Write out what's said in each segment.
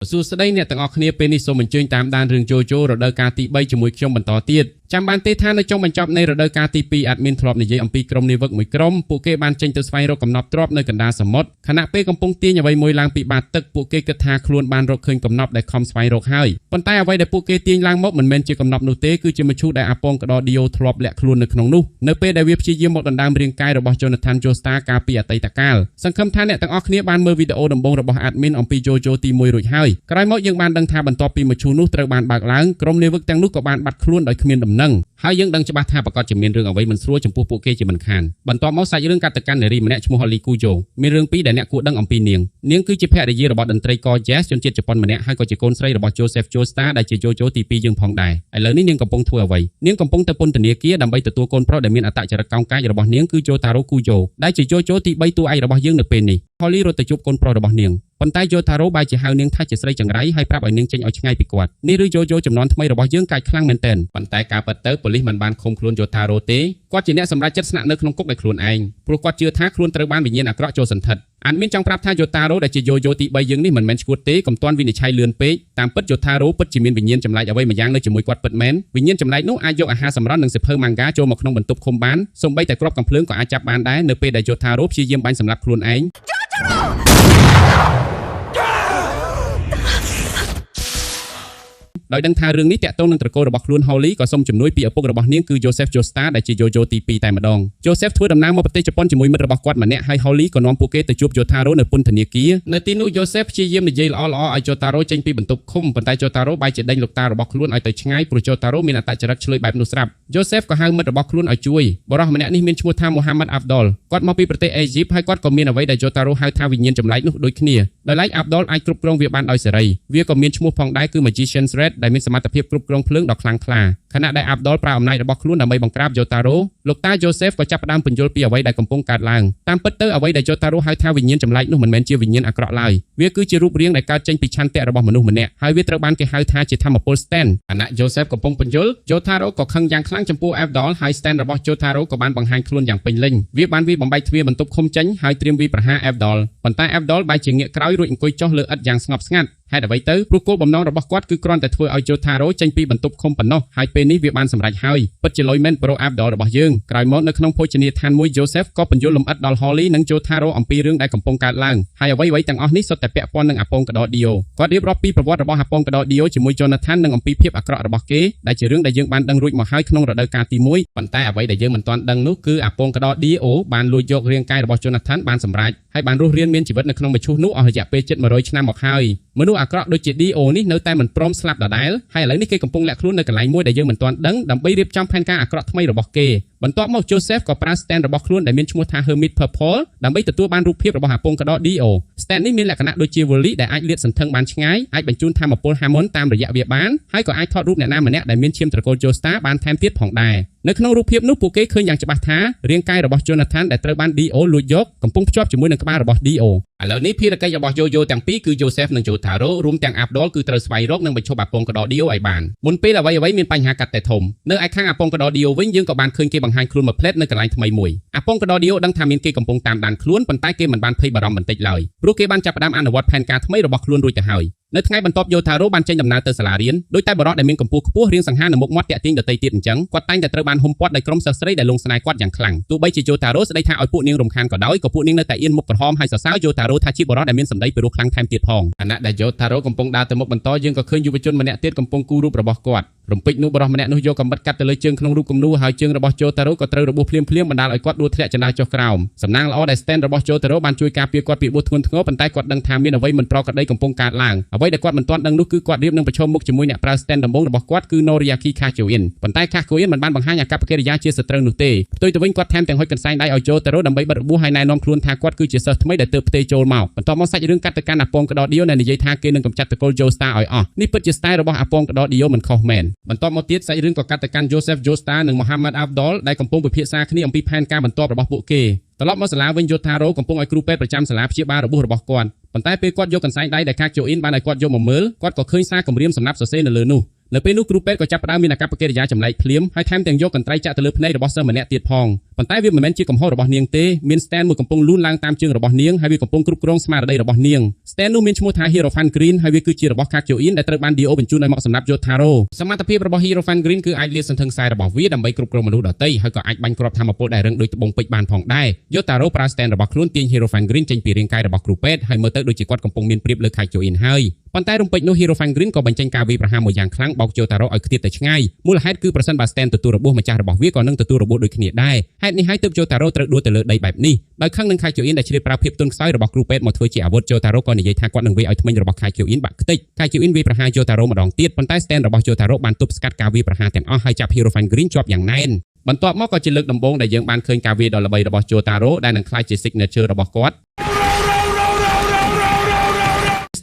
សួស្តីអ្នកទាំងអស់គ្នាពេលនេះសូមអញ្ជើញតាមដានរឿងចូលរដូវកាលទី3ជាមួយខ្ញុំបន្តទៀតចាំបានទេថានៅចុងបញ្ចប់នៃរដូវកាលទី2 admin ធ្លាប់និយាយអំពីក្រុមនាវិកមួយក្រុមពួកគេបានចេញទៅស្វែងរកកំណប់ទ្រព្យនៅកណ្ដាលសមុទ្រខណៈពេលកំពុងទាញអ្វីមួយឡើងពីបាតទឹកពួកគេគិតថាខ្លួនបានរកឃើញកំណប់ដែលខំស្វែងរកហើយប៉ុន្តែអ្វីដែលពួកគេទាញឡើងមកមិនមែនជាកំណប់នោះទេគឺជាមឈូសដែលអាប៉ងក្តោឌីយ៉ូធ្លាប់លាក់ខ្លួននៅក្នុងនោះនៅពេលដែលវាព្យាយាមមកដណ្ដើមរាងកាយរបស់ Jonathan Joestar កាលពីអតីតកាលសង្ឃឹមថាអ្នកទាំងអស់គ្នាបានមើលវីដេអូដំបូងរបស់ admin អំពី JoJo ទី1រួចហើយក្រោយមកយើងបានដឹងថាបន្ទាប់ពីមឈូសនោះត្រូវបានបើកឡើងក្រុមនាវិកទាំងនោះក៏បានបាត់ខ្លួនដោយគ្មានដំណឹងហើយយើងដឹងច្បាស់ថាប្រកាសជាមានរឿងអ្វីមិនស្រួលចំពោះពួកគេជាមិនខានបន្ទាប់មកសាច់រឿងកាត់ទៅកាន់នារីម្នាក់ឈ្មោះ Holly Kujo មានរឿងពីរដែលអ្នកគួរដឹងអំពីនាងគឺជាភរិយារបស់តន្ត្រីករ Jazz ជនជាតិជប៉ុនម្នាក់ហើយក៏ជាកូនស្រីរបស់ Joseph Joestar ដែលជា JoJo ទី2យើងផងដែរឥឡូវនេះនាងកំពុងធ្វើអ្វីនាងកំពុងទៅពន្ធនាគារដើម្បីទទួលកូនប្រុសដែលមានអត្តចរិតកោងកាចរបស់នាងគឺ Jotaro Kujo ដែលជា JoJo ទី3តួឯករបស់យើងនៅពេលនេះ Holly រត់ទៅជួបកូនប្រុសរបស់នាងប៉ុន្តែ Jotaro បែរជាហៅនាងថាជាស្រីចង្រៃហើយប្រាប់ឲ្យនាងចេញឲ្យឆ្ងាយពីគាត់នេះឬ JoJo ចំនួនថ្មីរបស់យើងកាចខ្លាំងមែនទែនប៉ុន្តែការពិតទៅប៉ូលីសមិនបានឃុំខ្លួន Jotaro ទេគាត់ជាអ្នកសម្រេចចិត្តស្នាក់នៅក្នុងគុកដោយខ្លួនឯងព្រោះគាត់ជឿថាខ្លួនត្រូវបានវិញ្ញាណអាក្រក់ចូលសន្ធិដ្ឋអានមានចង់ប្រាប់ថា Jotaro ដែលជា JoJo ទី3យើងនេះមិនមែនឈួតទេកុំទាន់វិនិច្ឆ័យលឿនពេកតាមពិត Jotaro ពិតជាមានវិញ្ញាណចម្លែកអ្វីមួយយ៉ាងនៅជាមួយគាត់ពិតមែនវិញ្ញាណចម្លែកនោះអាចយកអាហារសម្រន់និងសៀវភៅ manga ចូលមកក្នុងបន្ទប់ឃុំបានសូម្បីតែគ្រាប់កាំភ្លើងក៏អាចចាប់បានដែរនៅពេលដែល Jotaro ព្យាយាមបាញ់សម្លាប់ខ្លួនឯងដោយដឹងថារឿងនេះតាក់ទងនឹងត្រកូលរបស់ខ្លួន Holly ក៏សូមជំនួយពីឪពុករបស់នាងគឺ Joseph Joestar ដែលជា JoJo ទី2តែម្ដង Joseph ធ្វើដំណើរមកប្រទេសជប៉ុនជាមួយមិត្តរបស់គាត់ម្នាក់ហើយ Holly ក៏នាំពួកគេទៅជួប Jotaro នៅពន្ធនាគារនៅទីនោះ Joseph ព្យាយាមនិយាយល្អៗឲ្យ Jotaro ចេញពីបន្ទប់ឃុំប៉ុន្តែ Jotaro បែរជាដេញលោកតារបស់ខ្លួនឲ្យទៅឆ្ងាយព្រោះ Jotaro មានអត្តចរិតឆ្លើយបែបនោះស្រាប់ Joseph ក៏ហៅមិត្តរបស់ខ្លួនឲ្យជួយបរិសម្នាក់នេះមានឈ្មោះថា Mohammad Abdul គាត់មកពីប្រទេសអេហ្ស៊ីបហើយគាត់ក៏មានអ្វីដែល Jotaro ហៅថាវិញ្ញាណចម្លែកនោះដូចគ្នាដោយឡែក Abdul អាចគ្រប់គ្រងវាបានដោយសេរីវាក៏មានឈ្មោះផងដែរគឺ Magician's Red ដែលមានសមត្ថភាពគ្រប់គ្រងភ្លើងដ៏ខ្លាំងក្លាខណៈដែល Abdul ប្រើអំណាចរបស់ខ្លួនដើម្បីបង្ក្រាប Jotaro លោកតា Joseph ក៏ចាប់ផ្ដើមពន្យល់ពីអ្វីដែលកំពុងកើតឡើងតាមពិតទៅអ្វីដែល Jotaro ហៅថាវិញ្ញាណចម្លែកនោះមិនមែនជាវិញ្ញាណអាក្រក់ឡើយវាគឺជារូបរាងដែលកើតចេញពីឆន្ទៈរបស់មនុស្សម្នាក់ហើយវាត្រូវបានគេហៅថាជាធម្មពល Stand ខណៈ Joseph កំពុងពន្យល់ Jotaro ក៏ខឹងយ៉ាងខ្លាំងចំពោះ Abdul ហើយ Stand របស់ Jotaro ក៏បានបង្ហាញខ្លួនយ៉ាងពេញលេញវាបានវាបំបែកទ្វារបន្ទប់ឃុំចេញហើយត្រៀមវាប្រហារ Abdul ប៉ុន្តែ Abdul បែរជាងាកក្រោយរួចអង្គុយចុះលើឥដ្ឋយ៉ាងស្ងប់ស្ងាត់ហេតុអ្វីទៅព្រោះគោលបំណងរបស់គាត់គឺគ្រាន់តែធ្វើឲ្យ Jotaro ចេញពីបន្ទប់ឃុំប៉ុណ្ណោះហើយពេលនេះវាបានសម្រេចហើយពិតជាលុយមែនប្រូ Abdul របស់យើងក្រោយមកនៅក្នុងភោជនីយដ្ឋានមួយ Joseph ក៏ពន្យល់លម្អិតដល់ Holly និង Jotaro អំពីរឿងដែលកំពុងកើតឡើងហើយអ្វីៗទាំងអស់នេះសុទ្ធតែពាក់ព័ន្ធនឹងអាប៉ងក្តោឌីយ៉ូគាត់រៀបរាប់ពីប្រវត្តិរបស់អាប៉ងក្តោឌីយ៉ូជាមួយ Jonathan និងអំពីភាពអាក្រក់របស់គេដែលជារឿងដែលយើងបានដឹងរួចមកហើយក្នុងរដូវកាលទី1ប៉ុន្តែអ្វីដែលយើងមិនទាន់ដឹងនោះគឺអាប៉ងក្តោឌីយ៉ូបានលួចយករាងកាយរបស់ Jonathan បានសម្រេចហើយបានរស់រានមានជីវិតនៅក្នុងមឈូសនោះអស់រយៈពេលជិត100ឆ្នាំមកហើយមនុស្សអាក្រក់ដូចជា D.O នេះនៅតែមិនព្រមស្លាប់ដដែលហើយឥឡូវនេះគេកំពុងលាក់ខ្លួននៅកន្លែងមួយដែលយើងមិនទាន់ដឹងដើម្បីរៀបចំផែនការអាក្រក់ថ្មីរបស់គេបន្ទាប់មក Joseph ក៏ប្រើ stand របស់ខ្លួនដែលមានឈ្មោះថា Hermit Purple ដើម្បីទទួលបានរូបភាពរបស់អាប៉ងក្តោឌីអូ stand នេះមានលក្ខណៈដូចជា Wally ដែលអាចលាតសន្ធឹងបានឆ្ងាយអាចបញ្ជូនថាមពល Hammond តាមរយៈវាបានហើយក៏អាចថតរូបអ្នកណាម្នាក់ដែលមានឈាមត្រកូល Joestar បានថែមទៀតផងដែរនៅក្នុងរូបភាពនោះពួកគេឃើញយ៉ាងច្បាស់ថារាងកាយរបស់ Jonathan ដែលត្រូវបាន D.O លួចយកកំពុងភ្ជាប់ជាមួយនឹងក្បាលរបស់ D.O ឥឡូវនេះភារកិច្ចរបស់ JoJo ទាំងពីរគឺ Joseph និង Jotaro រួមទាំង Abdul គឺត្រូវស្វែងរកនិងបញ្ឈប់អាប៉ងក្តោឌីអូឲ្យបានមុនពេលអ្វីៗមានបញ្ហាកាត់តែធំនៅឯខាងអាប៉ងក្តោឌីអូវិញយើងក៏បានឃើញគេបង្ហាញខ្លួនមួយផ្លេតនៅកន្លែងថ្មីមួយអាប៉ងក្តោឌីអូដឹងថាមានគេកំពុងតាមដានខ្លួនប៉ុន្តែគេមិនបានភ័យបារម្ភបន្តិចឡើយព្រោះគេបានចាប់ផ្ដើមអនុវត្តផែនការថ្មីរបស់ខ្លួនរួចទៅហើយនៅថ្ងៃបន្ទាប់ Jotaro បានចេញដំណើរទៅសាលារៀនដោយតែបរិបទដែលមានកម្ពស់ខ្ពស់រៀងសង្ហានៅមុខមាត់តាក់ទាញដទៃទៀតអញ្ចឹងគាត់តែងតែត្រូវបានហុំព័ទ្ធដោយក្រុមសិស្សស្រីដែលលងស្នេហ៍គាត់យ៉ាងខ្លាំងទោះបីជា Jotaro ស្ដីថាឲ្យពួកនាងរំខានក៏ដោយក៏ពួកនាងនៅតែអៀនមុខក្រហមហើយសរសើរ Jotaro ថាជាបរិបទដែលមានសម្ដីពិរោះខ្លាំងថែមទៀតផងខណៈដែល Jotaro កំពុងដើរទៅមុខបន្តយើងក៏ឃើញយុវជនម្នាក់ទៀតកំពុងគូររូបរបស់គាត់រំពេចនោះបរិសម្នាក់នោះយកកាំបិតកាត់ទៅលើជើងក្នុងរូបគំនូរហើយជើងរបស់ Jotaro ក៏ត្រូវរបួសភ្លាមៗបណ្ដាលឲ្យគាត់ដួលធ្លាក់ចន្លោះចុះក្រោមសំណាងល្អដែល stand របស់ Jotaro បានជួយការពារគាត់ពីរបួសធ្ងន់ធ្ងរប៉ុន្តែគាត់ដឹងថាមានអ្វីមិនប្រក្រតីកំពុងកើតឡើងអ្វីដែលគាត់មិនទាន់ដឹងនោះគឺគាត់រៀបនឹងប្រឈមមុខជាមួយអ្នកប្រើ stand ដំបូងរបស់គាត់គឺ Noriaki Kakuin ប៉ុន្តែ Kakuin មិនបានបង្ហាញអាកប្បកិរិយាជាសត្រូវនោះទេផ្ទុយទៅវិញគាត់ថែមទាំងហុចកន្សែងដៃឲ្យ Jotaro ដើម្បីបិទរបួសហើយណែនាំខ្លួនថាគាត់គឺជាសិស្សថ្មីដែលទើបផ្ទេរចូលមកបន្ទាប់មកសាច់រឿងកាត់ទៅកាន់អាប៉ងក្តោឌីយ៉ូដែលនិយាយថាគេនឹងកម្ចាត់ត្រកូល Joestar ឲ្យអស់នេះពិតជា style របស់អាប៉ងក្តោឌីយ៉ូមិនខុសមែនបន្ទាប់មកទៀតសាច់រឿងក៏កាត់ទៅកាន់ Joseph Joestar និង Mohammad Abdul ដែលកំពុងពិភាក្សាគ្នាអំពីផែនការបន្ទាប់របស់ពួកគេត្រឡប់មកសាលាវិញ Jotaro កំពុងឲ្យគ្រូពេទ្យប្រចាំសាលាព្យាបាលរបួសរបស់គាត់ប៉ុន្តែពេលគាត់យកកន្សែងដៃដែល Kakuin បានឲ្យគាត់យកមកមើលគាត់ក៏ឃើញសារគម្រាមសម្រាប់សរសេរនៅលើនោះ លើពេលនោះគ្រូពេទ្យក៏ចាប់ផ្ដើមមានអាកប្បកិរិយាចម្លែកភ្លាមហើយថែមទាំងយកកន្ត្រៃចាក់ទៅលើភ្នែករបស់សិស្សម្នាក់ទៀតផងប៉ុន្តែវាមិនមែនជាកំហុសរបស់នាងទេមាន Stan មួយកំពុងលូនឡើងតាមជើងរបស់នាងហើយវាកំពុងគ្រប់គ្រងស្មារតីរបស់នាង Stan នោះមានឈ្មោះថា Hierophant Green ហើយវាគឺជារបស់ Kakyoin ដែលត្រូវបាន Dio បញ្ជូនឲ្យមកសម្រាប់ Jotaro សមត្ថភាពរបស់ Hierophant Green គឺអាចលាតសន្ធឹងខ្សែរបស់វាដើម្បីគ្រប់គ្រងមនុស្សដទៃហើយក៏អាចបាញ់គ្រាប់ថាមពលដែលរឹងដូចត្បូងពេជ្របានផងដែរ Jotaro ប្រើ Stand របស់ខ្លួនទាញ Hierophant Green ចេញពីរាងកាយរបស់គ្រូពេទ្យហើយមើលទៅដូចជាគាត់កំពុងមានព្រៀបលើ Kakyoin ហើយប៉ុន្តែរំពេចនោះ Hierophant Green ក៏បញ្ចេញការវាយប្រហារមួយយ៉ាងខ្លាំងបោក Jotaro ឲ្យខ្ទាតទៅឆ្ងាយមូលហេតុគឺប្រសិនបើ Stand ទទួលរបួសម្ចាស់របស់វាក៏នឹងទទួលរបួសដូចគ្នាដែរហេតុនេះហើយទើប Jotaro ត្រូវដួលទៅលើដីបែបនេះដោយខឹងនឹង Kakyoin ដែលជ្រាបប្រើភាពទន់ខ្សោយរបស់គ្រូពេទ្យមកធ្វើជាអាវុធ Jotaro ក៏និយាយថាគាត់នឹងវាយឲ្យធ្មេញរបស់ Kakyoin បាក់ខ្ទេច Kakyoin វាយប្រហារ Jotaro ម្ដងទៀតប៉ុន្តែ Stand របស់ Jotaro បានទប់ស្កាត់ការវាយប្រហារទាំងអស់ហើយចាប់ Hierophant Green ជាប់យ៉ាងណែនបន្ទាប់មកក៏ជាលើកដំបូងដែលយើងបានឃើញការវាយដ៏ល្បីរបស់ Jotaro ដែលនឹងក្លាយជា signature របស់គាត់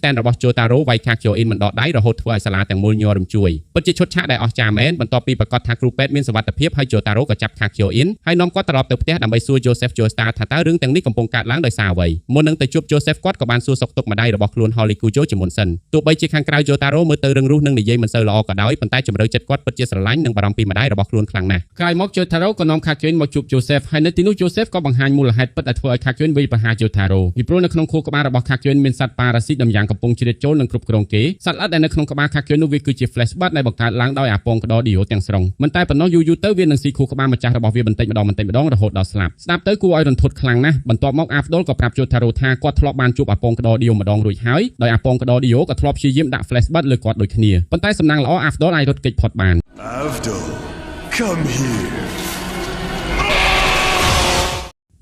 Stand របស់ Jotaro វាយ Kakyoin មិនដកដៃរហូតធ្វើឲ្យសាលាទាំងមូលញ័ររំជួយពិតជាឈុតឆាកដែលអស្ចារ្យមែនបន្ទាប់ពីប្រកាសថាគ្រូពេទ្យមានសុវត្ថិភាពហើយ Jotaro ក៏ចាប់ Kakyoin ហើយនាំគាត់ត្រឡប់ទៅផ្ទះដើម្បីសួរ Joseph Joestar ថាតើរឿងទាំងនេះកំពុងកើតឡើងដោយសារអ្វីមុននឹងទៅជួប Joseph គាត់ក៏បានសួរសុខទុក្ខម្ដាយរបស់ខ្លួន Holly Kujo ជាមុនសិនទោះបីជាខាងក្រៅ Jotaro មើលទៅរឹងរូសនិងនិយាយមិនសូវល្អក៏ដោយប៉ុន្តែជំរឿចិត្តគាត់ពិតជាស្រឡាញ់និងបារម្ភពីម្ដាយរបស់ខ្លួនខ្លាំងណាស់ក្រោយមក Jotaro ក៏នាំ Kakyoin មកជួប Joseph ហើយនៅទីនោះ Joseph ក៏បង្ហាញមូលហេតុពិតដែលធ្វើឲ្យ Kakyoin វាយប្រហារ Jotaro ពីព្រោះនៅក្នុងខួរក្បាលរបស់ Kakyoin មានសត្វប៉ារ៉ាស៊ីតដំយ៉ាងកំពុងជ្រៀតចូលនិងគ្រប់គ្រងគេសត្វល្អិតដែលនៅក្នុងក្បាល Kakyoin នោះវាគឺជា flashback ដែលបង្កើតឡើងដោយអាពងក្តរ Dio ទាំងស្រុងមិនតែប៉ុណ្ណោះយូរទៅវានឹងស៊ីខួរក្បាលម្ចាស់របស់វាបន្តិចម្ដងរហូតដល់ស្លាប់ស្ដាប់ទៅគួរឲ្យរន្ធត់ខ្លាំងណាស់បន្ទាប់មក Afdol ក៏ប្រាប់ Jotaro ថាគាត់ធ្លាប់បានជួបអាពងក្តរ Dio ម្ដងរួចហើយដោយអាពងក្តរ Dio ក៏ធ្លាប់ព្យាយាមដាក់ flashback លើគាត់ដូចគ្នាប៉ុន្តែសំណាងល្អ Afdol អាចរត់គេចផុតបាន Afdol, come here.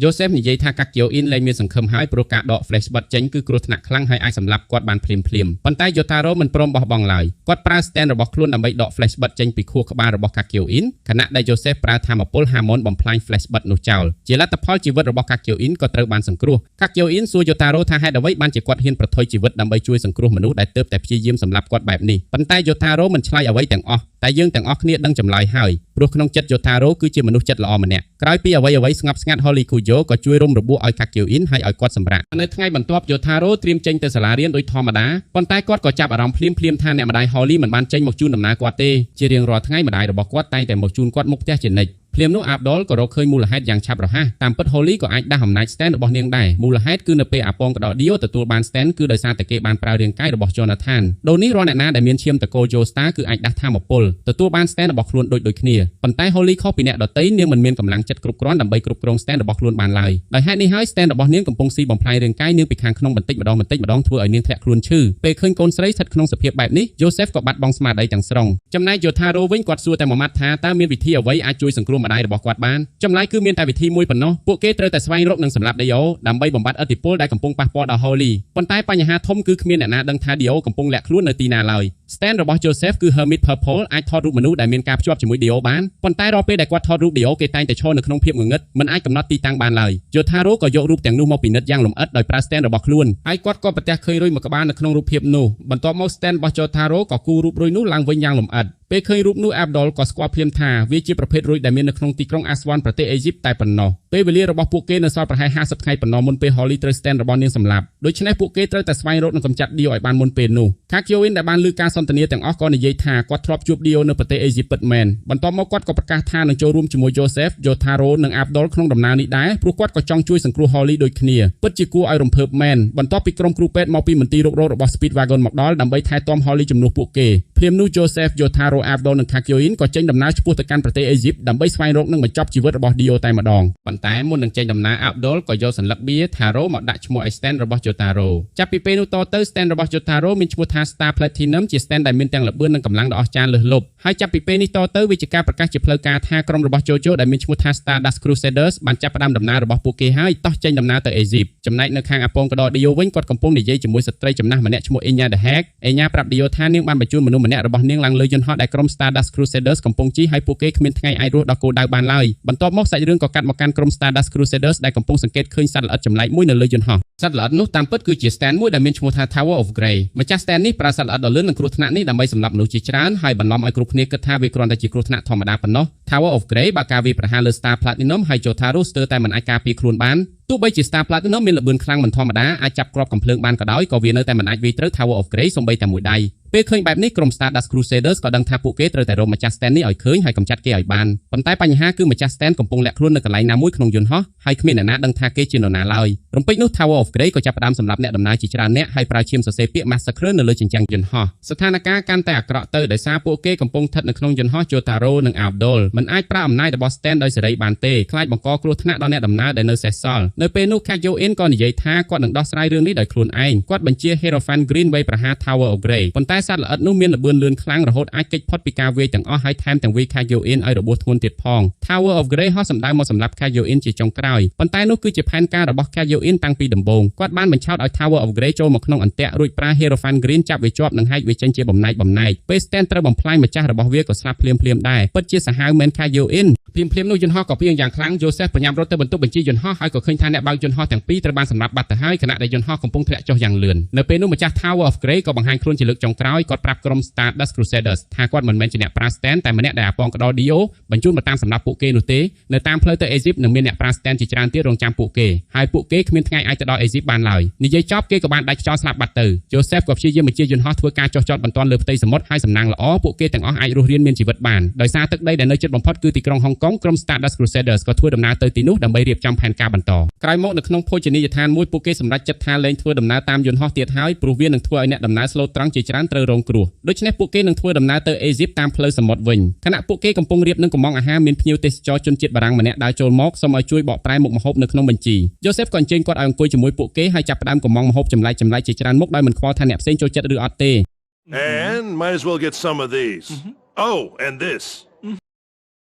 Joseph និយាយថា Kakyoin លែងមានសង្ឃឹមហើយព្រោះការដក flashback ចេញគឺគ្រោះថ្នាក់ខ្លាំងហើយអាចសម្លាប់គាត់បានភ្លាមប៉ុន្តែ Jotaro មិនព្រមបោះបង់ឡើយគាត់ប្រើ stand របស់ខ្លួនដើម្បីដក flashback ចេញពីខួរក្បាលរបស់ Kakyoin ខណៈដែល Joseph ប្រើថាមពល Hamon បំផ្លាញ flashback នោះចោលជាលទ្ធផលជីវិតរបស់ Kakyoin ក៏ត្រូវបានសង្គ្រោះ Kakyoin សួរ Jotaro ថាហេតុអ្វីបានជាគាត់ហ៊ានប្រថុយជីវិតដើម្បីជួយសង្គ្រោះមនុស្សដែលទើបតែព្យាយាមសម្លាប់គាត់បែបនេះប៉ុន្តែ Jotaro មិនឆ្លើយអ្វីទាំងអស់តែយើងទាំងអស់គ្នាដឹងចម្លើយហើយព្រោះក្នុងចិត្ត Jotaro គឺជាមនុស្សចិត្តល្អម្នាក់ក្រោយពីអ្វីស្ងប់ស្ងាត់ Holly Kujo ក៏ជួយរុំរបួសឲ្យ Kakyoin ហើយឲ្យគាត់សម្រាកនៅថ្ងៃបន្ទាប់ Jotaro ត្រៀមចេញទៅសាលារៀនដូចធម្មតាប៉ុន្តែគាត់ក៏ចាប់អារម្មណ៍ភ្លាមថាអ្នកម្ដាយ Holly មិនបានចេញមកជូនដំណើរគាត់ទេជារៀងរាល់ថ្ងៃម្ដាយរបស់គាត់តែងតែមកជូនគាត់មុខផ្ទះជានិច្ចភ្លាមនោះ Afdol ក៏រកឃើញមូលហេតុយ៉ាងឆាប់រហ័សតាមពិត Holly ក៏អាចដាស់អំណាច Stand របស់នាងដែរមូលហេតុគឺនៅពេលអាពងក្តរ Dio ទទួលបាន Stand គឺដោយសារតែគេបានប្រើរាងកាយរបស់ Jonathan ដូននេះរាល់អ្នកណាដែលមានឈាមតកូល Joestar គឺអាចដាស់ថាមពលទទួលបាន Stand របស់ខ្លួនដូចគ្នាប៉ុន្តែ Holly ខុសពីអ្នកដទៃនាងមិនមានកម្លាំងចិត្តគ្រប់គ្រាន់ដើម្បីគ្រប់គ្រង Stand របស់ខ្លួនបានឡើយដោយហេតុនេះហើយ Stand របស់នាងកំពុងស៊ីបំផ្លាញរាងកាយនាងពីខាងក្នុងបន្តិចម្ដងធ្វើឲ្យនាងធ្លាក់ខ្លួនឈឺពេលឃើញកូនស្រីស្ថិតក្នុងសភាពបែបនេះ Joseph ក៏បាត់បង់ស្មារតីទាំងស្រុងចំណែក Jotaro វិញគាត់សួរតែមួយម៉ាត់ថាតើមានវិធីអ្វីអាចជួយសង្គ្រោះម្ដាយរបស់គាត់បានចម្លើយគឺមានតែវិធីមួយប៉ុណ្ណោះពួកគេត្រូវតែស្វែងរកនិងសម្លាប់ Dio ដើម្បីបំបត្តិឥទ្ធិពលដែលកំពុងប៉ះពាល់ដល់ Holly ប៉ុន្តែបញ្ហាធំគឺគ្មានអ្នកណាដឹងថា Dio កំពុងលាក់ខ្លួននៅទីណាឡើយ Stand របស់ Joseph គឺ Hermit Purple អាចថតរូបមនុស្សដែលមានការភ្ជាប់ជាមួយ Dio បានប៉ុន្តែរាល់ពេលដែលគាត់ថតរូប Dio គេតែងតែឈរនៅក្នុងភាពងងឹតមិនអាចកំណត់ទីតាំងបានឡើយ Jotaro ក៏យករូបទាំងនោះមកពិនិត្យយ៉ាងលម្អិតដោយប្រើ Stand របស់ខ្លួនហើយគាត់ក៏ប្រទះឃើញរុយមួយក្បាលនៅក្នុងរូបភាពនោះបន្ទាប់មក Stand របស់ Jotaro ក៏គូររូបរុយនោះឡើងវិញយ៉ាងលម្អិតពេលឃើញរូបនោះ Afdol ក៏ស្គាល់ភ្លាមថាវាជាប្រភេទរុយដែលមាននៅក្នុងទីក្រុង Aswan ប្រទេសអេស៊ីបតែប៉ុណ្ណោះពេលវេលារបស់ពួកគេនៅសល់ប្រហែល50ថ្ងៃប៉ុណ្ណោះមុនពេល Holly ត្រូវ Stand របស់នាងសម្លាប់ដូច្នេះពួកគេត្រូវតែស្វែងរកនិងកម្ចាត់ Dio ឲ្យបានមុនពេលនោះ Kakyoin ដែលបានឮការសន្ទនាទាំងអស់ក៏និយាយថាគាត់ធ្លាប់ជួប Dio នៅប្រទេសអេស៊ីបពិតមែនបន្ទាប់មកគាត់ក៏ប្រកាសថានឹងចូលរួមជាមួយ Joseph, Jotaro និង Afdol ក្នុងដំណើរនេះដែរព្រោះគាត់ក៏ចង់ជួយសង្គ្រោះ Holly ដូចគ្នាពិតជាគួរឲ្យរំភើបមែនបន្ទាប់ពីក្រុមគ្រូពេទ្យមកពីមន្ទីររុករករបស់ Speedwagon មកដល់ដើម្បីថែទាំ Holly ជំនួសពួកគេភ្លាមនោះ Joseph, Jotaro, Afdol និង Kakyoin ក៏ចេញដំណើរឆ្ពោះទៅកាន់ប្រទេសអេស៊ីបដើម្បីស្វែងរកនិងបញ្ចប់ជីវិតរបស់ Dio តែម្ដងប៉ុន្តែមុននឹងចេញដំណើរ Afdol ក៏យកសន្លឹកបៀ Taro មកដាក់ឈ្មោះឲ្យ Stand របស់ Jotaro ចាប់ពីពេលនោះតទៅ Stand របស់ Jotaro មានឈ្មោះថា Star Platinum ជា Stand ដែលមានទាំងល្បឿននិងកម្លាំងដ៏អស្ចារ្យលើសលប់ហើយចាប់ពីពេលនេះតទៅវាជាការប្រកាសជាផ្លូវការថាក្រុមរបស់ JoJo ដែលមានឈ្មោះថា Stardust Crusaders បានចាប់ផ្ដើមដំណើររបស់ពួកគេហើយតោះចេញដំណើរទៅអេស៊ីបចំណែកនៅខាងអាពងក្តរ Dio វិញគាត់កំពុងនិយាយជាមួយស្ត្រីចំណាស់ម្នាក់ឈ្មោះ Enya the Hag Enya ប្រាប់ Dio ថានាងបានបញ្ជូនមនុស្សម្នាក់របស់នាងឡើងលើយន្តហោះដែលក្រុម Stardust Crusaders កំពុងជិះហើយពួកគេគ្មានថ្ងៃអាចរស់ដល់គោលដៅបានឡើយបន្ទាប់មកសាច់រឿងក៏កាត់មកកាន់ក្រុម Stardust Crusaders ដែលកំពុងសង្កេតឃើញសត្វល្អិតចម្លែកមួយនៅលើយន្តហោះសត្វល្អិតនោះតាមពិតគឺជា Stand មួយដែលមានឈ្មោះថា Tower of Grey ម្ចាស់ Stand នេះប្រើសត្វល្អិតដ៏លឿននិងគ្រោះថ្នាក់នេះដើម្បីសម្លាប់មនុស្សជាច្រើនហើយបន្លំឲ្យគ្រប់គ្នាគិតថាវាគ្រាន់តែជាគ្រោះថ្នាក់ធម្មតាប៉ុណ្ណោះ Tower of Grey បើការវាយប្រហារលើ Star Platinum ហើយ Jotaro ស្ទើរតែមិនអាចការពារខ្លួនបានទោះបីជា Star Platinum មានល្បឿនខ្លាំងមិនធម្មតាអាចចាប់គ្រាប់កំភ្លើងបានក៏ដោយក៏វានៅតែមិនអាចវាយត្រូវ Tower of Grey សូម្បីតែមួយដៃ ពេលឃើញបែបនេះក្រុម Stardust Crusaders ក៏ដឹងថាពួកគេត្រូវតែរកម្ចាស់ stand នេះឲ្យឃើញហើយកម្ចាត់គេឲ្យបានប៉ុន្តែបញ្ហាគឺម្ចាស់ stand កំពុងលាក់ខ្លួននៅកន្លែងណាមួយក្នុងយន្តហោះហើយគ្មានអ្នកណាដឹងថាគេជានរណាឡើយរំពេចនោះ Tower of Grey ក៏ចាប់ផ្ដើមសម្រាប់អ្នកដំណើរជាច្រើនអ្នកហើយប្រើឈាមសរសេរពាក្យ Massacre នៅលើជញ្ជាំងយន្តហោះស្ថានភាពកាន់តែអាក្រក់ទៅដោយសារពួកគេកំពុងស្ថិតនៅក្នុងយន្តហោះ Jotaro និង Abdul មិនអាចប្រើអំណាចរបស់ stand ដោយសេរីបានទេខ្លាចបង្កគ្រោះថ្នាក់ដល់អ្នកដំណើរដែលនៅសេសសល់នៅពេលនោះ Kaioin ក៏និយាយថាគាត់នឹងដោះស្រាយរឿងនេះដោយខ្លួនឯងគាត់បញ្ជា Hierophant Green វាយប្រហារ Tower of Grey ប៉ុន្តែសត្វល្អិតនោះមានល្បឿនលឿនខ្លាំងរហូតអាចគេចផុតពីការវាយទាំងអស់ហើយថែមទាំងវាយ Kaioin ឲ្យរបួសធ្ងន់ទៀតផង Tower of Grey ហោះសម្ដៅមកសម្រាប់ Kaioin ជាចុងក្រោយប៉ុន្តែនោះគឺជាផែនការរបស់ Kaioin តាំងពីដំបូងគាត់បានបញ្ឆោតឲ្យ Tower of Grey ចូលមកក្នុងអន្ទាក់រួចប្រើ Hierophant Green ចាប់វាជាប់និងហែកវាចេញជាបំណែកពេល Stand ត្រូវបំផ្លាញម្ចាស់របស់វាក៏ស្លាប់ភ្លាមដែរពិតជាសាហាវមែន Kaioin ភ្លាមនោះយន្តហោះក៏ព្រៀងយ៉ាងខ្លាំង Joseph បញ្ញាប់រត់ទៅបន្ទប់បញ្ជាយន្តហោះហើយក៏ឃើញថាអ្នកបើកយន្តហោះទាំងពីរត្រូវបានសម្លាប់បាត់ទៅហើយខណៈដែលយន្តហោះកំពុងធ្លាក់ចុះយ៉ាងលឿននៅពេលនោះម្ចាស់ Tower of Grey ក៏បង្ហាញខ្លួនជាលើកចុងក្រោយគាត់ប្រាប់ក្រុម Stardust Crusaders ថាគាត់មិនមែនជាអ្នកប្រើ Stand តែម្នាក់ដែលអាប៉ងក្តោ Dio បញ្ជូនមកតាមសម្រាប់ពួកគេនោះទេនៅតាមផ្លូវទៅអេស៊ីបនឹងមានអ្នកប្រើ Stand ជាច្រើនទៀតរងចាំពួកគេហើយពួកគេគ្មានថ្ងៃអាចទៅដល់អេស៊ីបបានឡើយនិយាយចប់គេក៏បានដាច់ខ្យល់ស្លាប់បាត់ទៅ Joseph ក៏ព្យាយាមបញ្ជាយន្តហោះធ្វើការចុះចតបន្ទាន់លើផ្ទៃសមុទ្រហើយសំណាងល្អពួកគេទាំងអស់អាចរស់រានមានជីវិតបានដោយសារទឹកដីដែលនៅជិតបំផុតគឺទីក្រុងហុងកុងក្រុម Stardust Crusaders ក៏ធ្វើដំណើរទៅទីនោះដើម្បីរៀបចំផែនការបន្តក្រោយមកនៅក្នុងភោជនីយដ្ឋានមួយពួកគេសម្រេចចិត្តថាលែងធ្វើដំណើរតាមយន្តហោះទៀតហើយព្រោះវានឹងធ្វើឲ្យអ្នកដំណើរស្លូតត្រង់ជាច្រើនត្រូវរងគ្រោះដូច្នេះពួកគេនឹងធ្វើដំណើរទៅអេស៊ីបតាមផ្លូវសមុទ្រវិញខណៈពួកគេកំពុងរៀបនឹងកំងអាហារមានភ្ញៀវទេសចរជនជាតិបារាំងម្នាក់ដើរចូលមកសូមឲ្យជួយបកប្រែមុខម្ហូបនៅក្នុងបញ្ជី Joseph ក៏អញ្ជើញគាត់ឲ្យអង្គុយជាមួយពួកគេហើយចាប់ផ្ដើមកំងម្ហូបចម្លែកជាច្រើនមុខដោយមិនខ្វល់ថាអ្នកផ្សេងចូលចិត្តឬអត់ទេ And might as well get some of these. Oh, and this.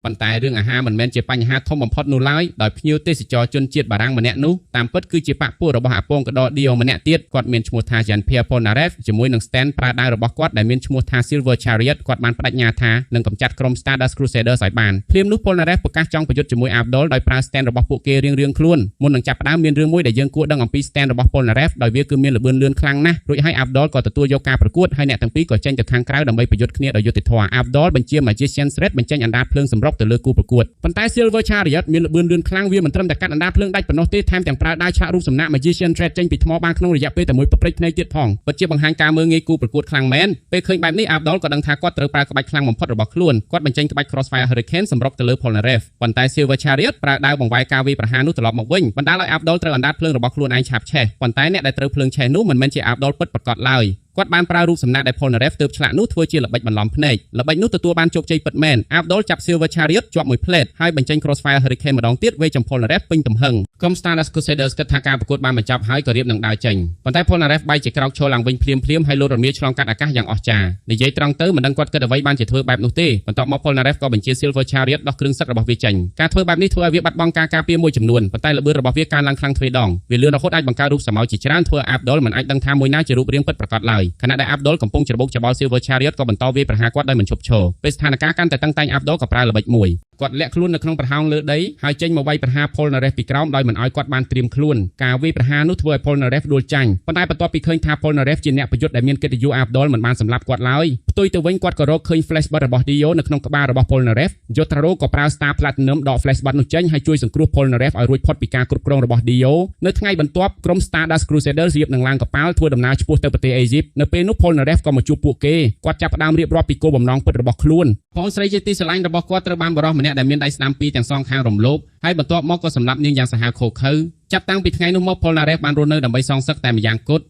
ប៉ុន្តែរឿងអាហារមិនមែនជាបញ្ហាធំបំផុតនោះឡើយដោយភ្ញៀវទេសចរជនជាតិបារាំងម្នាក់នោះតាមពិតគឺជាបកពួករបស់អាពងកដោ Dio ម្នាក់ទៀតគាត់មានឈ្មោះថា Jean-Pierre Polnareff ជាមួយនឹង Stand ប្រើដៃរបស់គាត់ដែលមានឈ្មោះថា Silver Chariot គាត់បានបដិញ្ញាថានឹងកម្ចាត់ក្រុម Stardust Crusaders ឲ្យបានភ្លាមនោះ Polnareff ប្រកាសចង់ប្រយុទ្ធជាមួយ Abdul ដោយប្រើ Stand របស់ពួកគេរៀងខ្លួនមុននឹងចាប់ផ្ដើមមានរឿងមួយដែលយើងគួរដឹងអំពី Stand របស់ Polnareff ដោយវាគឺមានល្បឿនលឿនខ្លាំងណាស់រួចហើយ Abdul ក៏ទទួលយកការប្រកួតហើយអ្នកទាំងពីរក៏ចេញទៅខាងក្រៅដើម្បីប្រយុទ្ធគ្នាដោយយុត្តិធម៌ Abdul បញ្ជា Magician Thread បញ្ចេញអណ្ដាតភ្លើងសម្រុកទៅលើគូប្រកួតប៉ុន្តែ Silver Chariot មានល្បឿនលឿនខ្លាំងវាមិនត្រឹមតែកាត់អណ្ដាតភ្លើងដាច់ប៉ុណ្ណោះទេថែមទាំងប្រើដៃឆ្លាក់រូបសំណាក Magician Thread ចេញពីថ្មបានក្នុងរយៈពេលតែមួយព្រឹកភ្នែកទៀតផងពិតជាបង្ហាញការមើលងាយគូប្រកួតខ្លាំងមែនពេលឃើញបែបនេះ Abdul ក៏ដឹងថាគាត់ត្រូវប្រើក្បាច់ខ្លាំងបំផុតរបស់ខ្លួនគាត់បញ្ចេញក្បាច់ Crossfire Hurricane សម្រុកទៅលើ Polnareff ប៉ុន្តែ Silver Chariot ប្រើដាវបង្វែរការវាយប្រហារនោះត្រឡប់មកវិញបណ្ដាលឲ្យ Abdul ត្រូវអណ្ដាតភ្លើងរបស់ខ្លួនឯងឆាបឆេះប៉ុន្តែអ្នកដែលត្រូវភ្លើងឆេះនោះមិនមែនជា Abdul ពិតប្រាកដឡើយគាត់បានប្រើរូបសំណាកដែល Polnareff ទើបឆ្លាក់នោះធ្វើជាល្បិចបន្លំភ្នែកល្បិចនោះទទួលបានជោគជ័យពិតមែន Abdul ចាប់ Silver Chariot ជាប់មួយផ្លេតហើយបញ្ចេញ Crossfire Hurricane ម្ដងទៀតវាយចំ Polnareff ពេញទំហឹងក្រុម Stardust Crusaders គិតថាការប្រកួតបានបញ្ចប់ហើយក៏រៀបនឹងដើរចេញប៉ុន្តែ Polnareff បែរជាក្រោកឈរឡើងវិញភ្លាមហើយលោតរមៀលឆ្លងកាត់អាកាសយ៉ាងអស្ចារ្យនិយាយត្រង់ទៅមិនដឹងគាត់គិតអ្វីបានជាធ្វើបែបនោះទេបន្ទាប់មក Polnareff ក៏បញ្ជា Silver Chariot ដោះគ្រឿងសឹករបស់វាចេញការធ្វើបែបនេះធ្វើឲ្យវាបាត់បង់ការការពារមួយចំនួនប៉ុន្តែល្បឿនរបស់វាកើនឡើងខ្លាំងទ្វេដងវាលឿនរហូតអាចបង្កើតរូបសម្ោចជាច្រើនធ្វើ Abdul មិនអាចដឹងថាមួយណាជារូបរាងពិតប្រាកដឡើយខណៈដែល Abdul កំពុងច្របូកច្បល់ Silver Chariot ក៏បន្តវាយប្រហារគាត់ដោយមិនឈប់ឈរពេលស្ថានភាពកាន់តែតឹងតែង Abdul ក៏ប្រើល្បិចមួយគាត់លាក់ខ្លួននៅក្នុងប្រហោងលើដីហើយចេញមកវាយប្រហារ Polnareff ពីក្រោមដោយមិនឲ្យគាត់បានត្រៀមខ្លួនការវាយប្រហារនោះធ្វើឲ្យ Polnareff ដួលចាញ់ប៉ុន្តែបន្ទាប់ពីឃើញថា Polnareff ជាអ្នកប្រយុទ្ធដែលមានកិត្តិយស Abdul មិនបានសម្លាប់គាត់ឡើយផ្ទុយទៅវិញគាត់ក៏រកឃើញ Flashbot របស់ Dio នៅក្នុងក្បាលរបស់ Polnareff Jotaro ក៏ប្រើ Star Platinum ដក Flashbot នោះចេញហើយជួយសង្គ្រោះ Polnareff ឲ្យរួចផុតពីការគ្រប់គ្រងរបស់ Dio នៅថ្ងៃបន្ទាប់ក្រុម Stardust Crusaders រៀបនឹងឡើងកប៉ាល់ធ្វើដំណើរឆ្ពោះទៅប្រទេសអេស៊ីបនៅពេលនោះ Polnareff ក៏មកជួបពួកគេគាត់ចាប់ផ្ដើមរៀបរាប់ពីគោលបំណងពិតរបស់ខ្លួនបងស្រីជាទីស្រឡាញ់របស់គាត់ត្រូវបានបរិះម្នាក់ដែលមានដៃស្ដាំពីរទាំងសងខាងរំលោភហើយបន្ទាប់មកក៏សម្លាប់នាងយ៉ាងសាហាវឃោរឃៅចាប់តាំងពីថ្ងៃនោះមក Polnareff បានរស់នៅដើម្បីសងសឹកតែម្យ៉ាងគត់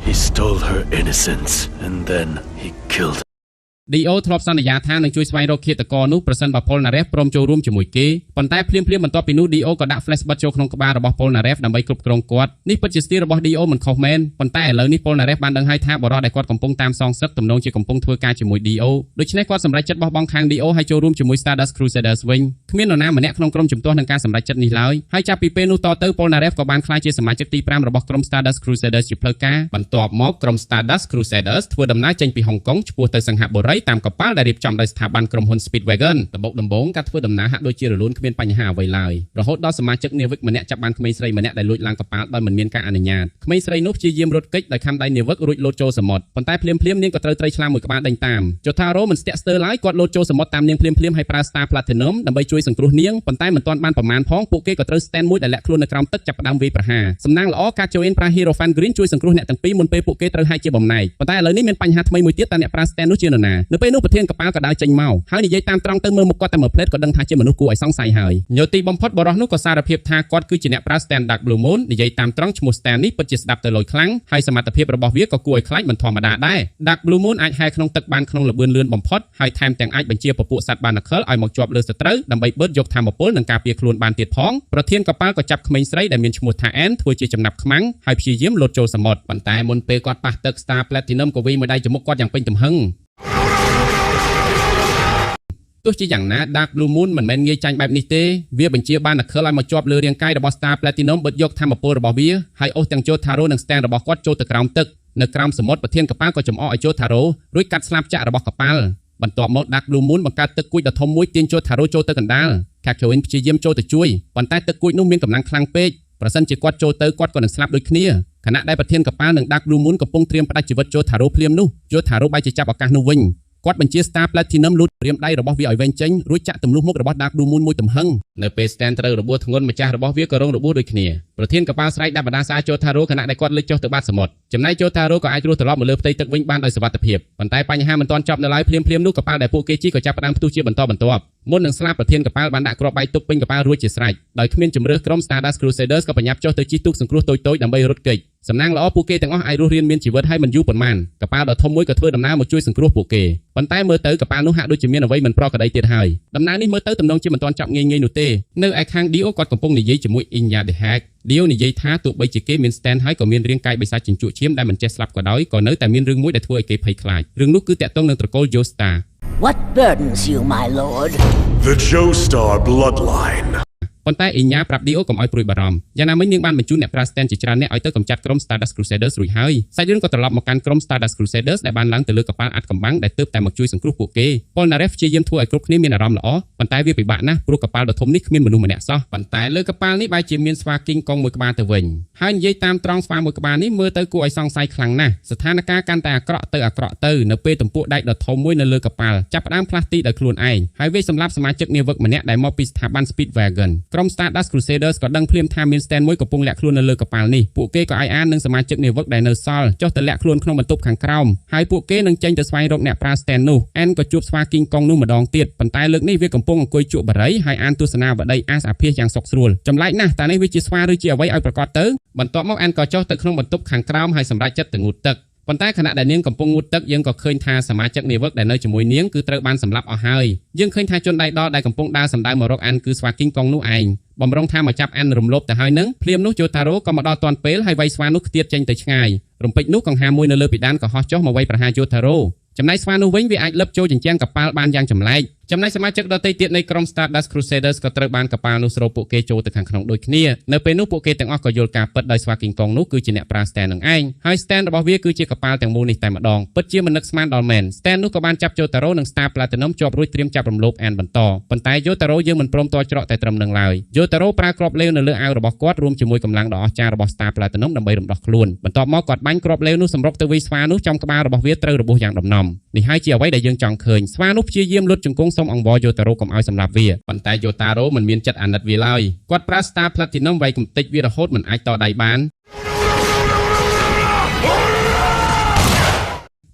He stole her innocence and then he killed her. Dio ធ្លាប់សន្យាថានឹងជួយស្វែងរកឃាតករនោះប្រសិនបើ Polnareff ព្រមចូលរួមជាមួយគេប៉ុន្តែភ្លាមបន្ទាប់ពីនោះ Dio ក៏ដាក់ Flashbot ចូលក្នុងក្បាលរបស់ Polnareff ដើម្បីគ្រប់គ្រងគាត់នេះពិតជាស្ទីលរបស់ Dio មិនខុសមែនប៉ុន្តែឥឡូវនេះ Polnareff បានដឹងហើយថាបរិះដែលគាត់កំពុងតាមសងសឹកទំនងជាកំពុងធ្វើការជាមួយ Dio ដូច្នេះគាត់សម្រេចចិត្តបោះបង់ខាង Dio ហើយចូលរួមជាមួយ Stardust Crusaders វិញគ្មាននរណាម្នាក់ក្នុងក្រុមជំទាស់នឹងការសម្រេចចិត្តនេះឡើយហើយចាប់ពីពេលនោះតទៅ Polnareff ក៏បានក្លាយជាសមាជិកទី5របស់ក្រុម Stardust Crusaders ជាផ្លូវការបន្ទាប់មកក្រុម Stardust Crusaders ធ្វើដំណើរចេញពីហុងកុងឆ្ពោះទៅសិង្ហបុរី តាមកប៉ាល់ដែលរៀបចំដោយស្ថាប័នក្រុមហ៊ុន Speedwagon ដំបូងការធ្វើដំណើរហាក់ដូចជារលូនគ្មានបញ្ហាអ្វីឡើយរហូតដល់សមាជិកនាវិកម្នាក់ចាប់បានក្មេងស្រីម្នាក់ដែលលួចឡើងកប៉ាល់ដោយមិនមានការអនុញ្ញាតក្មេងស្រីនោះព្យាយាមរត់គេចដោយខំដៃនាវិករួចលោតចូលសមុទ្រប៉ុន្តែភ្លាមនាងក៏ត្រូវត្រីឆ្លាមមួយក្បាលដេញតាមចុះថារ៉ូមិនស្ទាក់ស្ទើរឡើយគាត់លោតចូលសមុទ្រតាមនាងភ្លាមហើយប្រើ Star Platinum ដើម្បីជួយសង្គ្រោះនាងប៉ុន្តែមិនទាន់បានប្រមាណផងពួកគេក៏ត្រូវ stand មួយដែលលាក់ខ្លួននៅក្រោមទឹកចាប់ផ្ដើមវាយប្រហារសំណាងល្អការចូល in ប្រើ Hero Fan Green ជួយសង្គ្រោះអ្នកទាំងពីរមុនពេលពួកគេត្រូវហាយជាបំណែកប៉ុន្តែឥឡូវនេះមានបញ្ហាថ្មីមួយទៀតតើអ្នកប្រើ stand នោះជានរណានៅពេលនោះប្រធានកប៉ាល់ក៏ដើរចេញមកហើយនិយាយតាមត្រង់ទៅមើលមុខគាត់តែមួយផ្លេតក៏ដឹងថាជាមនុស្សគួរឲ្យសង្ស័យហើយញោទីបំផុតបរិះនោះក៏សារភាពថាគាត់គឺជាអ្នកប្រើ stand Dark Blue Moon និយាយតាមត្រង់ឈ្មោះ stand នេះពិតជាស្ដាប់ទៅលយខ្លាំងហើយសមត្ថភាពរបស់វាក៏គួរឲ្យខ្លាចមិនធម្មតាដែរ Dark Blue Moon អាចហែក្នុងទឹកបានក្នុងល្បឿនលឿនបំផុតហើយថែមទាំងអាចបញ្ជាពពួកសត្វ Barnacle ឲ្យមកជាប់លើសត្រូវដើម្បីបឺតយកធម្មពលនិងការពារខ្លួនបានទៀតផងប្រធានកប៉ាល់ក៏ចាប់ក្មេងស្រីដែលមានឈ្មោះថា Anne ធ្វើជាចំណាប់ខ្មាំងហើយព្យាយាមលោតចូលសមុទ្រប៉ុន្តែមុនពេលគាត់ប៉ះទឹក Star Platinum ក៏វាយមួយដៃចំមុខគាត់យ៉ាងពេញទំហឹងទោះជាយ៉ាងណា Dark Blue Moon មិនមែនងាយចាញ់បែបនេះទេវាបញ្ជាបានតែខិលឲ្យមកជាប់លើរាងកាយរបស់ Star Platinum បិទយកធម្មពលរបស់វាហើយអូសទាំង Jotaro និង Stand របស់គាត់ចូលទៅក្រោមទឹកនៅក្រោមសមុទ្រប្រធានកប៉ាល់ក៏ចំអកឲ្យ Jotaro រួចកាត់ស្លាបចាក់របស់កប៉ាល់បន្ទាប់មក Dark Blue Moon បង្កើតទឹកគួចដ៏ធំមួយទាញ Jotaro ចូលទៅកណ្ដាល Kakyoin ព្យាយាមចូលទៅជួយប៉ុន្តែទឹកគួចនោះមានកម្លាំងខ្លាំងពេកប្រសិនជាគាត់ចូលទៅគាត់ក៏នឹងស្លាប់ដូចគ្នាខណៈដែលប្រធានកប៉ាល់និង Dark Blue Moon កំពុងត្រៀមផ្ដាច់ជីវិត Jotaro ភ្លាមនោះ Jotaro បែរជាចាប់ឱកាសនោះវិញគាត់បញ្ជា Star Platinum លូតព្រាមដៃរបស់វាឲ្យវែងចេញរួចចាក់ទម្លុះមុខរបស់ Dark Blue Moon មួយទំហឹងនៅពេល Stand ត្រូវរបួសធ្ងន់ម្ចាស់របស់វាក៏រងរបួសដូចគ្នាប្រធានកប៉ាល់ស្រែកដាក់បណ្ដាសា Jotaro ខណៈដែលគាត់លិចចុះទៅបាតសមុទ្រចំណែក Jotaro ក៏អាចរស់ត្រឡប់មកលើផ្ទៃទឹកវិញបានដោយសុវត្ថិភាពប៉ុន្តែបញ្ហាមិនទាន់ចប់នៅឡើយភ្លាមនោះកប៉ាល់ដែលពួកគេជិះក៏ចាប់ផ្ដើមផ្ទុះជាបន្តបន្ទាប់មុននឹងស្លាប់ប្រធានកប៉ាល់បានដាក់គ្រាប់បែកទុកពេញកប៉ាល់រួចជាស្រេចដោយគ្មានជំរឿសក្រុម Stardust Crusaders ក៏បញ្ញាប់ចុះទៅជិះទូកសង្គ្រោះតូចៗដើម្បីរត់គេចសំណាងល្អពួកគេទាំងអស់អាចរស់រានមានជីវិតហើយមិនយូរប៉ុន្មានកប៉ាល់ដ៏ធំមួយក៏ធ្វើដំណើរមកជួយសង្គ្រោះពួកគេប៉ុន្តែមើលទៅកប៉ាល់នោះហាក់ដូចជាមានអ្វីមិនប្រក្រតីទៀតហើយដំណើរនេះមើលទៅទំនងជាមិនទាន់ចប់ងាយនោះទេនៅឯខាង Dio គាត់កំពុងនិយាយជាមួយ Inya the Hack Dio និយាយថាទោះបីជាគេមាន stand ហើយក៏មានរាងកាយបិសាចជញ្ជក់ឈាមដែលមិនចេះស្លាប់ក៏ដោយក៏នៅតែមានរឿងមួយដែលធ្វើឲ្យគេភ័យខ្លាចរឿងនោះគឺតាក់ទងនឹងត្រកូល Joestar What burdens you, my lord? The Joestar bloodline. ប៉ុន្តែអ៊ីញ៉ាប្រាប់ Dio កុំឲ្យព្រួយបារម្ភយ៉ាងណាមិញនាងបានបញ្ជូនអ្នកប្រើ stand ជាច្រើនអ្នកឲ្យទៅកម្ចាត់ក្រុម Stardust Crusaders រួចហើយសាច់រឿងក៏ត្រឡប់មកកាន់ក្រុម Stardust Crusaders ដែលបានឡើងទៅលើកប៉ាល់អាត់កំបាំងដែលទើបតែមកជួយសង្គ្រោះពួកគេ Polnareff ព្យាយាមធ្វើឲ្យគ្រប់គ្នាមានអារម្មណ៍ល្អប៉ុន្តែវាពិបាកណាស់ព្រោះកប៉ាល់ដ៏ធំនេះគ្មានមនុស្សម្នាក់សោះប៉ុន្តែលើកប៉ាល់នេះបែរជាមានស្វាគីងកងមួយក្បាលទៅវិញហើយនិយាយតាមត្រង់ស្វាមួយក្បាលនេះមើលទៅគួរឲ្យសង្ស័យខ្លាំងណាស់ស្ថានភាពកាន់តែអាក្រក់ទៅនៅពេលទំពក់ដែកដ៏ធំមួយនៅលើកប៉ាល់ចាប់ផ្ដើមផ្លាស់ទីដោយខ្លួនឯងហើយវាសម្លាប់សមាជិកនាវិកម្នាក់ដែលមកពីស្ថាប័ន Speedwagon ក្រុម Stardust Crusaders ក៏ដឹងភ្លាមថាមាន stand មួយកំពុងលាក់ខ្លួននៅលើកប៉ាល់នេះពួកគេក៏អាននឹងសមាជិកនាវិកដែលនៅសល់ចុះទៅលាក់ខ្លួនក្នុងបន្ទប់ខាងក្រោមហើយពួកគេនឹងចេញទៅស្វែងរកអ្នកប្រើ stand នោះអានក៏ជួបស្វាគីងកងនោះម្ដងទៀតប៉ុន្តែលើកនេះវាកំពុងអង្គុយជក់បារីហើយអានទស្សនាវដ្តីអាសអាភាសយ៉ាងសុខស្រួលចម្លែកណាស់តើនេះវាជាស្វាឬជាអ្វីឲ្យប្រកាសទៅបន្ទាប់មកអានក៏ចុះទៅក្នុងបន្ទប់ខាងក្រោមហើយសម្រេចចិត្តទៅងូតទឹកប៉ុន្តែខណៈដែលនាងកំពុងងូតទឹកយើងក៏ឃើញថាសមាជិកនាវិកដែលនៅជាមួយនាងគឺត្រូវបានសម្លាប់អស់ហើយយើងឃើញថាជនដៃដល់ដែលកំពុងដើរសម្ដៅមករកអានគឺស្វាគីងកងនោះឯងបំរុងថាមកចាប់អានរំលោភទៅហើយនឹងភ្លាមនោះ Jotaro ក៏មកដល់ទាន់ពេលហើយវាយស្វានោះខ្ទាតចេញទៅឆ្ងាយរំពេចនោះកង្ហាមួយនៅលើពិដានក៏ហោះចុះមកវាយប្រហារ Jotaro ចំណែកស្វានោះវិញវាអាចលឹបចូលជញ្ជាំងកប៉ាល់បានយ៉ាងចម្លែកចំណែកសមាជិកដទៃទៀតនៃក្រុម Stardust Crusaders ក៏ត្រូវបានកប៉ាល់នោះស្រូបពួកគេចូលទៅខាងក្នុងដូចគ្នានៅពេលនោះពួកគេទាំងអស់ក៏យល់ការពិតដោយស្វាគីងកងនោះគឺជាអ្នកប្រើ stand នឹងឯងហើយ stand របស់វាគឺជាកប៉ាល់ទាំងមូលនេះតែម្ដងពិតជាមិននឹកស្មានដល់មែន stand នោះក៏បានចាប់ Jotaro និង Star Platinum ជាប់រួចត្រៀមចាប់រំលោភអានបន្តប៉ុន្តែ Jotaro យើងមិនព្រមទាល់ច្រកតែត្រឹមនឹងឡើយ Jotaro ប្រើគ្រាប់លេវនៅលើអាវរបស់គាត់រួមជាមួយកម្លាំងដ៏អស្ចារ្យរបស់ Star Platinum ដើម្បីរំដោះខ្លួនបន្ទាប់មកគាត់បាញ់គ្រាប់លេវនោះសម្រុកទៅវាយស្វានោះចំក្បាលរបស់វាត្រូវរបួសយ៉ាងដំណំនេះហើយជាអ្វីដែលយើងចង់ឃើញស្វានោះព្យាយាមលុតជង្គង់សុំអង្វរ Jotaro កុំឲ្យសម្លាប់វាប៉ុន្តែ Jotaro មិនមានចិត្តអាណិតវាឡើយគាត់ប្រើ Star Platinum វាយកំទេចវារហូតមិនអាចតដៃបាន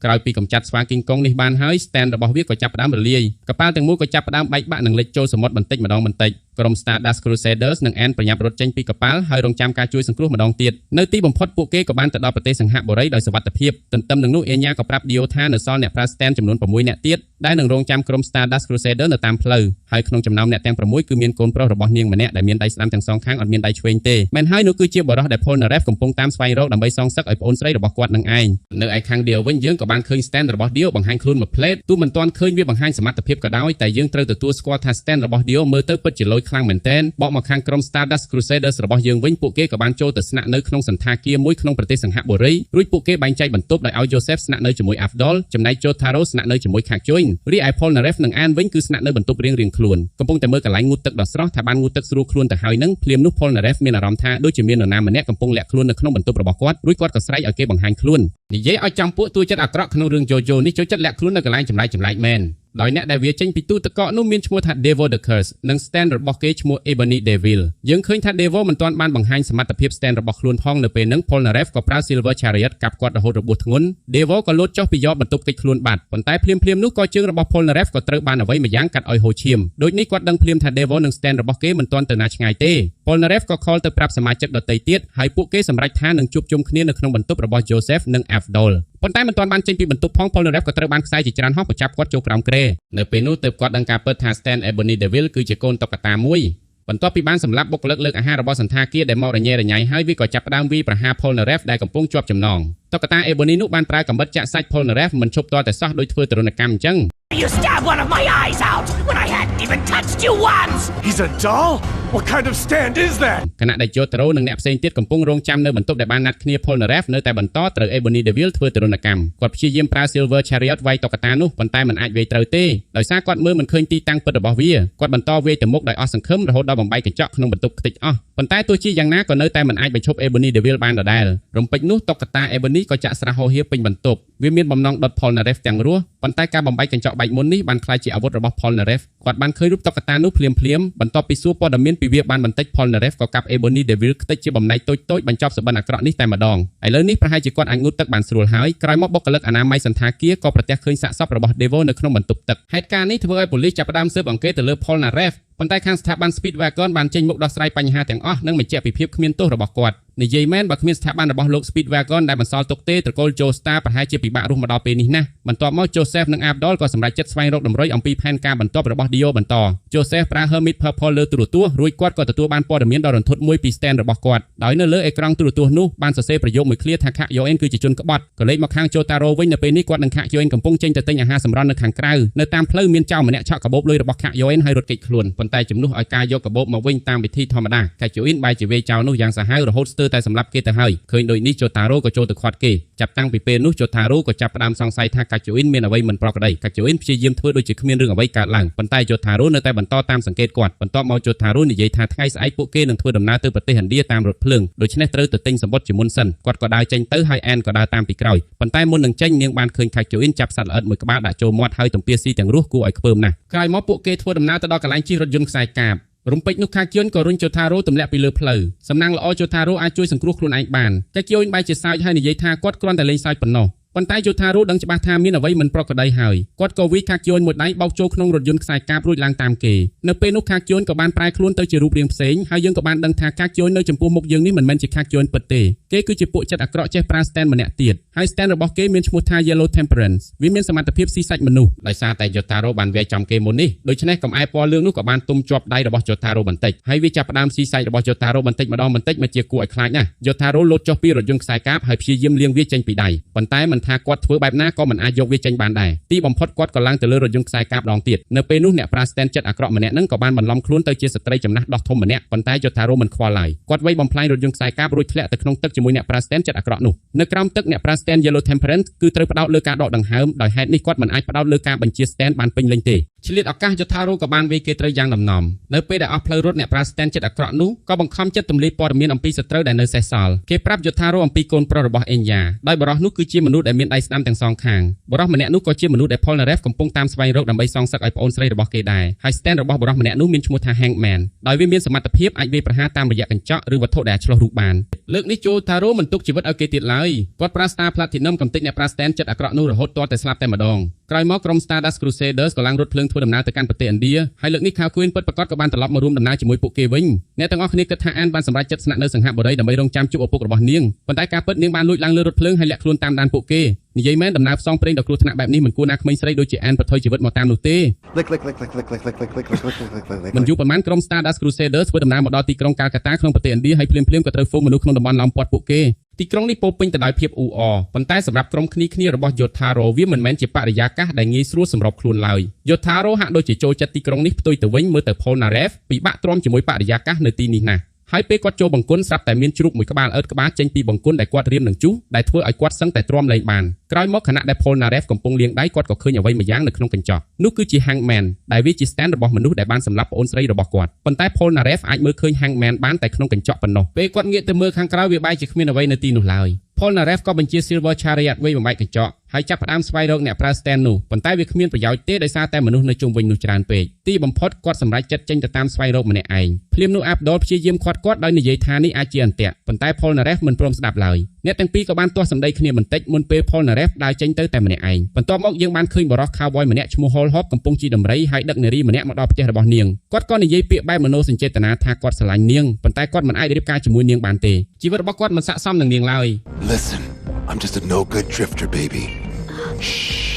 ក្រោយពីកម្ចាត់ស្វាគីងកងនេះបានហើយ stand របស់វាក៏ចាប់ផ្ដើមរលាយកប៉ាល់ទាំងមូលក៏ចាប់ផ្ដើមបែកបាក់និងលិចចូលសមុទ្របន្តិចម្ដងក្រុម Stardust Crusaders និងអានប្រញាប់រត់ចេញពីកប៉ាល់ហើយរងចាំការជួយសង្គ្រោះម្ដងទៀតនៅទីបំផុតពួកគេក៏បានទៅដល់ប្រទេសសង្ហបុរីដោយសុវត្ថិភាពទន្ទឹមនឹងនោះអេញ៉ាក៏ប្រាប់ Dio ថានៅសល់អ្នកប្រើ stand ចំនួន6នាក់ទៀត ដែលនឹងរងចាំក្រុម Stardust Crusader នៅតាមផ្លូវហើយក្នុងចំណោមអ្នកទាំង6គឺមានកូនប្រុសរបស់នាងម្នាក់ដែលមានដៃស្ដាំទាំងសងខាងអត់មានដៃឆ្វេងទេមែនហើយនោះគឺជាបរិះដែល Polnareff កំពុងតាមស្វែងរកដើម្បីសងសឹកឲ្យប្អូនស្រីរបស់គាត់នឹងឯងនៅឯខាង Dio វិញយើងក៏បានឃើញ stand របស់ Dio បង្ហាញខ្លួនមួយផ្លេតទោះមិនទាន់ឃើញវាបង្ហាញសមត្ថភាពក៏ដោយតែយើងត្រូវទទួលស្គាល់ថា stand របស់ Dio មើលទៅពិតជាលយខ្លាំងមែនទែនបកមកខាងក្រុម Stardust Crusaders របស់យើងវិញពួកគេក៏បានចូលទៅស្នាក់នៅក្នុងសន្តាគារមួយក្នុងប្រទេសសង្ហបុរីរួចពួកគេបែងចែកបន្ទប់ដោយឲ្យ Joseph ស្នាក់នៅជាមួយ Avdol ចំណែក Jotaro ស្នាក់នៅជាមួយ Kakyoin រីឯ Polnareff និង Anne វិញគឺស្នាក់នៅបន្ទប់រៀងៗខ្លួនកំពុងតែមើលកន្លែងងូតទឹកដ៏ស្រស់ថាបានងូតទឹកស្រួលខ្លួនទៅហើយនឹងភ្លាមនោះ Polnareff មានអារម្មណ៍ថាដូចជាមាននរណាម្នាក់កំពុងលាក់ខ្លួននៅក្នុងបន្ទប់របស់គាត់រួចគាត់ក៏ស្រែកឲ្យគេបង្ហាញខ្លួននិយាយឲ្យចំពួកទួចិត្តអាក្រក់ក្នុងរឿង JoJo នេះចូលចិត្តលាក់ខ្លួននៅកន្លែងចម្លែកៗមែនដោយអ្នកដែលវាចេញពីទូទឹកកកនោះមានឈ្មោះថា Devo the Curse និង stand របស់គេឈ្មោះ Ebony Devil យើងឃើញថា Devo មិនទាន់បានបង្ហាញសមត្ថភាព stand របស់ខ្លួនផងនៅពេលហ្នឹង Polnareff ក៏ប្រើ Silver Chariot កាប់គាត់រហូតរបួសធ្ងន់ Devo ក៏លោតចុះពីយកបន្ទប់គេចខ្លួនបាត់ប៉ុន្តែភ្លាមៗនោះក៏ជើងរបស់ Polnareff ក៏ត្រូវបានអ្វីម្យ៉ាងកាត់ឲ្យហូរឈាមដូចនេះគាត់ដឹងភ្លាមថា Devo និង stand របស់គេមិនទាន់ទៅណាឆ្ងាយទេ Polnareff ក៏ខលទៅប្រាប់សមាជិកដទៃទៀតហើយពួកគេសម្រេចថានឹងជួបជុំគ្នានៅក្នុងបន្ទប់របស់ Joseph និង Avdol ប៉ុន្តែមិនទាន់បានចេញពីបន្ទប់ផង Polnareff ក៏ត្រូវបានខ្សែជាច្រើនហោះបញ្ចាប់គាត់ចូលក្រោមគ្រែនៅពេលនោះទើបគាត់ដឹងការពិតថា Stand Ebony Devil គឺជាកូនតុក្កតាមួយបន្ទាប់ពីបានសម្លាប់បុគ្គលិកលើកអាហាររបស់សន្តាគារដែលមករញ៉េរញ៉ៃហើយវាក៏ចាប់ផ្ដើមវាយប្រហារ Polnareff ដែលកំពុងជាប់ចំណងតុក្កតា Ebony នោះបានប្រើកាំបិតចាក់សាច់ Polnareff មិនឈប់តតែសោះដោយធ្វើទរណកម្មអញ្ចឹង You stabbed one of my eyes out when I hadn't even touched you once! He's a doll? What kind of stand is that? ខណៈដែល Jotaro និងអ្នកផ្សេងទៀតកំពុងរងចាំនៅបន្ទប់ដែលបានណាត់គ្នា Polnareff នៅតែបន្តត្រូវ Ebony Devil ធ្វើទរណកម្មគាត់ព្យាយាមប្រើ Silver Chariot វាយតុក្កតានោះប៉ុន្តែមិនអាចវាយត្រូវទេដោយសារគាត់មើលមិនឃើញទីតាំងពិតរបស់វាគាត់បន្តវាយទៅមុខដោយអស់សង្ឃឹមរហូតដល់បំបែកកញ្ចក់ក្នុងបន្ទប់ខ្ទេចអស់ប៉ុន្តែទោះជាយ៉ាងណាក៏នៅតែមិនអាចបញ្ឈប់ Ebony Devil បានដដែលរំពេចនោះតុក្កតា Ebony ក៏ចាក់ស្រះហោហៀពេញបន្ទប់វាមានបំណងដុត Polnareff ទាំងរស់ប៉ុន្តែការបំបែកកញ្ចក់បែកមុននេះបានក្លាយជាអាវុធរបស់ Polnareff គាត់បានឃើញរូបតុក្កតានោះភ្លាមៗបន្ទាប់ពីសួរព័ត៌មានពីវាបានបន្តិច Polnareff ក៏កាប់ Ebony Devil ខ្ទេចជាបំណែកតូចៗបញ្ចប់សបិនអាក្រក់នេះតែម្ដងឥឡូវនេះប្រហែលជាគាត់អាចងូតទឹកបានស្រួលហើយក្រោយមកបុគ្គលិកអនាម័យសន្តាគារក៏ប្រទះឃើញសាកសពរបស់ Devo នៅក្នុងបន្ទប់ទឹកហេតុការណ៍នេះធ្វើឲ្យប៉ូលីសចាប់ផ្ដើមស៊ើបអង្កេតទៅលើ Polnareff ប៉ុន្តែខាងស្ថាប័ន Speedwagon បានចេញមុខដោះស្រាយបញ្ហាទាំងអស់និងបញ្ជាក់ពីភាពគ្មានទោសរបស់គាត់និយាយមែនបើគ្មានស្ថាប័នរបស់លោក Speedwagon ដែលបន្សល់ទុកទេត្រកូល Joestar ប្រហែលជាពិបាករស់មកដល់ពេលនេះណាស់បន្ទាប់មក Joseph និង Avdol ក៏សម្រេចចិត្តស្វែងរកតម្រុយអំពីផែនការបន្ទាប់របស់ Dio បន្ត Joseph ប្រើ Hermit Purple លើទូរទស្សន៍រួចគាត់ក៏ទទួលបានព័ត៌មានដ៏រន្ធត់មួយពី stand របស់គាត់ដោយនៅលើអេក្រង់ទូរទស្សន៍នោះបានសរសេរប្រយោគមួយឃ្លាថា Kakyoin គឺជាជនក្បត់ក៏លេចមកខាង Jotaro វិញនៅពេលនេះគាត់និង Kakyoin កំពុងចេញទៅទិញអាហារសម្រន់នៅខាងក្រៅនៅតាមផ្លូវមានចៅម្នាក់ឆក់កាបូបលុយរបស់ Kakyoin ហើយរត់គេចខ្លួនប៉ុន្តែជំនួសឲ្យការយកកាបូបមកវិញតាមវិធីធម្មតា Kakyoin បែរជាវាយចោលនោះយ៉ាងសាហាវរហូតស្ទើរតែសម្លាប់គេទៅហើយឃើញដូចនេះ Jotaro ក៏ចូលទៅខាត់គេចាប់តាំងពីពេលនោះ Jotaro ក៏ចាប់ផ្ដើមសង្ស័យថា Kakyoin មានអ្វីមិនប្រក្រតី Kakyoin ព្យាយាមធ្វើដូចជាគ្មានរឿងអ្វីកើតឡើងប៉ុន្តែ Jotaro នៅតែបន្តតាមសង្កេតគាត់បន្ទាប់មក Jotaro និយាយថាថ្ងៃស្អែកពួកគេនឹងធ្វើដំណើរទៅប្រទេសឥណ្ឌាតាមរថភ្លើងដូច្នេះត្រូវទៅទិញសម្បត្តិជាមុនសិនគាត់ក៏ដើរចេញទៅហើយ Anne ក៏ដើរតាមពីក្រោយប៉ុន្តែមុននឹងចេញនាងបានឃើញ Kakyoin ចាប់សត្វល្អិតមួយក្បាលដាក់ចូលមាត់ហើយទំពាស៊ីទាំងរស់គួរឲ្យខ្ពើមណាស់ក្រោយមកពួកគេធ្វើដំណើរទៅដល់កន្លែងជិះរថយន្តខ្សែកាបរំពេចនោះ Kakyoin ក៏រុញ Jotaro ទម្លាក់ពីលើផ្លូវសំណាងល្អ Jotaro អាចជួយសង្គ្រោះខ្លួនឯងបាន Kakyoin បែរជាសើចហើយនិយាយថាគាត់គ្រាន់តែលេងសើចប៉ុណ្ណោះប៉ុន្តែ Jotaro ដឹងច្បាស់ថាមានអ្វីមិនប្រក្រតីហើយគាត់ក៏វាយ Kakyoin មួយដៃបោកចូលក្នុងរថយន្តខ្សែកាបរួចឡើងតាមគេនៅពេលនោះ Kakyoin ក៏បានប្រែខ្លួនទៅជារូបរាងផ្សេងហើយយើងក៏បានដឹងថា Kakyoin នៅចំពោះមុខយើងនេះមិនមែនជា Kakyoin ពិតទេគេគឺជាពួកចិត្តអាក្រក់ចេះប្រើ stand ម្នាក់ទៀតហើយ stand របស់គេមានឈ្មោះថា Yellow Temperance វាមានសមត្ថភាពស៊ីសាច់មនុស្សដោយសារតែ Jotaro បានវាយចំគេមុននេះដូច្នេះកំអែពណ៌លឿងនោះក៏បានទុំជាប់ដៃរបស់ Jotaro បន្តិចហើយវាចាប់ផ្ដើមស៊ីសាច់របស់ Jotaro បន្តិចម្ដងបន្តិចមកជាគួរឲ្យខ្លាចណាស់ Jotaro លោតចុះពីរថយន្តខ្សែកាបហើយព្យាយាមលាងវាចេញពីដៃប៉ុន្តែមិនថាគាត់ធ្វើបែបណាក៏មិនអាចយកវាចេញបានដែរទីបំផុតគាត់ក៏ឡើងទៅលើរថយន្តខ្សែកាបដងទៀតនៅពេលនោះអ្នកប្រើ stand ចិត្តអាក្រក់ម្នាក់ហ្នឹងក៏បានបន្លំខ្លួនទៅជាស្ត្រីចំណាស់ដោះធំម្នាក់ប៉ុន្តែ Jotaro មិនខ្វល់ឡើយគាត់វាយបំផ្លាញរថយន្តខ្សែកាបរួចធ្លាក់ទៅក្នុងទឹកជាមួយអ្នកប្រើ stand ចិត្តអាក្រក់នោះនៅក្រោមទឹកអ្នកប្រើ stand Yellow Temperance គឺត្រូវផ្ដោតលើការដកដង្ហើមដោយហេតុនេះគាត់មិនអាចផ្ដោតលើការបញ្ជា stand បានពេញលេញទេឆ្លៀតឱកាស Jotaro ក៏បានវាយគេត្រូវយ៉ាងដំណំនៅពេលដែលអស់ផ្លូវរត់អ្នកប្រើ stand ចិត្តអាក្រក់នោះក៏បង្ខំចិត្តទម្លាយព័ត៌មានអំពីសត្រូវដែលនៅសេសសល់គេប្រាប់ Jotaro អំពីកូនប្រុសរបស់ Enya ដោយបរិះនោះគឺជាមនុស្សដែលមានដៃស្ដាំទាំងសងខាងបរិះម្នាក់នោះក៏ជាមនុស្សដែល Polnareff កំពុងតាមស្វែងរកដើម្បីសងសឹកឲ្យប្អូនស្រីរបស់គេដែរហើយ stand របស់បរិះម្នាក់នោះមានឈ្មោះថា Hangman ដោយវាមានសមត្ថភាពអាចវាយប្រហារតាមរយៈកញ្ចក់ឬវត្ថុដែលឆ្លុះរូបបានលើកនេះ Jotaro មិនទុកជីវិតឲ្យគេទៀតឡើយគាត់ប្រើ Star Platinum កំទេចអ្នកប្រើ stand ចិត្តអាក្រក់នោះរហូតទាល់តែស្លាប់តែម្ដងក្រោយមកក្រុម Stardust Crusaders ក៏ឡើងរថភ្លើងធ្វើដំណើរទៅកាន់ប្រទេសឥណ្ឌាហើយលើកនេះ Kakyoin ពិតប្រាកដក៏បានត្រឡប់មករួមដំណើរជាមួយពួកគេវិញអ្នកទាំងអស់គ្នាគិតថា Anne បានសម្រេចចិត្តស្នាក់នៅសង្ហបុរីដើម្បីរងចាំជួបឪពុករបស់នាងប៉ុន្តែការពិតនាងបានលួចឡើងលើរថភ្លើងហើយលាក់ខ្លួនតាមដានពួកគេ និយាយមែនដំណើរផ្សងព្រេងដ៏គ្រោះថ្នាក់បែបនេះមិនគួរណាក្មេងស្រីដូចជា Anne ប្រថុយជីវិតមកតាមនោះទេ មិនយូរប៉ុន្មានក្រុម Stardust Crusaders ធ្វើដំណើរមកដល់ទីក្រុងកាលកាតាក្នុងប្រទេសឥណ្ឌាហើយភ្លាមៗក៏ត្រូវហ្វូងមនុស្សក្នុងតំបន់ឡោមព័ទ្ធពួកគេទីក្រុងនេះពោពេញទៅដោយភាពអ៊ូអរប៉ុន្តែសម្រាប់ក្រុមគ្នារបស់ Yotaro វាមិនមែនជាបរិយាកាសដែលងាយស្រួលសម្របខ្លួនឡើយ Yotaro ហាក់ដូចជាចូលចិត្តទីក្រុងនេះផ្ទុយទៅវិញមើលទៅ Polnareff ពិបាកទ្រាំជាមួយបរិយាកាសនៅទីនេះណាស់ហើយពេលគាត់ចូលបង្គន់ស្រាប់តែមានជ្រូកមួយក្បាលអើតក្បាលចេញពីបង្គន់ដែលគាត់រៀមនឹងជុះដែលធ្វើឲ្យគាត់សឹងតែទ្រាំលែងបានក្រោយមកខណៈដែល Polnareff កំពុងលាងដៃគាត់ក៏ឃើញអ្វីមួយយ៉ាងនៅក្នុងកញ្ចក់នោះគឺជា Hangman ដែលវាជា stand របស់មនុស្សដែលបានសម្លាប់ប្អូនស្រីរបស់គាត់ប៉ុន្តែ Polnareff អាចមើលឃើញ Hangman បានតែក្នុងកញ្ចក់ប៉ុណ្ណោះពេលគាត់ងាកទៅមើលខាងក្រៅវាបែរជាគ្មានអ្វីនៅទីនោះឡើយ Polnareff ក៏បញ្ជា Silver Chariot វាបំបែកកញ្ចក់ហើយចាប់ផ្ដើមស្វែងរកអ្នកប្រើ stand នោះប៉ុន្តែវាគ្មានប្រយោជន៍ទេដោយសារតែមនុស្សនៅជុំវិញនោះច្រើនពេកទីបំផុតគាត់សម្រេចចិត្តចេញទៅតាមស្វែងរកម្នាក់ឯងភ្លាមនោះ Abdul ព្យាយាមឃាត់គាត់ដោយនិយាយថានេះអាចជាអន្ទាក់ប៉ុន្តែ Polnareff មិនព្រមស្ដាប់ឡើយអ្នកទាំងពីរក៏បានទាស់សម្ដីគ្នាបន្តិចមុនពេល Polnareff ដើរចេញទៅតែម្នាក់ឯងបន្ទាប់មកយើងបានឃើញបរិស Cowboy ម្នាក់ឈ្មោះ Hall Hop កំពុងជិះដំរីហើយដឹកនារីម្នាក់មកដល់ផ្ទះរបស់នាងគាត់ក៏និយាយពាក្យបែបមនោសញ្ចេតនាថាគាត់ស្រឡាញ់នាងប៉ុន្តែគាត់មិនអាចរៀបការជាមួយនាងបានទេជីវិតរបស់គាត់មិនស័ក្តិសមនឹងនាងឡើយ Listen, I'm just a no-good drifter, baby. Shh.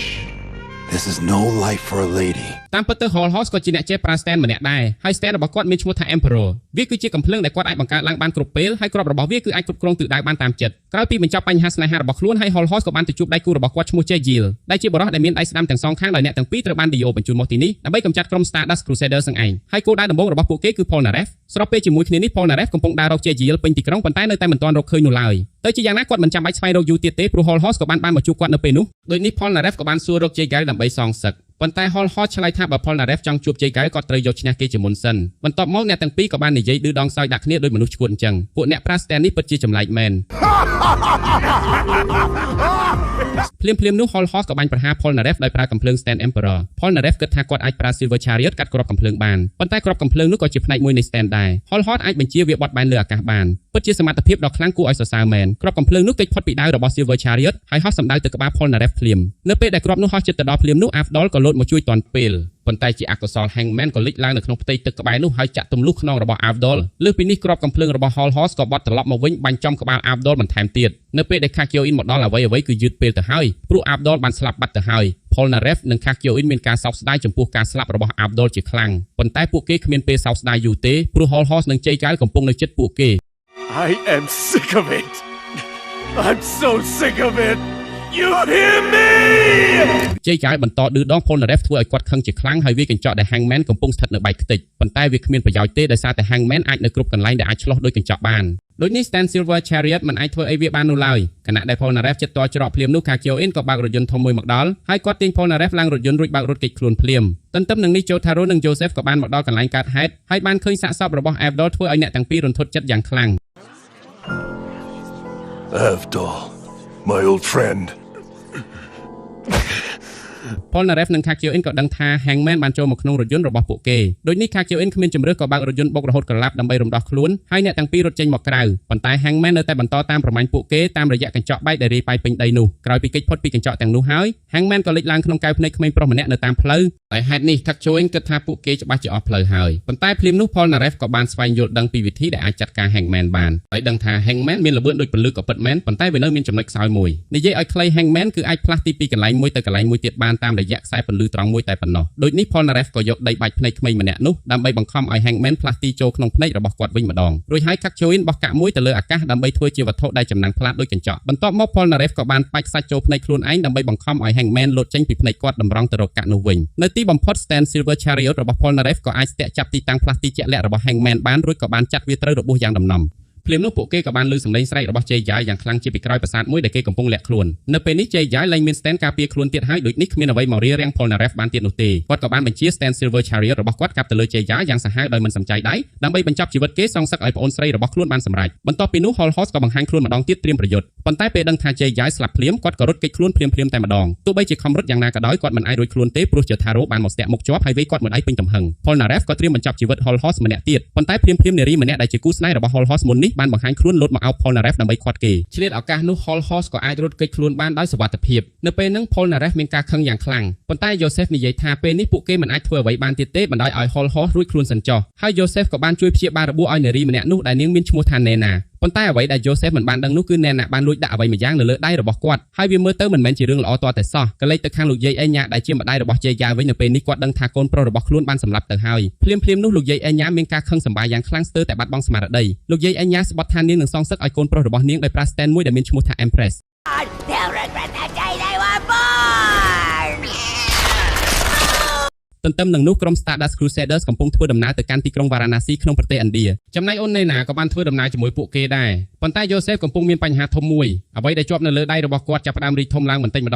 This is no life for a lady. តាមពិតទៅ Hall Horse ក៏ជាអ្នកចេះប្រើ stand ម្នាក់ដែរហើយ stand របស់គាត់មានឈ្មោះថា Emperor វាគឺជាកំភ្លើងដែលគាត់អាចបង្កើតឡើងបានគ្រប់ពេលហើយគ្រាប់របស់វាគឺអាចគ្រប់គ្រងទិសដៅបានតាមចិត្តក្រោយពីបញ្ចប់បញ្ហាស្នេហារបស់ខ្លួនហើយ Hall Horse ក៏បានទៅជួបដៃគូរបស់គាត់ឈ្មោះ Jejil ដែលជាបុរសដែលមានដៃស្ដាំទាំងសងខាងដោយអ្នកទាំងពីរត្រូវបាន Dio បញ្ជូនមកទីនេះដើម្បីកម្ចាត់ក្រុម Stardust Crusaders ទាំងឯងហើយគោលដៅដំបូងរបស់ពួកគេគឺ Polnareff ស្របពេលជាមួយគ្នានេះ Polnareff កំពុងដើររក Jejil ពេញទីក្រុងប៉ុន្តែនៅតែមិនទាន់រកឃើញនោះឡើយទៅជាយ៉ាងណាគាត់មិនចាំបាច់ស្វែងរកយូរទៀតទេព្រោះ Hall Horse ក៏បានមកជួបគាត់នៅពេលនោះដូចនេះ Polnareff ក៏បានសួររក Jejil ដើម្បីសងសឹកប៉ុន្តែ Hall Horse ឆ្លើយថាបើ Polnareff ចង់ជួប Jejil គាត់ត្រូវយកឈ្នះគេជាមុនសិនបន្ទាប់មកអ្នកទាំងពីរក៏បាននិយាយឌឺដងសោយដាក់គ្នាដោយមនុស្សឈួតអញ្ចឹងពួកអ្នកប្រា stand នេះពិតជាចម្លែកមែនភ្លាមនោះ Hall Horse ក៏បានប្រហារ Polnareff ដោយប្រើកំភ្លើង stand Emperor Polnareff គិតថាគាត់អាចប្រើ Silver Chariot កាត់គ្រាប់កំភ្លើងបានប៉ុន្តែគ្រាប់កំភ្លើងនោះក៏ជាផ្នែកមួយនៃ stand ដែរ Hall Horse អាចបញ្ជាវាបត់បែនលើអាកាសបានពិតជាសមត្ថភាពដ៏ខ្លាំងគួរឲ្យសរសើរមែនគ្រាប់កំភ្លើងនោះគេចផុតពីដៅរបស់ Silver Chariot ហើយហោះសម្ដៅទៅក្បាល Polnareff ភ្លាមនៅពេលដែលគ្រាប់នោះហោះជិតទៅដល់ភ្លាមនោះ Avdol ក៏លោតមកជួយទាន់ពេលប៉ុន្តែជាអកុសល Hangman ក៏លេចឡើងនៅក្នុងផ្ទៃទឹកក្បែរនោះហើយចាក់ទម្លុះខ្នងរបស់ Avdol លើសពីនេះគ្រាប់កំភ្លើងរបស់ Hall Horse ក៏បត់ត្រឡប់មកវិញបាញ់ចំក្បាល Avdol បន្ថែមទៀតនៅពេលដែល Kakyoin មកដល់អ្វីគឺយឺតពេលទៅហើយព្រោះ Avdol បានស្លាប់បាត់ទៅហើយ Polnareff និង Kakyoin មានការសោកស្ដាយចំពោះការស្លាប់របស់ Avdol ជាខ្លាំងប៉ុន្តែពួកគេគ្មានពេលសោកស្ដាយយូរទេព្រោះ Hall Horse និង Jejil កំពុងនៅជិតពួកគេ I am sick of it. I'm so sick of it. You hear me? Jejil បន្តឌឺដង Polnareff ធ្វើឲ្យគាត់ខឹងជាខ្លាំងហើយវាកញ្ចក់ដែល Hangman កំពុងស្ថិតនៅបែកខ្ទេចប៉ុន្តែវាគ្មានប្រយោជន៍ទេដោយសារតែ Hangman អាចនៅគ្រប់កន្លែងដែលអាចឆ្លោះដោយកញ្ចក់បានដូចនេះ Stand Silver Chariot មិនអាចធ្វើអីវាបាននោះឡើយខណៈដែល Polnareff ចិត្តតច្រកភ្លាមនោះ Kakyoin ក៏បើករថយន្តធំមួយមកដល់ហើយគាត់ទាញ Polnareff ឡើងរថយន្តរួចបើករត់គេចខ្លួនភ្លាមទន្ទឹមនឹងនេះ Jotaro និង Joseph ក៏បានមកដល់កន្លែងកើតហេតុហើយបានឃើញសាកសពរបស់ Avdol ធ្វើឲ្យអ្នកទាំងពីររន្ធត់ចិត្តយ៉ាងខ្លាំង Avdol, my old friend. Polnareff និង Kakyoin ក៏ដឹងថា Hangman បានចូលមកក្នុងរថយន្តរបស់ពួកគេដូចនេះ Kakyoin គ្មានជំរឿសក៏បើករថយន្តបុករហូតក្រឡាប់ដើម្បីរំដោះខ្លួនហើយអ្នកទាំងពីររត់ចេញមកក្រៅប៉ុន្តែ Hangman នៅតែបន្តតាមប្រមាញ់ពួកគេតាមរយៈកញ្ចក់បែកដែលរាយប៉ាយពេញដីនោះក្រោយពីគេចផុតពីកញ្ចក់ទាំងនោះហើយ Hangman ក៏លេចឡើងក្នុងកែវភ្នែកក្មេងប្រុសម្នាក់នៅតាមផ្លូវតែហេតុនេះ Kakyoin គិតថាពួកគេច្បាស់ជាអស់ផ្លូវហើយប៉ុន្តែភ្លាមនោះ Polnareff ក៏បានស្វែងយល់ដឹងពីវិធីដែលអាចចាត់ការ Hangman បានហើយដឹងថា Hangman មានល្បឿនដូចពន្លឺក៏ពិតមែនប៉ុន្តែវានៅមានចំណុចខ្សោយមួយនិយាយឲ្យខ្លី Hangman គឺអាចផ្លាស់ទីពីកន្លែងមួយទៅកន្លែងមួយទៀតបានតាមរយៈខ្សែពន្លឺត្រង់មួយតែប៉ុណ្ណោះដូចនេះ Polnareff ក៏យកដីបាច់ភ្នែកក្មេងម្នាក់នោះដើម្បីបង្ខំឲ្យ Hangman ផ្លាស់ទីចូលក្នុងភ្នែករបស់គាត់វិញម្ដងរួចហើយ Kakyoin បោះកាក់មួយទៅលើអាកាសដើម្បីធ្វើជាវត្ថុដែលចំណាំងផ្លាតដូចកញ្ចក់បន្ទាប់មក Polnareff ក៏បានបាច់សាច់ចូលភ្នែកខ្លួនឯងដើម្បីបង្ខំឲ្យ Hangman លោតចេញពីភ្នែកគាត់តម្រង់ទៅរកកាក់នោះវិញនៅទីបំផុត Stand Silver Chariot របស់ Polnareff ក៏អាចស្ទាក់ចាប់ទីតាំងផ្លាស់ទីជាក់លាក់របស់ Hangman បានរួចក៏បានចាត់វាត្រូវរបួសយ៉ាងដំណំភ្លាមនោះពួកគេក៏បានលើសំឡេងស្រែករបស់ Jejil យ៉ាងខ្លាំងជាពីក្រោយប្រាសាទមួយដែលគេកំពុងលាក់ខ្លួននៅពេលនេះ Jejil លែងមាន stand ការពារខ្លួនទៀតហើយដូចនេះគ្មានអ្វីមករារាំង Polnareff បានទៀតនោះទេគាត់ក៏បានបញ្ជា Stand Silver Chariot របស់គាត់កាប់ទៅលើ Jejil យ៉ាងសាហាវដោយមិនសំចៃដៃដើម្បីបញ្ចប់ជីវិតគេសងសឹកឲ្យប្អូនស្រីរបស់ខ្លួនបានសម្រេចបន្ទាប់ពីនោះ Hall Horse ក៏បង្ហាញខ្លួនម្ដងទៀតត្រៀមប្រយុទ្ធប៉ុន្តែពេលដឹងថា Jejil ស្លាប់ភ្លាមគាត់ក៏រត់គេចខ្លួនភ្លាមតែម្ដងទោះបីជាខំរត់យ៉ាងណាក៏ដោយគាត់មិនអាចរួចខ្លួនទេព្រោះ Jotaro បានមកស្ទាក់មុខជាប់ហើយវាយគាត់មិនឲ្យពេញទំហឹង Polnareff ក៏ត្រៀមបញ្ចប់ជីវិត Hall Horse ម្នាក់ទៀតប៉ុន្តែភ្លាមនារីម្នាក់ដែលជាគូស្នេហ៍របស់ Hall Horse មុននេះបានបង្ហាញខ្លួនលោតមកអោប Polnareff ដើម្បីឃាត់គេឆ្លៀតឱកាសនោះ Hall Horse ក៏អាចរត់គេចខ្លួនបានដោយសុវត្ថិភាពនៅពេលហ្នឹង Polnareff មានការខឹងយ៉ាងខ្លាំងប៉ុន្តែ Joseph និយាយថាពេលនេះពួកគេមិនអាចធ្វើអ្វីបានទៀតទេបណ្ដោយឲ្យ Hall Horse រួចខ្លួនសិនចុះហើយ Joseph ក៏បានជួយព្យាបាលរបួសឲ្យនារីម្នាក់នោះដែលនាងមានឈ្មោះថា Nena ប៉ុន្តែអ្វីដែល Joseph មិនបានដឹងនោះគឺអ្នកណាបានលួចដាក់អ្វីម្យ៉ាងនៅលើដៃរបស់គាត់ហើយវាមើលទៅមិនមែនជារឿងល្អទាល់តែសោះក៏លេចទៅខាងលោកយាយអេញ៉ាដែលជាម្ដាយរបស់ជេយ៉ាវិញនៅពេលនេះគាត់ដឹងថាកូនប្រុសរបស់ខ្លួនបានសម្លាប់ទៅហើយភ្លាមៗនោះលោកយាយអេញ៉ាមានការខឹងសម្បារយ៉ាងខ្លាំងស្ទើរតែបាត់បង់ស្មារតីលោកយាយអេញ៉ាស្បត់ថានាងនឹងសងសឹកឲ្យកូនប្រុសរបស់នាងដោយប្រើ stand មួយដែលមានឈ្មោះថា Empress They'll regret the day they were born! ទន្ទឹមនឹងនោះក្រុម Stardust Crusaders កំពុងធ្វើដំណើរទៅកាន់ទីក្រុង Varanasi ក្នុងប្រទេសឥណ្ឌាចំណែកអូននេណាក៏បានធ្វើដំណើរជាមួយពួកគេដែរប៉ុន្តែ Joseph កំពុងមានបញ្ហាធំមួយអ្វីដែលជាប់នៅលើដៃរបស់គាត់ចាប់ផ្ដើមរីកធំឡើងបន្តិចម្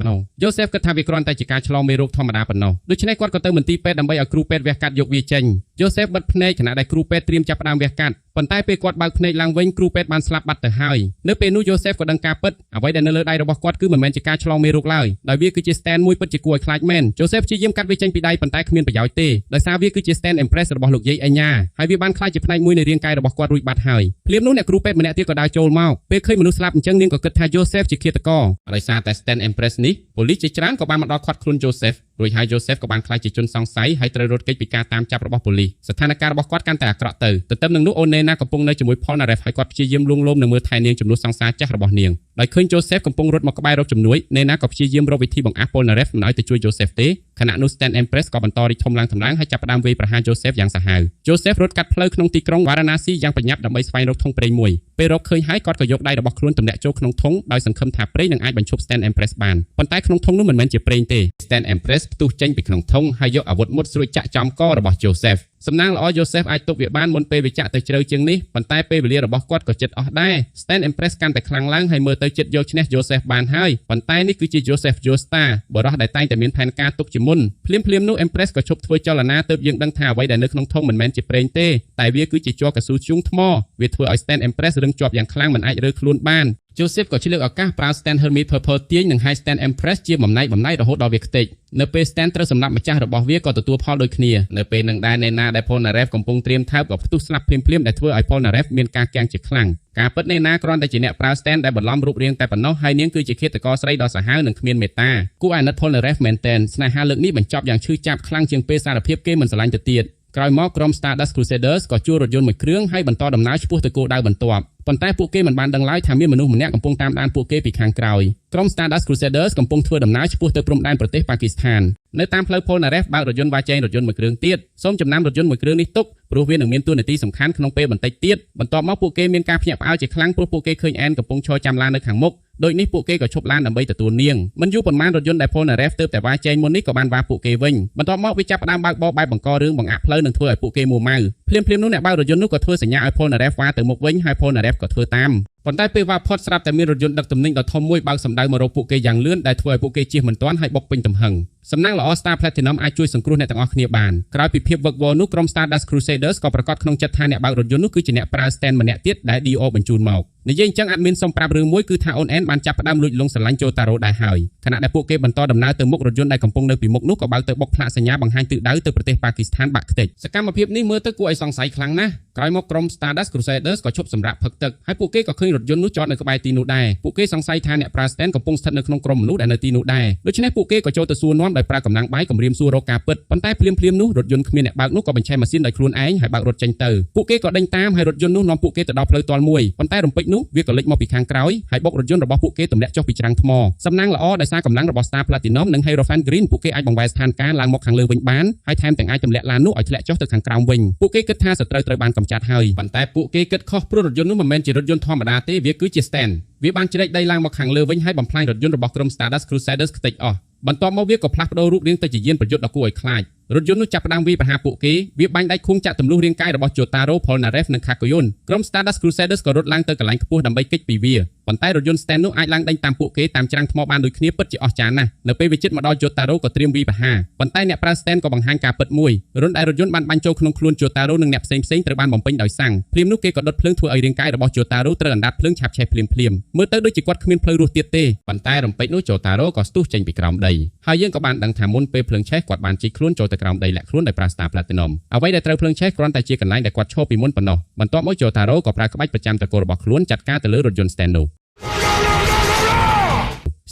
ដង Joseph គិតថាវាគ្រាន់តែជាការឆ្លងមេរោគធម្មតាប៉ុណ្ណោះដូច្នេះគាត់ក៏ទៅមន្ទីរពេទ្យដើម្បីឲ្យគ្រូពេទ្យវះកាត់យកវាចេញ Joseph បិទភ្នែកខណៈដែលគ្រូពេទ្យត្រៀមចាប់ផ្ដើមវះកាត់ប៉ុន្តែពេលគាត់បើកភ្នែកឡើងវិញគ្រូពេទ្យបានស្លាប់បាត់ទៅហើយនៅពេលនោះ Joseph ក៏ដឹងការពិតអ្វីដែលនៅលើដៃរបស់គាត់គឺមិនមែនជាការឆ្លងមេរោគឡើយដោយវាគឺជា stand មួយពិតជាគួរឲ្យខ្លាចមែន Joseph ព្យាយាមកាត់វាចេញពីដៃប៉ុន្តែគ្មានប្រយោជន៍ទេដោយសារវាគឺជា stand Empress របស់លោកយាយអេញ៉ាហើយវាបានខ្លាចជាផ្នែកមួយនៃរាងកាយរបស់គាត់រួចបាត់ហើយភ្លាមនោះអ្នកគ្រូពេទ្យម្នាក់ទៀតក៏ដើរចូលមកពេលឃើញមនុស្សស្លាប់អញ្ចឹងនាងក៏គិតថា Joseph ជាឃាតករដោយសារតែ stand Empress នេះប៉ូលីសជាច្រើនក៏បានមកដល់ឃាត់ខ្លួន Joseph រួចហើយ Joseph ក៏បានខ្លាចជាជនសង្ស័យហើយត្រូវរត់គេចពីការតាមចាប់របស់ប៉ូលីសស្ថានភាពរបស់គាត់កាន់តែអាក្រក់ទៅទន្ទឹមនឹងនោះអូននេណាកំពុងនៅជាមួយ Polnareff ហើយគាត់ព្យាយាមលួងលោមនិងមើលថែនាងជំនួសសង្សារចាស់របស់នាងដោយឃើញ Joseph កំពុងរត់មកក្បែររកជំនួយនេណាក៏ព្យាយាមរកវិធីបង្អាស់ Polnareff មិនឲ្យទៅជួយ Joseph ទេខណៈនោះ Stand Empress ក៏បន្តរីកធំឡើងហើយចាប់ផ្ដើមវាយប្រហារ Joseph យ៉ាងសាហាវ Joseph រត់កាត់ផ្លូវក្នុងទីក្រុង Varanasi យ៉ាងប្រញាប់ដើម្បីស្វែងរកធុងប្រេងមួយពេលរកឃើញហើយគាត់ក៏យកដៃរបស់ខ្លួនទម្លាក់ចូលក្នុងធុងដោយសង្ឃឹមថាប្រេងនឹងអាចបញ្ឈប់ Stand Empress បានប៉ុន្តែក្នុងធុងនោះមិនមែនជាប្រេងទេ Stand Empress ផ្ទុះចេញពីក្នុងធុងហើយយកអាវុធមុតស្រួចចាក់ចំករបស់ Joseph សំណាងល្អ Joseph អាចទប់វាបានមុនពេលវាចាក់ទៅជ្រៅជាងនេះប៉ុន្តែពេលវេលារបស់គាត់ក៏ជិតអស់ដែរ Stand Empress កាន់តែខ្លាំងឡើងហើយមើលទៅជិតយកឈ្នះ Joseph បានហើយប៉ុន្តែនេះគឺជា Joseph Joestar បរិះដែលតែងតែមានផែនការទុកជាមុនភ្លាមនោះ Empress ក៏ឈប់ធ្វើចលនាទើបយើងដឹងថាអ្វីដែលនៅក្នុងធុងមិនមែនជាប្រេងទេតែវាគឺជាជ័រកស៊ូធ្យូងថ្មវាធ្វើឲ្យ Stand Empress រឹងជាប់យ៉ាងខ្លាំងមិនអាចរើខ្លួនបាន Joseph ក៏ឆ្លៀតឱកាសប្រើ Stand Hermit Purple ទាញនិងហាយ Stand Empress ជាបំណែករហូតដល់វាខ្ទេចនៅពេល Stand ត្រូវសម្លាប់ម្ចាស់របស់វាក៏ទទួលផលដូចគ្នានៅពេលនឹងដែរនេណាដែល Polnareff កំពុងត្រៀមថើបក៏ផ្ទុះស្លាប់ភ្លាមដែលធ្វើឲ្យ Polnareff មានការគាំងជាខ្លាំងការពិតនេណាគ្រាន់តែជាអ្នកប្រើ Stand ដែលបន្លំរូបរាងតែប៉ុណ្ណោះហើយនាងគឺជាឃាតករស្រីដ៏សាហាវនិងគ្មានមេត្តាគួរឲ្យអាណិត Polnareff មែនទែនស្នេហាលើកនេះបញ្ចប់យ៉ាងឈឺចាប់ខ្លាំងជាងពេលសារភាពគេមិនស្រឡាញ់ទៅទៀតក្រោយមកក្រុម Stardust Crusaders ក៏ជួលរថយន្តមួយគ្រឿងហើយបន្តដំណើរឆ្ពោះទៅគោលដៅបន្ទាប់ប៉ុន្តែពួកគេមិនបានដឹងឡើយថាមានមនុស្សម្នាក់កំពុងតាមដានពួកគេពីខាងក្រោយក្រុម Stardust Crusaders កំពុងធ្វើដំណើរឆ្ពោះទៅព្រំដែនប្រទេសប៉ាគីស្ថាននៅតាមផ្លូវ Polnareff បើករថយន្តវ៉ាចែងរថយន្តមួយគ្រឿងទៀតសូមចំណាំរថយន្តមួយគ្រឿងនេះទុកព្រោះវានឹងមានតួនាទីសំខាន់ក្នុងពេលបន្តិចទៀតបន្ទាប់មកពួកគេមានការភ្ញាក់ផ្អើលជាខ្លាំងព្រោះពួកគេឃើញអែនកំពុងឈរចាំឡាននៅខាងមុខដូចនេះពួកគេក៏ឈប់ឡានដើម្បីទទួលនាងមិនយូរប៉ុន្មានរថយន្តដែល Polnareff ទើបតែវ៉ាចែងមុននេះក៏បានវ៉ាពួកគេវិញបន្ទាប់មកវាចាប់ផ្ដើមបើកបរបែបបង្ករឿងបង្អាក់ផ្លូវនិងធ្វើឲ្យពួកគេមួម៉ៅភ្លាមនោះអ្នកបើករថយន្តនោះក៏ធ្វើសញ្ញាឲ្យ Polnareff វ៉ាទៅមុខវិញហើយ Polnareff ក៏ធ្វើតាមប៉ុន្តែពេលវ៉ាផុតស្រាប់តែមានរថយន្តដឹកទំនិញដ៏ធំមួយបើកសម្ដៅមករកពួកគេយ៉ាងលឿនដែលធ្វើឲ្យពួកគេជៀសមិនទាន់ហើយបុកពេញទំហឹងសំណាងល្អ Star Platinum អាចជួយសង្គ្រោះអ្នកទាំងអស់គ្នាបានក្រោយពីភាពវឹកវរនោះក្រុម Stardust Crusaders ក៏ប្រកាសក្នុងចិត្តថាអ្នកបើករថយន្តនោះគឺជាអ្នកប្រើ Stand ម្នាក់ទៀតដែល Dio បញ្ជូនមកនិយាយអញ្ចឹងadminសុំប្រាប់រឿងមួយគឺថាអូនអែនបានចាប់ផ្ដើមលួចលង់ស្រឡាញ់ Jotaro ដែរហើយខណៈដែលពួកគេបន្តដំណើរទៅមុខរថយន្តដែលកំពុងនៅពីមុខនោះក៏បើកទៅបុកផ្លាកសញ្ញាបង្ហាញទិសដៅទៅប្រទេសប៉ាគីស្ថានបាក់ខ្ទេចសកម្មភាពនេះមើលទៅគួរឲ្យសង្ស័យខ្លាំងណាស់ក្រោយមកក្រុម Stardust Crusaders ក៏ឈប់សម្រាកផឹកទឹកហើយពួកគេក៏ឃើញរថយន្តនោះចតនៅក្បែរទីនោះដែរពួកគេសង្ស័យថាអ្នកប្រើ Stand កំពុងស្ថិតនៅក្នុងក្រុមមនុស្សដែលនៅទីនោះដែរដូច្នេះពួកគេក៏ចូលទៅសួរនាំដោយប្រើកម្លាំងបាយគម្រាមសួររកការពិតប៉ុន្តែភ្លាមនោះរថយន្តគ្មានអ្នកបើកនោះក៏បញ្ឆេះម៉ាស៊ីនដោយខ្លួនឯងហើយបើករថចេញទៅពួកគេក៏ដេញតាមហើយរថយន្តនោះនាំពួកគេទៅដល់ផ្លូវទាល់មួយប៉ុន្តែរំពេចនោះវាក៏លេចមកពីខាងក្រោយហើយបុករថយន្តរបស់ពួកគេទម្លាក់ចុះពីច្រាំងថ្មសំណាងល្អដោយសារកម្លាំងរបស់ Star Platinum និង Hierophant Green ពួកគេអាចបង្វែរស្ថានភាពឡើងមកខាងលើវិញបានហើយថែមទាំងអាចទម្លាក់ឡាននោះឲ្យធ្លាក់ចុះទៅខាងក្រោមវិញពួកគេគិតថាសត្រូវបានកម្ចាត់ហើយប៉ុន្តែពួកគេគិតខុសព្រោះរថយន្តនោះមិនមែនជារថយន្តធម្មតាទេវាគឺជា Stand វាបានជ្រែកដីឡើងមកខាងលើវិញហើយបំផ្លាញរថយន្តរបស់ក្រុម Stardust Crusaders ខ្ទេចអស់បន្ទាប់មកវាក៏ផ្លាស់ប្ដូររូបរាងទៅជាយានប្រយុទ្ធដ៏គួរឲ្យខ្លាចរថយន្តនោះចាប់ផ្ដើមវាយប្រហារពួកគេវាបាញ់ដាច់ខួងចាក់ទម្លុះរាងកាយរបស់ Jotaro Polnareff និង Kakuyon ក្រុម Stardust Crusaders ក៏រត់ឡើងទៅកន្លែងខ្ពស់ដើម្បីគេចពីវាប៉ុន្តែរថយន្ត Stand នោះអាចឡើងដេញតាមពួកគេតាមច្រាំងថ្មបានដូចគ្នាពិតជាអស្ចារ្យណាស់នៅពេលវាជិតមកដល់ Jotaro ក៏ត្រៀមវាយប្រហារប៉ុន្តែអ្នកប្រើ Stand ក៏បង្ហាញការពិតមួយរុនដែលរថយន្តបានបាញ់ចូលក្នុងខ្លួន Jotaro និងអ្នកផ្សេងត្រូវបានបំពេញដោយសាំងភ្លាមនោះគេក៏ដុតភ្លើងធ្វើឲ្យរាងកាយរបស់ Jotaro ត្រូវអណ្ដាតភ្លើងឆាបឆេះភ្លាមមើលទៅដូចជាគាត់គ្មានផ្លូវរស់ទៀតទេប៉ុន្តែរំពេចនោះ Jotaro ក៏ស្ទុះចេញពីក្រោមដីហើយយើងក៏បានដឹងថាមុនពេលភ្លើងឆេះគាត់បានជីកខ្លួនចូលទៅក្រោមដីលាក់ខ្លួនដោយប្រើ Star Platinum អ្វីដែលត្រូវភ្លើងឆេះគ្រាន់តែជាកន្លែងដែលគាត់ឈរពីមុនប៉ុណ្ណោះបន្ទាប់មក Jotaro ក៏ប្រើក្បាច់ប្រចាំត្រកូលរបស់ខ្លួនចាត់ការទៅលើរថយន្ត Stand នោះ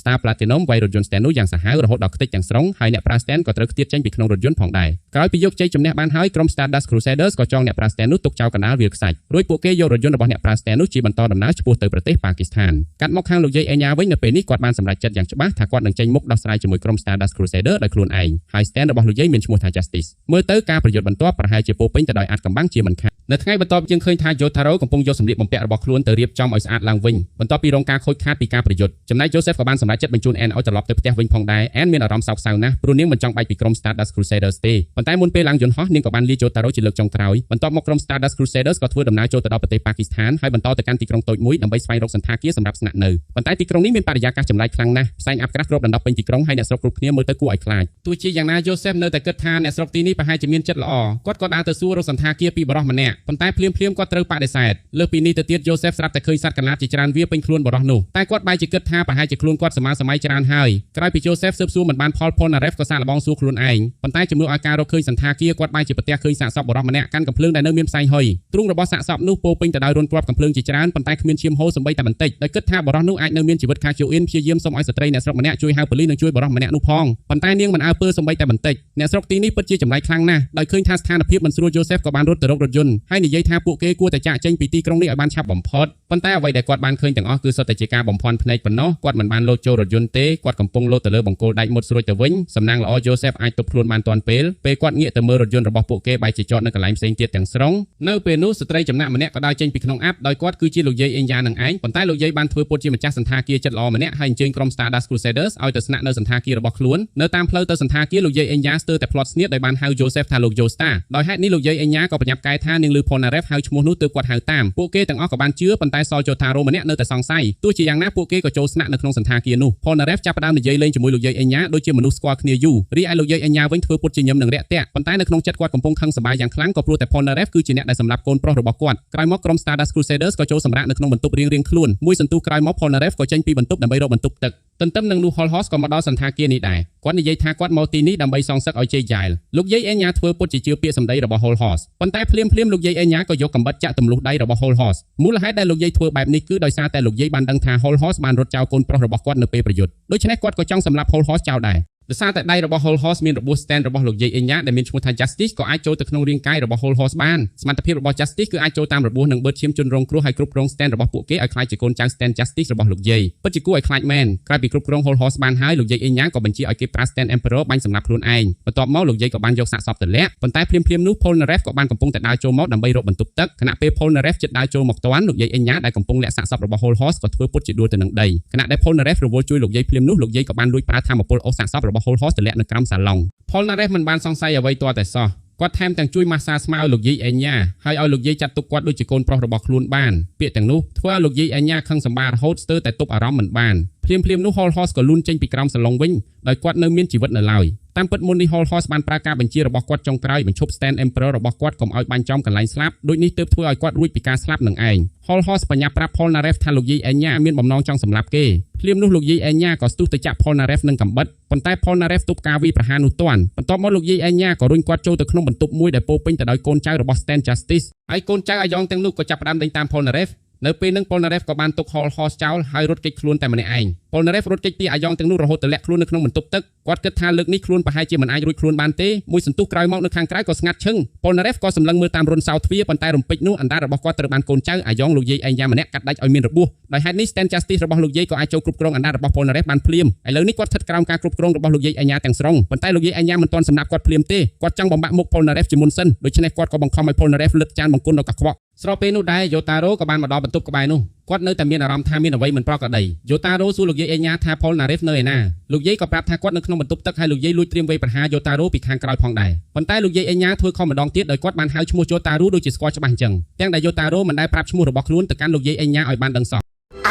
Star Platinum វាយរថយន្ត stand នោះយ៉ាងសាហាវរហូតដល់ខ្ទេចទាំងស្រុងហើយអ្នកប្រើ stand ក៏ត្រូវខ្ទាតចេញពីក្នុងរថយន្តផងដែរក្រោយពីយកជ័យជំនះបានហើយក្រុម Stardust Crusaders ក៏ចងអ្នកប្រើ stand នោះទុកចោលកណ្ដាលវាលខ្សាច់រួចពួកគេយករថយន្តរបស់អ្នកប្រើ stand នោះជាបន្តដំណើរឆ្ពោះទៅប្រទេសប៉ាគីស្ថានកាត់មកខាងលោកយាយអេញ៉ាវិញនៅពេលនេះគាត់បានសម្រេចចិត្តយ៉ាងច្បាស់ថាគាត់នឹងចេញមុខដោះស្រាយជាមួយក្រុម Stardust Crusader ដោយខ្លួនឯងហើយ stand របស់លោកយាយមានឈ្មោះថា Justice មើលទៅការប្រយុទ្ធបន្ទាប់ប្រហែលជាពោពេញទៅដោយអាចកំបាំងជាមិនខាននៅថ្ងៃបន្ទាប់យើងឃើញថា Jotaro កំពុងយកសម្លៀកបំពាក់របស់ខ្លួនទៅរៀបចំឲ្យស្អាតឡើងវិញបន្ទាប់ពីរងការខូចខាតពីការប្រយុទ្ធចំណែក Joseph ក៏បានសម្រេចចិត្តបញ្ជូន Anne ឲ្យត្រឡប់ទៅផ្ទះវិញផងដែរ Anne មានអារម្មណ៍សោកសៅណាស់ព្រោះនាងមិនចង់បែកពីក្រុម Stardust Crusaders ទេប៉ុន្តែមុនពេលឡើងយន្តហោះនាងក៏បានលា Jotaro ជាលើកចុងក្រោយបន្ទាប់មកក្រុម Stardust Crusaders ក៏ធ្វើដំណើរចូលទៅដល់ប្រទេសប៉ាគីស្ថានហើយបន្តទៅកាន់ទីក្រុងតូចមួយដើម្បីស្វែងរកសន្តាគារសម្រាប់ស្នាក់នៅប៉ុន្តែទីក្រុងនេះមានបរិយាកាសចម្លែកខ្លាំងណាស់ផ្សែងអាប់ក្រាស់គ្របដណ្ដប់ពេញទីក្រុងហើយអ្នកស្រុកគ្រប់គ្នាមើលទៅគួរឲ្យខ្លាចទោះជាយ៉ាងណា Joseph នៅតែគិតថាអ្នកស្រុកទីនេះប្រហែលជាមានចិត្តល្អគាត់ក៏ដើរទៅសួររកសន្តាគារពីបរិសម្នាក់ប៉ុន្តែភ្លាមៗគាត់ត្រូវបដិសេធលើសពីនេះទៅទៀត Joseph ស្រាប់តែឃើញសត្វកន្លាតជាច្រើនវាពេញខ្លួនបរិសនោះតែគាត់បែរជាគិតថាប្រហែលជាខ្លួនគាត់សម័យច្រើនហើយក្រោយពី Joseph ស៊ើបសួរមិនបានផល Polnareff ក៏សាកល្បងសួរខ្លួនឯងប៉ុន្តែជំនួសឲ្យការរកឃើញសន្តាគារគាត់បែរជាប្រទះឃើញសាកសពបរិសម្នាក់កាន់កំភ្លើងដែលនៅមានផ្សែងហុយទ្រុងរបស់សាកសពនោះពោពេញទៅដោយរន្ធគ្រាប់កំភ្លើងជាច្រើនប៉ុន្តែគ្មានឈាមហូរសូម្បីតែបន្តិចដោយគិតថាបរិសនោះអាចនៅមានជីវិតខាជូអ៊ីនព្យាយាមសុំឲ្យស្ត្រីអ្នកស្រុកម្នាក់ជួយហៅប៉ូលីសនិងជួយបរិសម្នាក់នោះផងប៉ុន្តែនាងមិនអើពើសូម្បីតែបន្តិចអ្នកស្រុកទីនេះពិតជាចម្លែកខ្លាំងណាស់ដោយឃើញថាស្ថានភាពមិនស្រួល Joseph ក៏បានរត់ទៅរករថយន្តហើយនិយាយថាពួកគេគួរតែចាកចេញពីទីក្រុងនេះឲ្យបានឆាប់បំផុតប៉ុន្តែអ្វីដែលគាត់បានឃើញទាំងអស់គឺសុទ្ធតែជាការបំភាន់ភ្នែកប៉ុណ្ណោះគាត់មិនបានលោតចូលរថយន្តទេគាត់កំពុងលោតទៅលើបង្គោលដែកមុតស្រួចទៅវិញសំណាងល្អ Joseph អាចទប់ខ្លួនបានទាន់ពេលគាត់ងាកទៅមើលរថយន្តរបស់ពួកគេបែរជាចតនៅកន្លែងផ្សេងទៀតទាំងស្រុងនៅពេលនោះស្ត្រីចំណាក់ម្នាក់ក៏ដើរចេញពីក្នុងអាប់ដោយគាត់គឺជាលោកយាយអេញយ៉ានឹងឯងប៉ុន្តែលោកយាយបានធ្វើពុតជាម្ចាស់សន្តាគារចិត្តល្អម្នាក់ហើយអញ្ជើញក្រុម Stardust Crusaders ឲ្យទៅស្នាក់នៅសន្តាគាររបស់ខ្លួននៅតាមផ្លូវទៅសន្តាគារលោកយាយអេញយ៉ាស្ទើរតែផ្លាត់ស្នៀតដោយបានហៅ Joseph ថាលោក Joestar ដោយហេតុនេះលោកយាយអេញយ៉ាក៏ប្រញាប់កែថានាងឮ Polnareff ហៅឈ្មោះនោះទើបគាត់ហៅតាមពួកគេទាំងអស់ក៏បានជឿប៉ុន្តែសល់ Jotaro ម្នាក់នៅតែសង្ស័យទោះជាយ៉ាងណាពួកគេក៏ចូលស្នាក់នៅក្នុងសន្តាគារនោះ Polnareff ចាប់ផ្ដើមនិយាយលេងជាមួយលោកយាយអេញយ៉ាដូចជាមនុស្សស្គាល់គ្នាយូររីឯលោកយាយអេញយ៉ាវិញធ្វើពុតជាញឹមនឹងរាក់ទាក់ប៉ុន្តែនៅក្នុងចិត្តគាត់កំពុងខឹងសម្បាយយ៉ាងខ្លាំងក៏ព្រោះតែ Polnareff គឺជាអ្នកដែលសម្លាប់កូនប្រុសរបស់គាត់ក្រោយមកក្រុម Stardust Crusaders ក៏ចូលសម្រាកនៅក្នុងបន្ទប់រៀងៗខ្លួនមួយសន្ទុះក្រោយមក Polnareff ក៏ចេញពីបន្ទប់ដើម្បីរកបន្ទប់ទឹកទន្ទឹមនឹងនោះ Hol Horse ក៏មកដល់សន្តាគារនេះដែរគាត់និយាយថាគាត់មកទីនេះដើម្បីសងសឹកឲ្យជ័យយ៉ែលលោកយាយអេញយ៉ាធ្វើពុតជាជឿពាក្យសម្ដីរបស់ Hol Horse ប៉ុន្តែភ្លាមលោកយាយអេញយ៉ាក៏យកកាំបិតចាក់ទម្លុះដៃរបស់ Hol Horse មូលហេតុដែលលោកយាយធ្វើបែបនេះគឺដោយសារតែលោកយាយបានដឹងថា Hol Horse បានរត់ចោលកូនប្រុសរបស់គាត់នៅពេលប្រយុទ្ធដូច្នេះគាត់ក៏ចង់សម្លាប់ Hol Horse ចោលដែរដោយសារតែដៃរបស់ Hol Horse មានរបួស stand របស់លោកយាយអេញយ៉ាដែលមានឈ្មោះថា Justice ក៏អាចចូលទៅក្នុងរាងកាយរបស់ Hol Horse បានសមត្ថភាពរបស់ Justice គឺអាចចូលតាមរបួសនិងបឺតឈាមជនរងគ្រោះហើយគ្រប់គ្រង stand របស់ពួកគេឲ្យខ្លាចជាកូនចៅ stand Justice របស់លោកយាយពិតជាគួរឲ្យខ្លាចមែនក្រោយពីគ្រប់គ្រង Hol Horse បានហើយលោកយាយអេញយ៉ាក៏បញ្ជាឲ្យគេប្រើ stand Emperor បាញ់សម្លាប់ខ្លួនឯងបន្ទាប់មកលោកយាយក៏បានយកសាកសពទៅលាក់ប៉ុន្តែភ្លាមនោះ Polnareff ក៏បានកំពុងតែដើរចូលមកដើម្បីរកបន្ទប់ទឹកខណៈពេល Polnareff ជិតដើរចូលមកទាន់លោកយាយអេញយ៉ាដែលកំពុងលាក់សាកសពរបស់ Hol Horse ក៏ធ្វើពុតជាដួលទៅនឹងដីខណៈដែល Polnareff រវល់ជួយលោកយាយភ្លាមនោះលោកយាយក៏បានលួចប្រើថាមពលអូសសាកសពរបស់ Hol Horse ទៅលាក់នៅក្រោមសាឡុង Polnareff មិនបានសង្ស័យអ្វីទាល់តែសោះគាត់ថែមទាំងជួយម៉ាស្សាស្មាឲ្យលោកយាយអេញយ៉ាហើយឲ្យលោកយាយចាត់ទុកគាត់ដូចជាកូនប្រុសរបស់ខ្លួនបានពាក្យទាំងនោះធ្វើឲ្យលោកយាយអេញយ៉ាខឹងសម្បារហូតស្ទើរតែទប់អារម្មណ៍មិនបានភ្លាមនោះ Hol Horse ក៏លូនចេញពីក្រោមសាឡុងវិញដោយគាត់នៅមានជីវិតនៅឡើយតាមពិតមុននេះ Hol Horse បានប្រើការបញ្ជារបស់គាត់ចុងក្រោយបញ្ឈប់ stand Emperor របស់គាត់កុំឲ្យបាញ់ចំកន្លែងស្លាប់ដូចនេះទើបធ្វើឲ្យគាត់រួចពីការស្លាប់នឹងឯង Hol Horse បញ្ញាប្រាប់ Polnareff ថាលោកយាយអេញយ៉ាមានបំណងចង់សម្លាប់គេភ្លាមនោះលោកយាយអេញយ៉ាក៏ស្ទុះទៅចាក់ Polnareff នឹងកាំបិតប៉ុន្តែ Polnareff ទប់ការវាយប្រហារនោះទាន់បន្ទាប់មកលោកយាយអេញយ៉ាក៏រុញគាត់ចូលទៅក្នុងបន្ទប់មួយដែលពោពេញទៅដោយកូនចៅរបស់ stand Justice ហើយកូនចៅអាយ៉ងទាំងនោះក៏ចាប់ផ្ដើមដេញតាម Polnareff នៅពេលនឹង Polnareff ក៏បានទុក Hol Horse ចោលហើយរត់គេចខ្លួនតែម្នាក់ឯង Polnareff រត់គេចពីអាយ៉ងទាំងនោះរហូតទៅលាក់ខ្លួននៅក្នុងបន្ទប់ទឹកគាត់គិតថាលើកនេះខ្លួនប្រហែលជាមិនអាចរួចខ្លួនបានទេមួយសន្ទុះក្រោយមកនៅខាងក្រៅក៏ស្ងាត់ឈឹង Polnareff ក៏សម្លឹងមើលតាមរុនសោទ្វារប៉ុន្តែរំពេចនោះអណ្ដាតរបស់គាត់ត្រូវបានកូនចៅអាយ៉ងលោកយាយអេញយ៉ាម្នាក់កាត់ដាច់ឲ្យមានរបួសដោយហេតុនេះ stand Justice របស់លោកយាយក៏អាចចូលគ្រប់គ្រងអណ្ដាតរបស់ Polnareff បានភ្លាមឥឡូវនេះគាត់ស្ថិតក្រោមការគ្រប់គ្រងរបស់លោកយាយអេញយ៉ាទាំងស្រុងប៉ុន្តែលោកយាយអេញយ៉ាមិនទាន់សម្រាប់គាត់ភ្លាមទេគាត់ចង់បំបាក់មុខ Polnareff ជាមុនសិនដូច្នេះគាត់ក៏បង្ខំឲ្យ Polnareff លិតចានបង្គន់ដល់កខ្វក់ស្របពេលនោះដែរ Jotaro ក៏បានមកដល់បន្ទប់ក្បែរនោះគាត់នៅតែមានអារម្មណ៍ថាមានអ្វីមិនប្រក្រតី Jotaro សួរលោកយាយអេញយ៉ាថា Polnareff នៅឯណាលោកយាយក៏ប្រាប់ថាគាត់នៅក្នុងបន្ទប់ទឹកហើយលោកយាយលួចត្រៀមវេប្រហារ Jotaro ពីខាងក្រោយផងដែរប៉ុន្តែលោកយាយអេញយ៉ាធ្វើខុសម្ដងទៀតដោយគាត់បានហៅឈ្មោះ Jotaro ដូចជាស្គាល់ច្បាស់អញ្ចឹងទាំងដែល Jotaro មិនដែលប្រាប់ឈ្មោះរបស់ខ្លួនទៅកាន់លោកយាយអេញយ៉ាឲ្យបានដឹងសោះ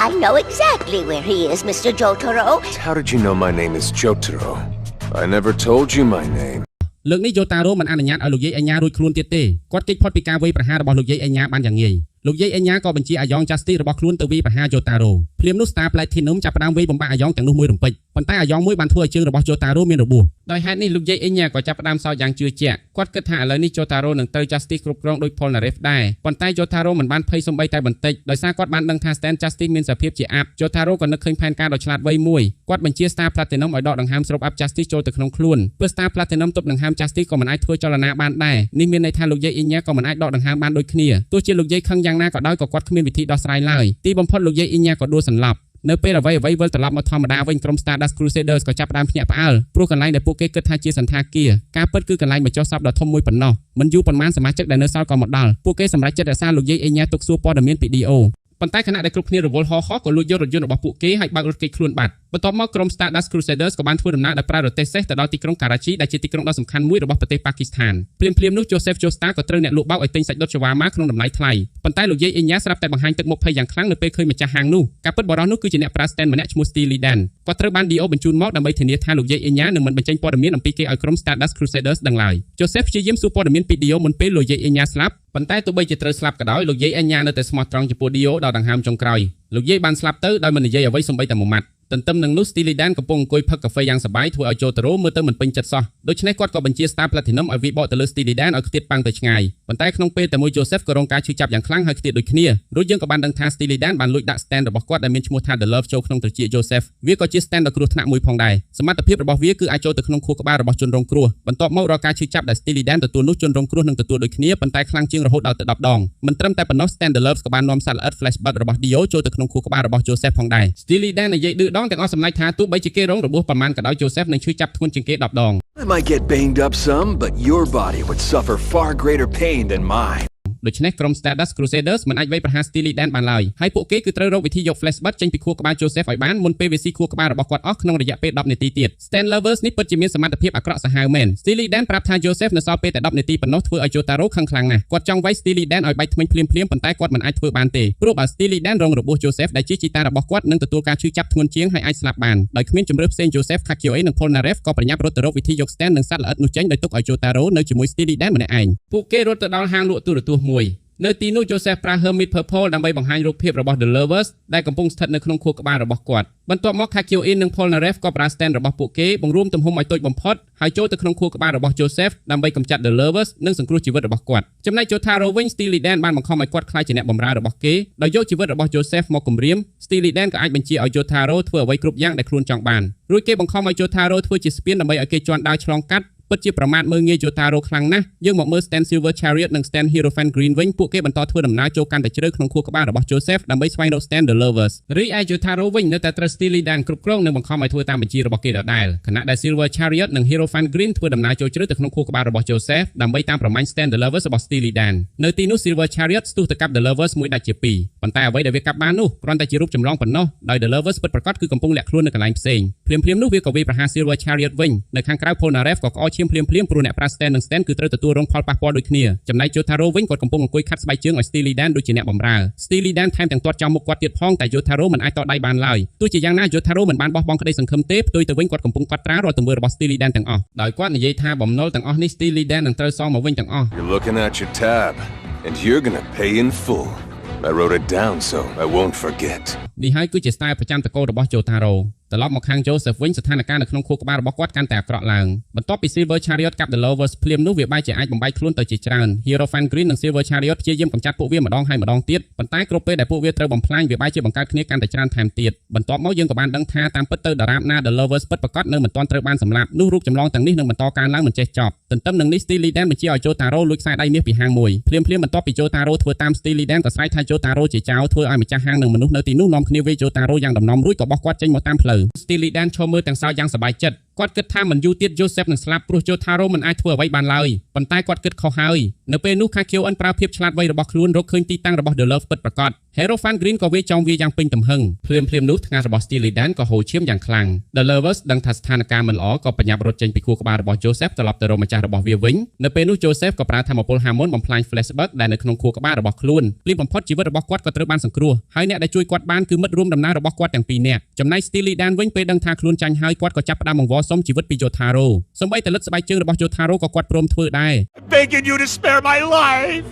I know exactly where he is, Mr. Jotaro. How did you know my name is Jotaro? I never told you my name. លើកនេះ Jotaro មិនអនុញ្ញាតឲ្យលោកយាយអេញយ៉ារួចខ្លួនទៀតទេគាត់គេចផុតពីការវាយប្រហាររបស់លោកយាយអេញយ៉ាបានយ៉ាងងាយ លោកយាយអញ្ញាក៏បញ្ជាអាយ៉ង Justice របស់ខ្លួនទៅវាយប្រហារ Jotaro ភ្លាមនោះ Star Platinum ចាប់ផ្ដើមវាយបំបាក់អាយ៉ងទាំងនោះមួយរំពេចប៉ុន្តែអាយ៉ងមួយបានធ្វើឲ្យជើងរបស់ Jotaro មានរបួសដោយហេតុនេះលោកយាយអញ្ញាក៏ចាប់ផ្ដើមសើចយ៉ាងជឿជាក់គាត់គិតថាឥឡូវនេះ Jotaro នឹងត្រូវ Justice គ្រប់គ្រងដោយ Polnareff ដែរប៉ុន្តែ Jotaro មិនបានភ័យសូម្បីតែបន្តិចដោយសារគាត់បានដឹងថា Stand Justice មានសភាពជាអាប់ Jotaro ក៏នឹកឃើញផែនការដ៏ឆ្លាតវៃមួយគាត់បញ្ជា Star Platinum ឲ្យដកដង្ហើមស្រូបអាប់ Justice ចូលទៅក្នុងខ្លួនព្រោះ Star Platinum ទប់ដង្ហើម Justice ក៏មិនអាចធ្វើចលនាបានដែរនេះមានន័យថាលោកយាយអញ្ញាក៏មិនអាចដកដង្ហើមបានដូចគ្នាទោះជាលោកយាយខឹងយ៉ាងណាក៏ដោយក៏គាត់គ្មានវិធីដោះស្រាយឡើយទីបំផុតលោកយាយអញ្ញាក៏ដួលសន្លប់នៅពេលអ្វីវិលត្រឡប់មកធម្មតាវិញក្រុម Stardust Crusaders ក៏ចាប់ផ្ដើមភ្ញាក់ផ្អើលព្រោះកន្លែងដែលពួកគេគិតថាជាសន្តាគារការពិតគឺកន្លែងបញ្ចុះសពដ៏ធំមួយប៉ុណ្ណោះមិនយូរប៉ុន្មានសមាជិកដែលនៅសល់ក៏មកដល់ពួកគេសម្រេចចិត្តរក្សាលោកយាយអញ្ញាទុកសួរព័ត៌មានពី DO ប៉ុន្តែខណៈដែលគ្រប់គ្នារវល់ហោះក៏លួចយករថយន្តរបស់ពួកគេហើយបើករថគេចខ្លួនបាត់បន្ទាប់មកក្រុម Stardust Crusaders ក៏បានធ្វើដំណើរដោយប្រើរទេះសេះទៅដល់ទីក្រុង Karachi ដែលជាទីក្រុងដ៏សំខាន់មួយរបស់ប្រទេសប៉ាគីស្ថានភ្លាមៗនោះ Joseph Joestar ក៏ត្រូវអ្នកលក់បោកឲ្យទិញសាច់ដុត Shawarma ក្នុងតម្លៃថ្លៃប៉ុន្តែលោកយាយអញ្ញាស្រាប់តែបង្ហាញទឹកមុខភ័យយ៉ាងខ្លាំងនៅពេលឃើញម្ចាស់ហាងនោះការពិតបរិះនោះគឺជាអ្នកប្រើ stand ម្នាក់ឈ្មោះ Steely Dan គាត់ត្រូវបាន DO បញ្ជូនមកដើម្បីធានាថាលោកយាយអញ្ញានឹងមិនបញ្ចេញព័ត៌មានអំពីគេឲ្យក្រុម Stardust Crusaders ដឹងឡើយ Joseph ព្យាយាមសួរព័ត៌មានពី DO មុនពេលលោកយាយអញ្ញាស្លាប់ប៉ុន្តែទោះបីជាត្រូវស្លាប់ក៏ដោយលោកយាយអញ្ញានៅតែស្មោះត្រង់ចំពោះ DO ដល់ដង្ហើមចុងក្រោយលោកយាយបានស្លាប់ទៅដោយមិននិយាយអ្វីសូម្បីតែមួយម៉ាត់ទន្ទឹមនឹងនោះ Steely Dan កំពុងអង្គុយផឹកកាហ្វេយ៉ាងសប្បាយធ្វើឲ្យ Jotaro មើលទៅមិនពេញចិត្តសោះដូច្នេះគាត់ក៏បញ្ជា Star Platinum ឲ្យវាយបកទៅលើ Steely Dan ឲ្យខ្ទាតប៉ាំងទៅឆ្ងាយប៉ុន្តែក្នុងពេលតែមួយ Joseph ក៏រងការឈឺចាប់យ៉ាងខ្លាំងហើយខ្ទាតដូចគ្នារួចយើងក៏បានដឹងថា Steely Dan បានលួចដាក់ stand របស់គាត់ដែលមានឈ្មោះថា The Love ចូលក្នុងត្រចៀក Joseph វាក៏ជា stand ដ៏គ្រោះថ្នាក់មួយផងដែរសមត្ថភាពរបស់វាគឺអាចចូលទៅក្នុងខួរក្បាលរបស់ជនរងគ្រោះបន្ទាប់មករកការឈឺចាប់ដែល Steely Dan ទទួលនោះជនរងគ្រោះនឹងទទួលដូចគ្នាប៉ុន្តែខ្លាំងជាងរហូតដល់ទៅ10ដងមិនត្រឹមតែប៉ុណ្ណោះ Stand The Love ក៏បាននាំសត្វល្អិត Flashback របស់ Dio ចូលទៅក្នុងខួរក្បាលរបស់ Joseph ផងដែរ Steely Dan និយាយឌឺដងទាំងអស់សម្ដេចថាទោះបីជាគេរងរបួសប៉ុន្មានក៏ដោយ Joseph នឹងឈឺចាប់ធ្ងន់ជាងគេ10ដង I might get banged up some, but your body would suffer far greater pain than mine. ដូច្នេះក្រុម Stardust Crusaders មិនអាចវាយប្រហារ Steely Dan បានឡើយហើយពួកគេគឺត្រូវរកវិធីយក Flashback ចេញពីខួរក្បាល Joseph ឲ្យបានមុនពេលវាស៊ីខួរក្បាលរបស់គាត់អស់ក្នុងរយៈពេល10នាទីទៀត Stand Lovers នេះពិតជាមានសមត្ថភាពអាក្រក់សាហាវមែន Steely Dan ប្រាប់ថា Joseph នៅសល់ពេលតែ10នាទីប៉ុណ្ណោះធ្វើឲ្យ Jotaro ខឹងខ្លាំងណាស់គាត់ចង់វាយ Steely Dan ឲ្យបែកធ្មេញភ្លាមៗប៉ុន្តែគាត់មិនអាចធ្វើបានទេព្រោះបើ Steely Dan រងរបួស Joseph ដែលជាជីតារបស់គាត់នឹងទទួលការឈឺចាប់ធ្ងន់ជាងហើយអាចស្លាប់បានដោយគ្មានជំរឿផ្សេង Joseph Kakyoe និង Polnareff ក៏ប្រញាប់រត់ទៅរកវិធីយក Stand និងសត្វល្អិតនោះចេញដោយទុកឲ្យ Jotaro នៅជាមួយ Steely Dan ម្នាក់ឯងពួកគេរត់ទៅដល់ហាងលក់ទូរទស្សន៍មួយនៅទីនោះ Joseph ប្រើ Hermit Purple ដើម្បីបង្ហាញរូបភាពរបស់ The Lovers ដែលកំពុងស្ថិតនៅក្នុងខួរក្បាលរបស់គាត់បន្ទាប់មក Kakyoe និង Polnareff ក៏ប្រើ stand របស់ពួកគេបង្រួមទំហំឲ្យតូចបំផុតហើយចូលទៅក្នុងខួរក្បាលរបស់ Joseph ដើម្បីកម្ចាត់ The Lovers និងសង្គ្រោះជីវិតរបស់គាត់ចំណែក Jotaro វិញ Steely Dan បានបង្ខំឲ្យគាត់ក្លាយជាអ្នកបម្រើរបស់គេដោយយកជីវិតរបស់ Joseph មកគំរាម Steely Dan ក៏អាចបញ្ជាឲ្យ Jotaro ធ្វើអ្វីគ្រប់យ៉ាងដែលខ្លួនចង់បានរួចគេបង្ខំឲ្យ Jotaro ធ្វើជាស្ពានដើម្បីឲ្យគេជន់ដើរឆ្លងកាត់ពិតជាប្រមាថមើលងាយ Jotaro ខ្លាំងណាស់យើងមកមើល Stand Silver Chariot និង Stand Hierophant Green វិញពួកគេបន្តធ្វើដំណើរចូលកាន់តែជ្រៅក្នុងខួរក្បាលរបស់ Joseph ដើម្បីស្វែងរក Stand The Lovers រីឯ Jotaro វិញនៅតែត្រូវ Steely Dan គ្រប់គ្រងនិងបង្ខំឲ្យធ្វើតាមបញ្ជារបស់គេដដែលខណៈដែល Silver Chariot និង Hierophant Green ធ្វើដំណើរចូលជ្រៅទៅក្នុងខួរក្បាលរបស់ Joseph ដើម្បីតាមប្រមាញ់ Stand The Lovers របស់ Steely Dan នៅទីនោះ Silver Chariot ស្ទុះទៅកាប់ The Lovers មួយដាច់ជាពីរប៉ុន្តែអ្វីដែលវាកាប់បាននោះគ្រាន់តែជារូបចម្លងប៉ុណ្ណោះដោយ The Lovers ពិតប្រាកដគឺកំពុងលាក់ខ្លួននៅកន្លែងផ្សេងភ្លាមៗនោះវាក៏វាយប្រហារ Silver Chariot វិញនៅខាងក្រៅ Polnareff ក៏ក្អកឈាមភ្លាមៗព្រោះអ្នកប្រើ Stand និង Stand គឺត្រូវទទួលរងផលប៉ះពាល់ដូចគ្នាចំណែក Jotaro វិញគាត់កំពុងអង្គុយខាត់ស្បែកជើងឲ្យ Steely Dan ដូចជាអ្នកបម្រើ Steely Dan ថែមទាំងទាត់ចោលមុខគាត់ទៀតផងតែ Jotaro មិនអាចតដៃបានឡើយទោះជាយ៉ាងណា Jotaro មិនបានបោះបង់ក្តីសង្ឃឹមទេផ្ទុយទៅវិញគាត់កំពុងកត់ត្រារាល់ទង្វើរបស់ Steely Dan ទាំងអស់ដោយគាត់និយាយថាបំណុលទាំងអស់នេះ Steely Dan នឹងត្រូវសងមកវិញទាំងអស់ You're looking at your tab, and you're gonna pay in full. I wrote it down so I won't forget. នេះហើយគឺជា style ប្រចាំតកូលរបស់ Jotaro ត្រឡប់មកខាង Joseph វិញស្ថានភាពនៅក្នុងខួរក្បាលរបស់គាត់កាន់តែអាក្រក់ឡើងបន្ទាប់ពី Silver Chariot កាប់ The Lovers ភ្លាមនោះវាបែរជាអាចបំបែកខ្លួនទៅជាច្រើន Hierophant Green និង Silver Chariot ព្យាយាមកម្ចាត់ពួកវាម្ដងហើយម្ដងទៀតប៉ុន្តែគ្រប់ពេលដែលពួកវាត្រូវបំផ្លាញវាបែរជាបង្កើតគ្នាកាន់តែច្រើនថែមទៀតបន្ទាប់មកយើងក៏បានដឹងថាតាមពិតទៅតារាបណា The Lovers ពិតប្រាកដនៅមិនទាន់ត្រូវបានសម្លាប់នោះរូបចម្លងទាំងនេះនឹងបន្តកើនឡើងមិនចេះចប់ទន្ទឹមនឹងនេះ Steely Dan បញ្ជាឲ្យ Jotaro លួចខ្សែដៃមាសពីហាងមួយភ្លាមបន្ទាប់ពី Jotaro ធ្វើតាម Steely Dan ក៏ស្រែកថា Jotaro ជាចោរធ្វើឲ្យម្ចាស់ហាងនិងមនុស្សនៅទីនោះនាំគ្នាវាយ Jotaro យ៉ាងដំណំរួចក៏បោះគាត់ចេញមកតាមផ្លូវ Steely Dan ឈរមើលទាំងសោយ៉ាងសប្បាយចិត្តគាត់គិតថាមិនយូរទៀត Joseph នឹងស្លាប់ព្រោះ Jotaro មិនអាចធ្វើអ្វីបានឡើយប៉ុន្តែគាត់គិតខុសហើយនៅពេលនោះ Kakyoe ប្រើភាពឆ្លាតវៃរបស់ខ្លួនរកឃើញទីតាំងរបស់ The Love ពិតប្រាកដ Hierophant Green ក៏វាចង់វាយ៉ាងពេញទំហឹងភ្លាមនោះថ្ងាសរបស់ Steely Dan ក៏ហូរឈាមយ៉ាងខ្លាំង The Lovers ដឹងថាស្ថានភាពមិនល្អក៏បញ្ញាប់រត់ចេញពីខួរក្បាលរបស់ Joseph ត្រឡប់ទៅរកម្ចាស់របស់វាវិញនៅពេលនោះ Joseph ក៏ប្រើថាមពល Harmon បំផ្លាញ Flashback ដែលនៅក្នុងខួរក្បាលរបស់ខ្លួនព្រាបបំផុតជីវិតរបស់គាត់ក៏ត្រូវបានសង្គ្រោះហើយអ្នកដែលជួយគាត់បានគឺមិត្តរួមដំណើររបស់គាត់ទាំងពីរនាក់ចំណែក Steely Dan វិញពេលដឹងថាខ្លួនចាញ់ហើយគាត់ក៏ចាប់ផ្ដើមបង្វល់សុំជីវិតពី Jotaro សូម្បីតែលិទ្ធស្បែកជើងរបស់ Jotaro ក៏គាត់ព្រមធ្វើដែរ Begging you to spare my life.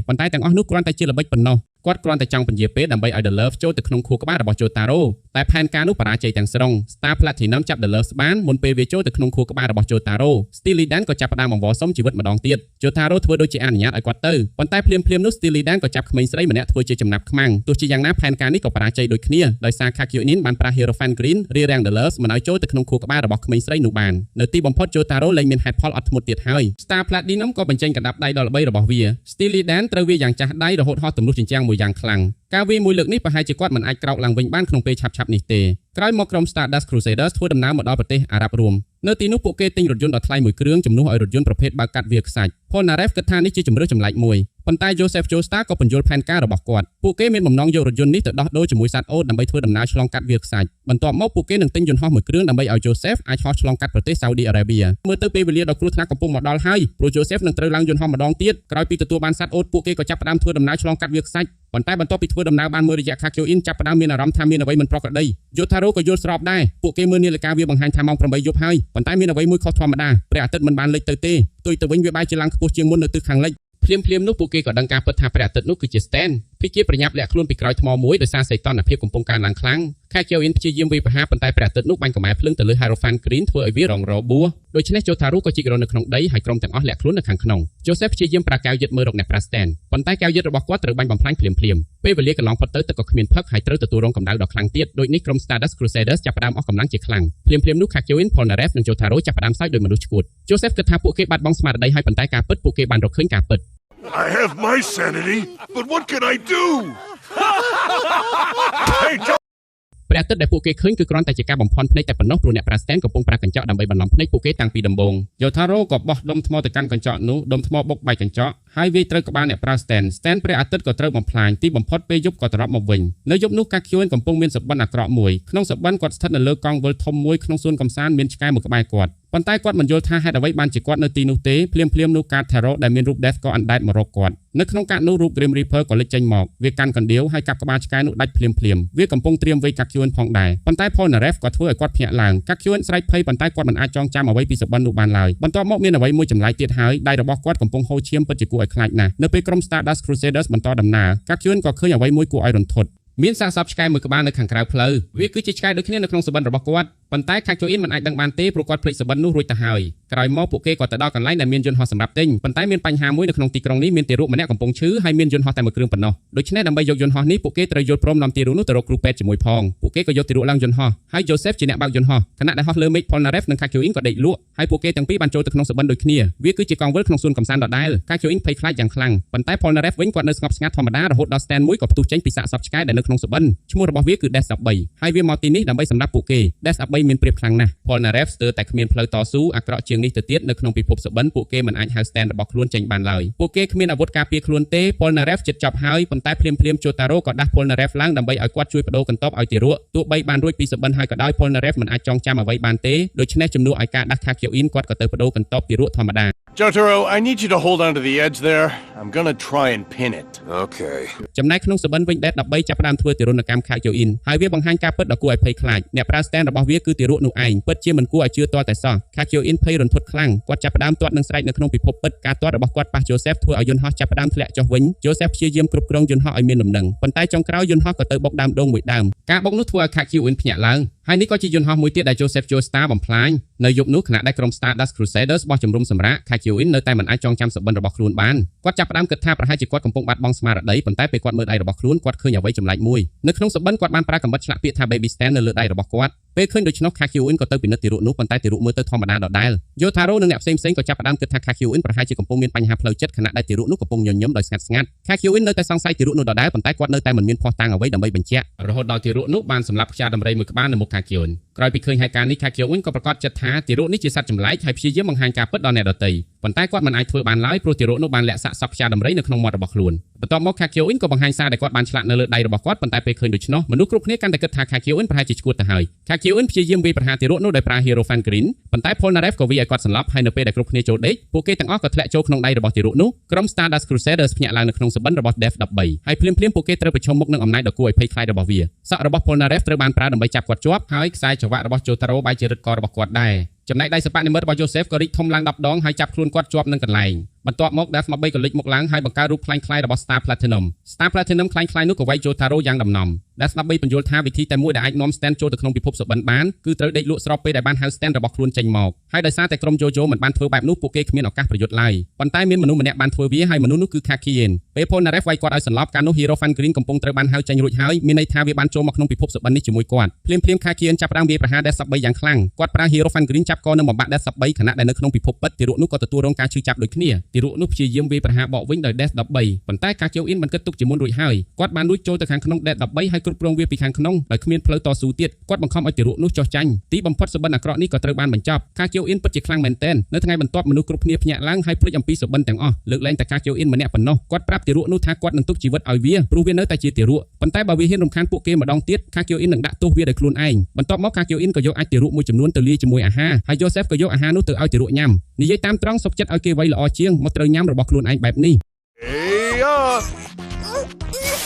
ប៉ុន្តែទាំងអស់នោះគ្រាន់តែជាល្បិចប៉ុណ្ណោះគាត់គ្រាន់តែចង់ពន្យាពេលដើម្បីឲ្យ The Love ចូលទៅក្នុងខួរក្បាលរបស់ Jotaro តែផែនការនោះបរាជ័យទាំងស្រុង Star Platinum ចាប់ The Love បានមុនពេលវាចូលទៅក្នុងខួរក្បាលរបស់ Jotaro Steely Dan ក៏ចាប់ផ្ដើមបង្វល់សុំជីវិតម្ដងទៀត Jotaro ធ្វើដូចជាអនុញ្ញាតឲ្យគាត់ទៅប៉ុន្តែភ្លាមៗនោះ Steely Dan ក៏ចាប់ក្មេងស្រីម្នាក់ធ្វើជាចំណាប់ខ្មាំងទោះជាយ៉ាងណាផែនការនេះក៏បរាជ័យដូចគ្នាដោយសារ Kakyoin បានប្រាស់ Hierophant Green រារាំង The Love មិនឲ្យចូលទៅក្នុងខួរក្បាលរបស់ក្មេងស្រីនោះបាននៅទីបំផុត Jotaro លែងមានហេតុផលអត់ធ្មត់ទៀតហើយ Star Platinum ក៏បញ្ចេញកណ្ដាប់ដៃដ៏ល្បីរបស់វា Steely Dan ត្រូវវាយ៉ាងចាស់ដៃរហូតហោះទម្លុះជញ្ជាំងមួយយ៉ាងខ្លាំងការវាយមួយលើកនេះប្រហែលជាគាត់មិនអាចក្រោកឡើងវិញបានក្នុងពេលឆាប់ៗនេះទេក្រោយមកក្រុម Stardust Crusaders ធ្វើដំណើរមកដល់ប្រទេសអារ៉ាប់រួមនៅទីនោះពួកគេទិញរថយន្តដ៏ថ្លៃមួយគ្រឿងជំនួសឲ្យរថយន្តប្រភេទបើកកាត់វាខ្សាច់ Polnareff គិតថានេះជាជម្រើសចម្លែកមួយប៉ុន្តែ Joseph Joestar ក៏ពន្យល់ផែនការរបស់គាត់ពួកគេមានបំណងយករថយន្តនេះទៅដោះដូរជាមួយសត្វអូតដើម្បីធ្វើដំណើរឆ្លងកាត់វាខ្សាច់បន្ទាប់មកពួកគេនឹងទិញយន្តហោះមួយគ្រឿងដើម្បីឲ្យ Joseph អាចហោះឆ្លងកាត់ប្រទេស Saudi Arabia មើលទៅពេលវេលាដ៏គ្រោះថ្នាក់កំពុងមកដល់ហើយព្រោះ Joseph នឹងត្រូវឡើងយន្តហោះម្ដងទៀតក្រោយពីទទួលបានសត្វអូតពួកគេក៏ចាប់ផ្ដើមធ្វើដំណើរឆ្លងកាត់វាខ្សាច់ប៉ុន្តែបន្ទាប់ពីធ្វើដំណើរបានមួយរយៈ Kakyoin ចាប់ផ្ដើមមានអារម្មណ៍ថាមានអ្វីមិនប្រក្រតី Jotaro ក៏យល់ស្របដែរពួកគេមើលនាឡិកាវាបង្ហាញថាម៉ោង 8 យប់ហើយប៉ុន្តែមានអ្វីមួយខុសធម្មតាព្រះអាទិត្យមិនបានលេចទៅទេផ្ទុយទៅវិញវាបែរជាឡើងខ្ពស់ជាងមុននៅទិសខាងលិចភ្លាមនោះពួកគេក៏ដឹងការពិតថាព្រះអាទិត្យនោះគឺជា Stan ភិជាប្រញាប់លាក់ខ្លួនពីក្រោយថ្មមួយដោយសារសីតុណ្ហភាពកំពុងកើនឡើងខ្លាំង Kakyoin ព្យាយាមវាយប្រហារប៉ុន្តែព្រះអាទិត្យនោះបាញ់កម្មែភ្លើងទៅលើ Hierophant Green ធ្វើឲ្យវារងរបួសដូច្នេះ Jotaro ក៏ជីករនៅក្នុងដីហើយក្រុមទាំងអស់លាក់ខ្លួននៅខាងក្នុង Joseph ព្យាយាមប្រើកែវយឹតមើលរកអ្នកប្រាស់ Stan ប៉ុន្តែកែវយឹតរបស់គាត់ត្រូវបាញ់បំផ្លាញភ្លាមពេលវេលាកន្លងផុតទៅទឹកក៏គ្មានផឹកហើយត្រូវទទួលរងកម្ដៅដ៏ខ្លាំងទៀតដូចនេះក្រុម Stardust Crusaders ចាប់ផ្ដើមអស់កម្លាំងជាខ្លាំងភ្លាមនោះ Kakyoin, Polnareff និង Jotaro ចាប់ផ្ដើមសើចដោយមនុស្សឈួត Joseph គិតថាពួកគេបាត់បង់ស្មារតីហើយប៉ុន្តែការពិតពួកគេបានរកឃើញការពិតI have my sanity, but what can I do? Hey, ព្រះអាទិត្យដែលពួកគេឃើញគឺគ្រាន់តែជាការបំផន់ភ្នែកតែប៉ុណ្ណោះព្រោះអ្នកប្រាស្ទែនកំពុងប្រើកញ្ចក់ដើម្បីបន្លំភ្នែកពួកគេតាំងពីដំបូង Jotaro ក៏បោះដុំថ្មទៅកាន់កញ្ចក់នោះដុំថ្មបុកបែកកញ្ចក់ហើយវាយត្រូវក្បាលអ្នកប្រាស្ទែនព្រះអាទិត្យក៏ត្រូវបំផ្លាញទីបំផុតពេលយប់ក៏ត្រឡប់មកវិញនៅយប់នោះ Kakyoin កំពុងមានសប្បន្នអាក្រក់មួយក្នុងសប្បន្នគាត់ស្ថិតនៅលើកង់វិលធំមួយក្នុងសួនកំសាន្តមានឆ្កែមួយក្បែរគាត់ប៉ុន្តែគាត់មិនយល់ថាហេតុអ្វីបានជាគាត់នៅទីនោះទេភ្លាមនោះកាត Tarot ដែលមានរូប Death ក៏អណ្ដែតមករកគាត់នៅក្នុងកាតនោះរូប Grim Reaper ក៏លេចចេញមកវាកាន់កណ្ដៀវហើយកាប់ក្បាលឆ្កែនោះដាច់ភ្លាមវាកំពុងត្រៀមវាយ Kakyoin ផងដែរប៉ុន្តែ Polnareff ក៏ធ្វើឲ្យគាត់ភ្ញាក់ឡើង Kakyoin ស្រែកភ័យប៉ុន្តែគាត់មិនអាចចងចាំអ្វីពីសប្បន្ននោះបានឡើយបន្ទាប់មកមានអ្វីមួយចម្លែកទៀតហើយដៃរបស់គាត់កំពុងហូរឈាមពិតជាគួរឲ្យខ្លាចណាស់នៅពេលក្រុម Stardust Crusaders បន្តដំណើរ Kakyoin ក៏ឃើញអ្វីមួយគួរឲ្យរន្ធត់មានសាកសពឆ្កែមួយក្បាលនៅខាងក្រៅផ្លូវវាគឺជាឆ្កែដូចគ្នានៅក្នុងសប្បន្នរបស់គាត់ប៉ុន្តែ Kakyoin មិនអាចដឹងបានទេព្រោះគាត់ភ្លេចសប្បន្ននោះរួចទៅហើយក្រោយមកពួកគេក៏ទៅដល់កន្លែងដែលមានយន្តហោះសម្រាប់ទិញប៉ុន្តែមានបញ្ហាមួយនៅក្នុងទីក្រុងនេះមានទារកម្នាក់កំពុងឈឺហើយមានយន្តហោះតែមួយគ្រឿងប៉ុណ្ណោះដូច្នេះដើម្បីយកយន្តហោះនេះពួកគេត្រូវយល់ព្រមនាំទារនោះទៅរកគ្រូពេទ្យជាមួយផងពួកគេក៏យកទារឡើងយន្តហោះហើយ Joseph ជាអ្នកបើកយន្តហោះខណៈដែលហោះលើមេឃ Polnareff និង Kakyoin ក៏ដេកលក់ហើយពួកគេទាំងពីរបានចូលទៅក្នុងសប្បន្នដូចគ្នាវាគឺជាកង់វិលក្នុងសួនកំសាន្តដដែល Kakyoin ភ័យខ្លាចយ៉ាងខ្លាំងប៉ុន្តែ Polnareff វិញគាត់នៅស្ងប់ស្ងាត់ធម្មតារហូតដល់ Stand មួយក៏ផ្ទុះចេញពីសាកសពឆ្កែដែលនៅក្នុងសប្បន្នឈ្មោះរបស់វាគឺ Death 13ហើយវាមកទីនេះដើម្បីសម្រាប់ពួកគេ Death 13មានព្រាបខ្លាំងណាស់ Polnareff ស្ទើរតែគ្មានផ្លូវតស៊ូអាក្រក់ជាងនេះទៅទៀតនៅក្នុងពិភពសប្បន្នពួកគេមិនអាចហៅ Stand របស់ខ្លួនចេញបានឡើយពួកគេគ្មានអាវុធការពារខ្លួនទេ Polnareff ជិតចប់ហើយប៉ុន្តែភ្លាមJotaro ក៏ដាស់ Polnareff ឡើងដើម្បីឲ្យគាត់ជួយបដូរកន្ទប់ឲ្យទារកទោះបីបានរួចពីសប្បន្នហើយក៏ដោយ Polnareff មិនអាចចងចាំអ្វីបានទេដូច្នេះជំនួសឲ្យការដាស់ Kakyoin គាត់ក៏ទៅបដូរកន្ទប់ទារកធម្មតា Jotaro, I need you to hold on to the edge there. I'm gonna try and pin it. Okay. ចំណែកក្នុងសប្បន្នវិញ Death 13ចាប់ផ្ដើមធ្វើទារុណកម្ម Kakyoin ហើយវាបង្ហាញការពិតដ៏គួរឲ្យភ័យខ្លាចអ្នកប្រើ Stand របស់វាគឺទារកនោះឯងពិតជាមិនគួរឲ្យជឿទាល់តែសោះ Kakyoin ភ័យរន្ធត់ខ្លាំងគាត់ចាប់ផ្ដើមទាត់នឹងស្រែកនៅក្នុងពិភពពិតការទាត់របស់គាត់ប៉ះ Joseph ធ្វើឲ្យយន្តហោះចាប់ផ្ដើមធ្លាក់ចុះវិញ Joseph ព្យាយាមគ្រប់គ្រងយន្តហោះឲ្យមានលំនឹងប៉ុន្តែចុងក្រោយយន្តហោះក៏ទៅបុកដើមដូងមួយដើមការបុកនោះធ្វើឲ្យ Kakyoin ភ្ញាក់ឡើងហើយនេះក៏ជាយន្តហោះមួយទៀតដែល Joseph Joestar បំផ្លាញនៅយប់នោះខណៈដែលក្រុម Stardust Crusaders បោះជំរំសម្រាក Kakyoin នៅតែមិនអាចចងចាំសប្បន្នរបស់ខ្លួនបានគាត់ចាប់ផ្ដើមគិតថាប្រហែលជាគាត់កំពុងបាត់បង់ស្មារតីប៉ុន្តែពេលគាត់មើលដៃរបស់ខ្លួនគាត់ឃើញអ្វីចម្លែកមួយនៅក្នុងសប្បន្នគាត់បានប្រើកាំបិតឆ្លាក់ពាក្យថា Baby Stan នៅលើដៃរបស់គាត់ពេលឃើញដូច្នោះ Kakyoin ក៏ទៅពិនិត្យទារកនោះប៉ុន្តែទារកមើលទៅធម្មតាដដែល Jotaro និងអ្នកផ្សេងក៏ចាប់ផ្ដើមគិតថា Kakyoin ប្រហែលជាកំពុងមានបញ្ហាផ្លូវចិត្តខណៈដែលទារកនោះកំពុងញញឹមដោយស្ងាត់ Kakyoin នៅតែសង្ស័យទារកនោះដដែលប៉ុន្តែគាត់នៅតែមិនមានភស្តុតាងអ្វីដើម្បីបញ្ជាក់រហូតដល់ទារកនោះបានសម្លាប់ខ្យាដំរីមួយក្បាលនៅមុខ Kakyoin ក្រោយពីឃើញហេតុការណ៍នេះ Kakyoin ក៏ប្រកាសចិត្តថាទារកនេះជាសត្វចម្លែកហើយព្យាយាមបង្ហាញការពិតដល់អ្នកដទៃប៉ុន្តែគាត់មិនអាចធ្វើបានឡើយព្រោះទារកនោះបានលាក់សាកសពខ្យាដំរីនៅក្នុងមាត់របស់ខ្លួនបន្ទាប់មក Kakyoin ក៏បង្ហាញសារដែលគាត់បានឆ្លាក់នៅលើដៃរបស់គាត់ប៉ុន្តែពេលឃើញដូច្នោះមនុស្សគ្រប់គ្នាកាន់តែគិតថា Kakyoin ប្រហែលជាឈួតទៅហើយ Kakyoin ព្យាយាមវាយប្រហារទារកនោះដោយប្រើ Hierophant Green ប៉ុន្តែ Polnareff ក៏វាយឲ្យគាត់សន្លប់ហើយនៅពេលដែលគ្រប់គ្នាចូលដេកពួកគេទាំងអស់ក៏ធ្លាក់ចូលក្នុងដៃរបស់ទារកនោះក្រុម Stardust Crusaders ភ្ញាក់ឡើងនៅក្នុងសប្បន្នរបស់ Death 13ហើយភ្លាមពួកគេត្រូវប្រឈមមុខនឹងអំណាចដ៏គួរឲ្យភ័យខ្លាចរបស់វាសក់របស់ Polnareff ត្រូវបានប្រើដើម្បីចាប់គាត់ជាប់ហើយខ្សែច្រវាក់របស់ Jotaro បែរជារឹតករបស់គាត់ដែរ ចំណែកដៃសិប្បនិម្មិតរបស់ Joseph ក៏រីកធំឡើង10ដងហើយចាប់ខ្លួនគាត់ជាប់នឹងកន្លែងបន្ទាប់មក Death 3ក៏លេចមកឡើងហើយបង្កើតរូបខ្លាំងៗរបស់ Star Platinum ខ្លាំងៗនោះក៏វាយ Jotaro យ៉ាងដំណំ Death 3បញ្យល់ថាវិធីតែមួយដែលអាចនាំ Stan ចូលទៅក្នុងពិភពសុបិនបានគឺត្រូវដេកលក់ស្របពេលដែលបានហៅ Stan របស់ខ្លួនចេញមកហើយដោយសារតែក្រុម Jojo មិនបានធ្វើបែបនោះពួកគេគ្មានឱកាសប្រយុទ្ធឡើយប៉ុន្តែមានមនុស្សម្នាក់បានធ្វើវាហើយមនុស្សនោះគឺ Kakien ពេល Polnareff វាយគាត់ឲ្យសន្លប់កាលនោះ Hero Fan Green កំពុងត្រូវបានហៅចេញរួចហើយមានន័យថាវាបានចូលមកក្នុងពិភពសុបិននេះជាមួយគាត់ភ្លាមៗ Kakien ចាប់ផ្ដើមវាយប្រហារ Death 3យ៉ាងខ្លាំងគាត់ប្រើ Hero Fan Green ចាប់កនឹងបំបាក់ Death 3ខណៈដែលនៅក្នុងពិភពពិតទារកនោះក៏ទទួលរងការឈឺចាប់ដូចគ្នាទារកនោះព្យាយាមវាយប្រហារបកវិញដោយ Death 13ប៉ុន្តែ Kakien បានគិតទុកជាមុនរួចហើយគាត់បានលួចចូលទៅខាងក្នុង Death 13ហើយគ្រប់គ្រងវាពីខាងក្នុងដោយគ្មានផ្លូវតស៊ូទៀតគាត់បង្ខំឲ្យទារកនោះចុះចាញ់ទីបំផុតសុបិនអាក្រក់នេះក៏ត្រូវបានបញ្ចប់ Kakien ពិតជាខ្លាំងមែនទែននៅថ្ងៃបន្ទាប់មនុស្សគ្រប់គ្នាភ្ញាក់ឡើងហើយភ្លេចអំពីសុបិនទាំងអស់លើកលែងតែ Kakien ម្នាក់ប៉ុណ្ណោះគាត់ប្រាប់ទារកនោះថាគាត់នឹងទុកជីវិតឲ្យវាព្រោះវានៅតែជាទារកប៉ុន្តែបើវាហ៊ានរំខានពួកគេម្ដងទៀត Kakien នឹងដាក់ទោសវាដោយខ្លួនឯងបន្ទាប់មក Kakien ក៏យកអាចទារកមួយចំនួនទៅលាយជាមួយអាហារហើយ Joseph ក៏យកអាហារនោះទៅឲ្យទារកញ៉ាំនិយាយតាមត្រង់សុខចិត្តឲ្យគេវាយល្អជាងមកត្រូវញ៉ាំរបស់ខ្លួនឯងបែបនេះ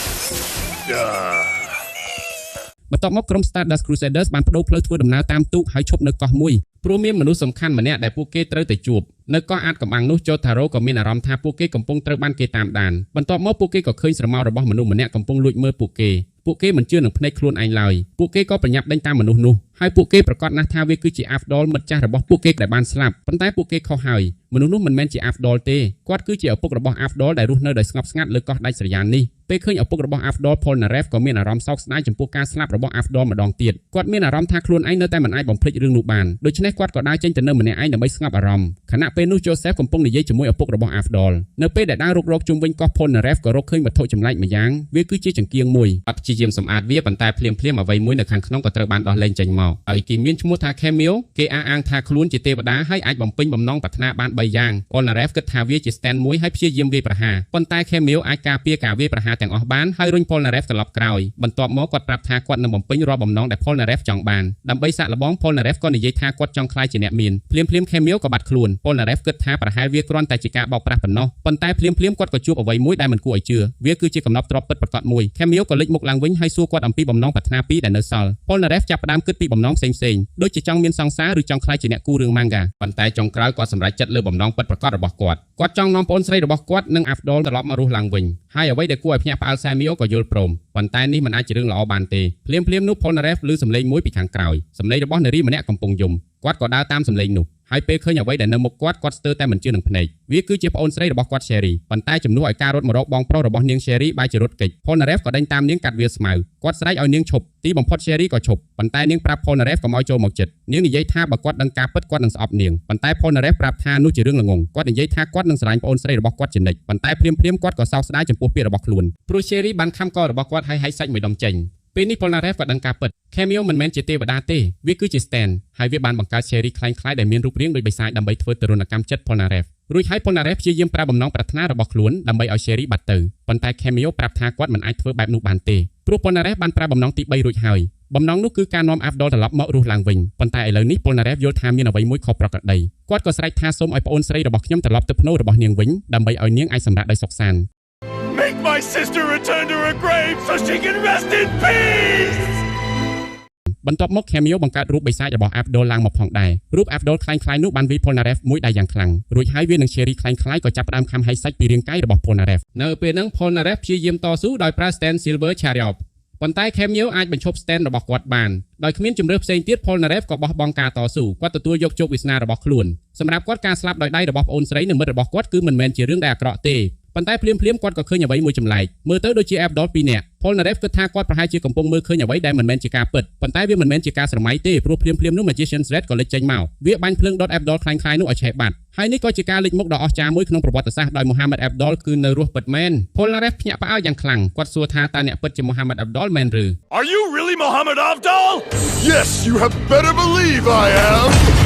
បន្ទាប់មកក្រុម Stardust Crusaders បានបដូរផ្លូវធ្វើដំណើរតាមទូកហើយឈប់នៅកោះមួយព្រោះមានមនុស្សសំខាន់ម្នាក់ដែលពួកគេត្រូវទៅជួបនៅកោះអាតកំបាំងនោះ Jotaro ក៏មានអារម្មណ៍ថាពួកគេកំពុងត្រូវបានគេតាមដានបន្ទាប់មកពួកគេក៏ឃើញស្រមោលរបស់មនុស្សម្នាក់កំពុងលួចមើលពួកគេមិនជឿនឹងភ្នែកខ្លួនឯងឡើយពួកគេក៏ប្រញាប់ដេញតាមមនុស្សនោះហើយពួកគេប្រកាសណាស់ថាវាគឺជា Afdol មិត្តចាស់របស់ពួកគេដែលបានស្លាប់ប៉ុន្តែពួកគេខុសហើយមនុស្សនោះមិនមែនជា Afdol ទេគាត់គឺជាឪពុករបស់ Afdol ដែលរស់នៅដោយស្ងប់ស្ងាត់លើកោះដាច់ស្រយាលនេះពេលឃើញឪពុករបស់ Afdol Polnareff ក៏មានអារម្មណ៍សោកស្ដាយចំពោះការស្លាប់របស់ Afdol ម្ដងទៀតគាត់មានអារម្មណ៍ថាខ្លួនឯងនៅតែមិនអាចបំភ្លេចរឿងនោះបានដូច្នេះគាត់ក៏ដើរចេញទៅនៅម្នាក់ឯងដើម្បីស្ងប់អារម្មណ៍ខណៈពេលនោះ Joseph កំពុងនិយាយជាមួយឪពុករបស់ Afdol នៅពេលដែលដើររុករកជុំវិញកោះ Polnareff ក៏រកឃើញវត្ថុចម្លែកម្យ៉ាងវាគឺជាចង្កៀងមួយអត់ព្យាយាមសម្អាតវាប៉ុន្តែភ្លាមៗអ្វីមួយនៅខាងក្នុងក៏ត្រូវបានដោះលែងចេញមកហើយគេមានឈ្មោះថា Cameo គេអះអាងថាខ្លួនជាទេវតាហើយអាចបំពេញបំណងប្រាថ្នាបាន3យ៉ាង Polnareff គិតថាវាជា stand មួយហើយព្យាយាមវាយប្រហារប៉ុន្តែ Cameo អាចការពារការវាយប្រហារទាំងអស់បានហើយរុញ Polnareff ត្រឡប់ក្រោយបន្ទាប់មកគាត់ប្រាប់ថាគាត់នឹងបំពេញរាល់បំណងដែល Polnareff ចង់បានដើម្បីសាកល្បង Polnareff ក៏និយាយថាគាត់ចង់ក្លាយជាអ្នកមានភ្លាមៗ Cameo ក៏បាត់ខ្លួន Polnareff គិតថាប្រហែលវាគ្រាន់តែជាការបោកប្រាស់ប៉ុណ្ណោះប៉ុន្តែភ្លាមៗគាត់ក៏ជួបអ្វីមួយដែលមិនគួរឲ្យជឿវាគឺជាកំណប់ទ្រព្យពិតប្រាកដមួយ Cameo ក៏លេចមុខឡើងវិញហើយសួរគាត់អំពីបំណងប្រាថ្នាពីរដែលនៅសល់ Polnareff ចាប់ផ្ដើមគិតពីបំណងផ្សេងៗដូចជាចង់មានសង្សារឬចង់ក្លាយជាអ្នកគូរឿង manga ប៉ុន្តែចុងក្រោយគាត់សម្រេចចិត្តលើបំណងពិតប្រាកដរបស់គាត់ចង់នាំប្អូនស្រីរបស់គាត់និង Afdol ត្រឡប់មករស់ឡើងវិញហើយអ្វីដែលគួរឲ្យភ្ញាក់ផ្អើល Samio ក៏យល់ព្រមប៉ុន្តែនេះមិនអាចជារឿងល្អបានទេភ្លាមៗនោះ Polnareff ឮសំឡេងមួយពីខាងក្រោយសំឡេងរបស់នារីម្នាក់កំពុងយំគាត់ក៏ដើរតាមសំឡេងនោះហើយពេលឃើញអ្វីដែលនៅមុខគាត់ស្ទើរតែមិនជឿនឹងភ្នែកវាគឺជាប្អូនស្រីរបស់គាត់ Sherry ប៉ុន្តែជំនួសឲ្យការរត់មករកបងប្រុសរបស់នាង Sherry បែរជារត់គេច Polnareff ក៏ដេញតាមនាងកាត់វាស្មៅគាត់ស្រែកឲ្យនាងឈប់ទីបំផុត Sherry ក៏ឈប់ប៉ុន្តែនាងប្រាប់ Polnareff កុំឲ្យចូលមកជិតនាងនិយាយថាបើគាត់ដឹងការពិតគាត់នឹងស្អប់នាងប៉ុន្តែ Polnareff ប្រាប់ថានោះជារឿងល្ងងគាត់និយាយថាគាត់នឹងស្រឡាញ់ប្អូនស្រីរបស់គាត់ជានិច្ចប៉ុន្តែភ្លាមៗគាត់ក៏សោកស្ដាយចំពោះពាក្យរបស់ខ្លួនព្រោះ Sherry បានខំករបស់គាត់ហើយហែកសាច់មួយដុំចេញពេលនេះ Polnareff ក៏ដឹងការពិត Cameo មិនមែនជាទេវតាទេវាគឺជា Stand ហើយវាបានបង្កើត Sherry คล้ายៗដែលមានរូបរាងដូចបិសាចដើម្បីធ្វើទរណកម្មចិត្ត Polnareff រួចហើយ Polnareff ព្យាយាមប្រើបំណងប្រាថ្នារបស់ខ្លួនដើម្បីឲ្យ Sherry បាត់ទៅប៉ុន្តែ Cameo ប្រាប់ថាគាត់មិនអាចធ្វើបែបនោះបានទេព្រោះ Polnareff បានប្រើបំណងទី3រួចហើយបំណងនោះគឺការនាំ Afdol ត្រឡប់មករស់ឡើងវិញប៉ុន្តែឥឡូវនេះ Polnareff យល់ថាមានអ្វីមួយខុសប្រក្រតីគាត់ក៏ស្រែកថាសូមឲ្យប្អូនស្រីរបស់ខ្ញុំត្រឡប់ទៅភ្នូររបស់នាងវិញដើម្បីឲ្យនាងអាចសម្រាកដោយសុខសាន្ត Make my sister return to her grave so she can rest in peace បន្ទាប់មក Cameo បង្កើតរូបបិសាចរបស់ Afdol ឡើងមកផងដែររូប Afdol คล้ายៗនោះបានវាយ Polnareff មួយដៃយ៉ាងខ្លាំងរួចហើយវានឹង Sherry คล้ายៗក៏ចាប់ផ្ដើមខំហែកសាច់ពីរាងកាយរបស់ Polnareff នៅពេលហ្នឹង Polnareff ព្យាយាមតស៊ូដោយប្រើ Stand Silver Chariot ប៉ុន្តែ Cameo អាចបញ្ឈប់ Stand របស់គាត់បានដោយគ្មានជំរឿផ្សេងទៀត Polnareff ក៏បោះបង់ការតស៊ូគាត់ទទួលយកជោគវាសនារបស់ខ្លួនសម្រាប់គាត់ការស្លាប់ដោយដៃរបស់ប្អូនស្រីនិងមិត្តរបស់គាត់គឺមិនមែនជារឿងដែលអាក្រក់ទេប៉ុន្តែភ្លាមៗគាត់ក៏ឃើញអ្វីមួយចម្លែកមើលទៅដូចជា Afdol 2នាក់ Polnareff គិតថាគាត់ប្រហែលជាកំពុងមើលឃើញអ្វីដែលមិនមែនជាការពិតប៉ុន្តែវាមិនមែនជាការស្រមៃទេព្រោះភ្លាមៗនោះ Magician's Red ក៏លេចចេញមកវាបាញ់ភ្លើងដុត Afdol คล้ายៗនោះឲ្យឆេះបាត់ហើយនេះក៏ជាការលេចមុខដ៏អស្ចារ្យមួយក្នុងប្រវត្តិសាស្ត្រដោយ Muhammad Afdol គឺនៅរស់ពិតមែន Polnareff ភ្ញាក់ផ្អើលយ៉ាងខ្លាំងគាត់សួរថាតើអ្នកពិតជា Muhammad Afdol មែនឬ Are you really Muhammad Afdol? Yes, you have better believe I am.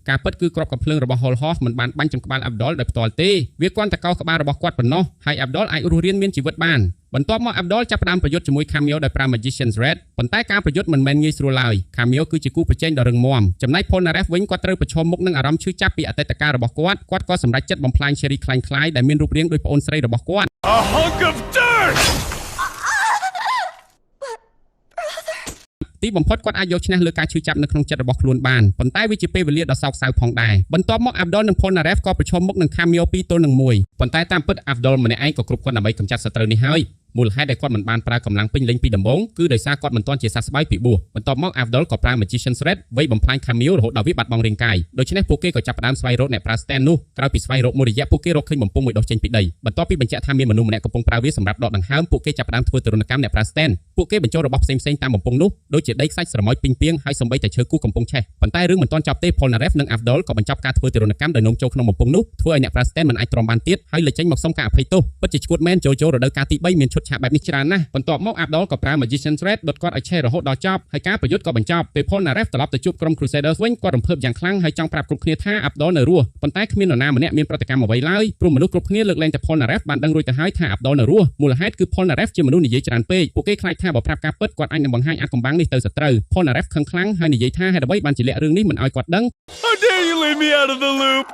ការពិតគឺគ្រាប់កាំភ្លើងរបស់ Holhoff មិនបានបាញ់ចំក្បាល Afdol ដោយផ្ទាល់ទេវាគ្រាន់តែកោសក្បាលរបស់គាត់ប៉ុណ្ណោះហើយ Afdol អាចរស់រានមានជីវិតបានបន្ទាប់មក Afdol ចាប់ផ្ដើមប្រយុទ្ធជាមួយ Cameo ដោយប្រើ Magician's Red ប៉ុន្តែការប្រយុទ្ធមិនមែនងាយស្រួលឡើយ Cameo គឺជាគូប្រជែងដ៏រឹងមាំចំណែក Polnareff វិញគាត់ត្រូវប្រឈមមុខនឹងអារម្មណ៍ឈឺចាប់ពីអតីតកាលរបស់គាត់ក៏សម្រេចចិត្តបំផ្លាញ Sherry คล้ายៗដែលមានរូបរាងដូចប្អូនស្រីរបស់គាត់ A hunk of dirt! ទីបំផុតគាត់អាចយកឈ្នះលើការឈឺចាប់នៅក្នុងចិត្តរបស់ខ្លួនបានប៉ុន្តែវាជាពេលវេលាដ៏សោកសៅផងដែរបន្ទាប់មក Abdul និង Polnareff ក៏ប្រឈមមុខនឹង Cameo 2 ទល់នឹង 1ប៉ុន្តែតាមពិត Abdul ម្នាក់ឯងក៏គ្រប់គ្រាន់ដើម្បីកម្ចាត់សត្រូវនេះហើយមូលហេតុដែលគាត់មិនបានប្រើកម្លាំងពេញលេញពីដំបូងគឺដោយសារគាត់មិនទាន់ជាសះស្បើយពីបួសបន្ទាប់មក Abdul ក៏ប្រើ Magician Thread វាយបំផ្លាញ Cameo រហូតដល់វាបាត់បង់រាងកាយដូច្នេះពួកគេក៏ចាប់ផ្ដើមស្វែងរកអ្នកប្រើ stand នោះក្រោយពីស្វែងរកមួយរយៈពួកគេរកឃើញបំពង់មួយដុសចេញពីដីបន្ទាប់ពីបញ្ជាក់ថាមានមនុស្សម្នាក់កំពុងប្រើវាសម្រាប់ដកដង្ហើមពួកគេចាប់ផ្ដើមធ្វើទរណកម្មអ្នកប្រើ stand ពួកគេបញ្ចូលរបស់ផ្សេងៗតាមបំពង់នោះដូចជាដីខ្សាច់ស្រមោចពីងពីងហើយសូម្បីតែឈើគូកំពុងឆេះប៉ុន្តែរឿងមិនទាន់ចប់ទេ Polnareff និង Abdul ក៏បញ្ចប់ការធ្វើទរណកម្មដោយនាំចូលក្នុងបំពង់នោះធ្វើឲ្យអ្នកប្រើ stand មិនអាចទ្រាំបានទៀតហើយលេចចេញមកសុំការអភ័យទោសពិតជាឈួតមែន JoJo រដូវកាលទី3មានឈុតឆាកបែបនេះច្រើនណាស់បន្ទាប់មក Abdul ក៏ប្រើ Magician Thread ដុតគាត់ឲ្យឆេះរហូតដល់ចប់ហើយការប្រយុទ្ធក៏បញ្ចប់ពេល Polnareff ត្រឡប់ទៅជួបក្រុម Crusaders វិញគាត់រំភើបយ៉ាងខ្លាំងហើយចង់ប្រាប់គ្រប់គ្នាថា Abdul នៅរស់ប៉ុន្តែគ្មាននរណាម្នាក់មានប្រតិកម្មអ្វីឡើយព្រោះមនុស្សគ្រប់គ្នាលើកលែងតែ Polnareff បានដឹងរួចទៅហើយថា Abdul នៅរស់មូលហេតុគឺ Polnareff ជាមនុស្សនិយាយច្រើនពេកពួកគេខ្លាចថាបើប្រាប់ការពិតគាត់អាចនឹងបង្ហាញអាថ៌កំបាំងនេះទៅសត្រូវ Polnareff ខឹងខ្លាំងហើយនិយាយថាហេតុអ្វីបានជាលាក់រឿងនេះមិនឲ្យគាត់ដឹង How dare you leave me out of the loop?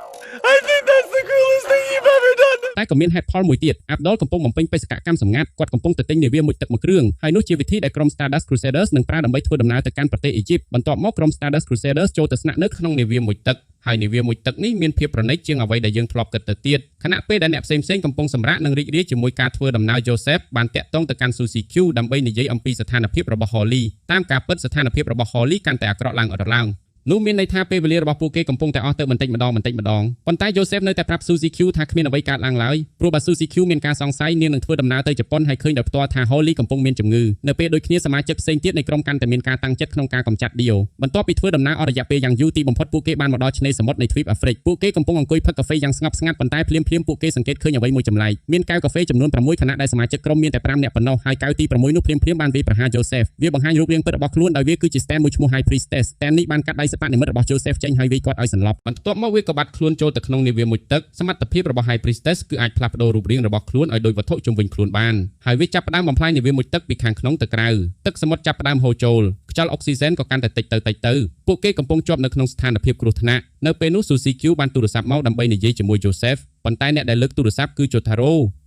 I think that's the coolest thing you've ever done. តែក៏មានហេតុផលមួយទៀត Abdul កំពុងបំពេញបេសកកម្មសម្ងាត់គាត់កំពុងទៅទិញនាវាមួយទឹកមួយគ្រឿងហើយនោះជាវិធីដែលក្រុម Stardust Crusaders នឹងប្រើដើម្បីធ្វើដំណើរទៅកាន់ប្រទេសអ៊ីជីបបន្ទាប់មកក្រុម Stardust Crusaders ចូលទៅស្នាក់នៅក្នុងនាវាមួយទឹកហើយនាវាមួយទឹកនេះមានភាពប្រណិតជាងអ្វីដែលយើងធ្លាប់គិតទៅទៀតខណៈពេលដែលអ្នកផ្សេងៗកំពុងសម្រាកនិងរីករាយជាមួយការធ្វើដំណើរ Joseph បានតាក់ទងទៅកាន់ Suzy Q ដើម្បីនិយាយអំពីស្ថានភាពរបស់ Holly តាមការពិតស្ថានភាពរបស់ Holly កាន់តែអាក្រក់ឡើងនោះមានន័យថាពេលវេលារបស់ពួកគេកំពុងតែអស់ទៅបន្តិចម្ដងប៉ុន្តែ Joseph នៅតែប្រាប់ Suzy Q ថាគ្មានអ្វីកើតឡើងឡើយព្រោះបើ Suzy Q មានការសង្ស័យនាងនឹងធ្វើដំណើរទៅជប៉ុនហើយឃើញដោយផ្ទាល់ថា Holly កំពុងមានជំងឺនៅពេលដូចគ្នាសមាជិកផ្សេងទៀតនៃក្រុមកាន់តែមានការតាំងចិត្តក្នុងការកម្ចាត់ Dio បន្ទាប់ពីធ្វើដំណើរអស់រយៈពេលយ៉ាងយូរទីបំផុតពួកគេបានមកដល់ឆ្នេរសមុទ្រនៃទ្វីបអាហ្វ្រិកពួកគេកំពុងអង្គុយផឹកកាហ្វេយ៉ាងស្ងប់ស្ងាត់ប៉ុន្តែភ្លាមពួកគេសង្កេតឃើញអ្វីមួយចម្លែកមានកែវកាហ្វេចំនួន6ខណៈដែលសមាជិកក្រុមមានតែ5នាក់ប៉ុណ្ណោះហើយកែវទី6នោះភ្លាមបានវាយប្រហារ Joseph វាបង្ហាញរូបរាងពិតរបស់ខ្លួនដោយវាគឺជា stand មួយឈ្មោះ High Priestess stand នេះបានកាត់ដៃសិប្បនិមិត្តរបស់ Joseph ចេញហើយវាយគាត់ឲ្យសន្លប់បន្ទាប់មកវាក៏បាត់ខ្លួនចូលទៅក្នុងនាវាមួយទឹកសមត្ថភាពរបស់ High Priestess គឺអាចផ្លាស់ប្ដូររូបរាងរបស់ខ្លួនឲ្យដូចវត្ថុជុំវិញខ្លួនបានហើយវាចាប់ផ្ដើមបំផ្លាញនាវាមួយទឹកពីខាងក្នុងទៅក្រៅទឹកសមុទ្រចាប់ផ្ដើមហូរចូលខ្យល់អុកស៊ីហ្សែនក៏កាន់តែតិចទៅពួកគេកំពុងជាប់នៅក្នុងស្ថានភាពគ្រោះថ្នាក់នៅពេលនោះ Suzy Q បានទូរស័ព្ទមកដើម្បីនិយាយជាមួយ Joseph ប៉ុន្តែអ្នកដែលលើកទូរស័ព្ទគឺ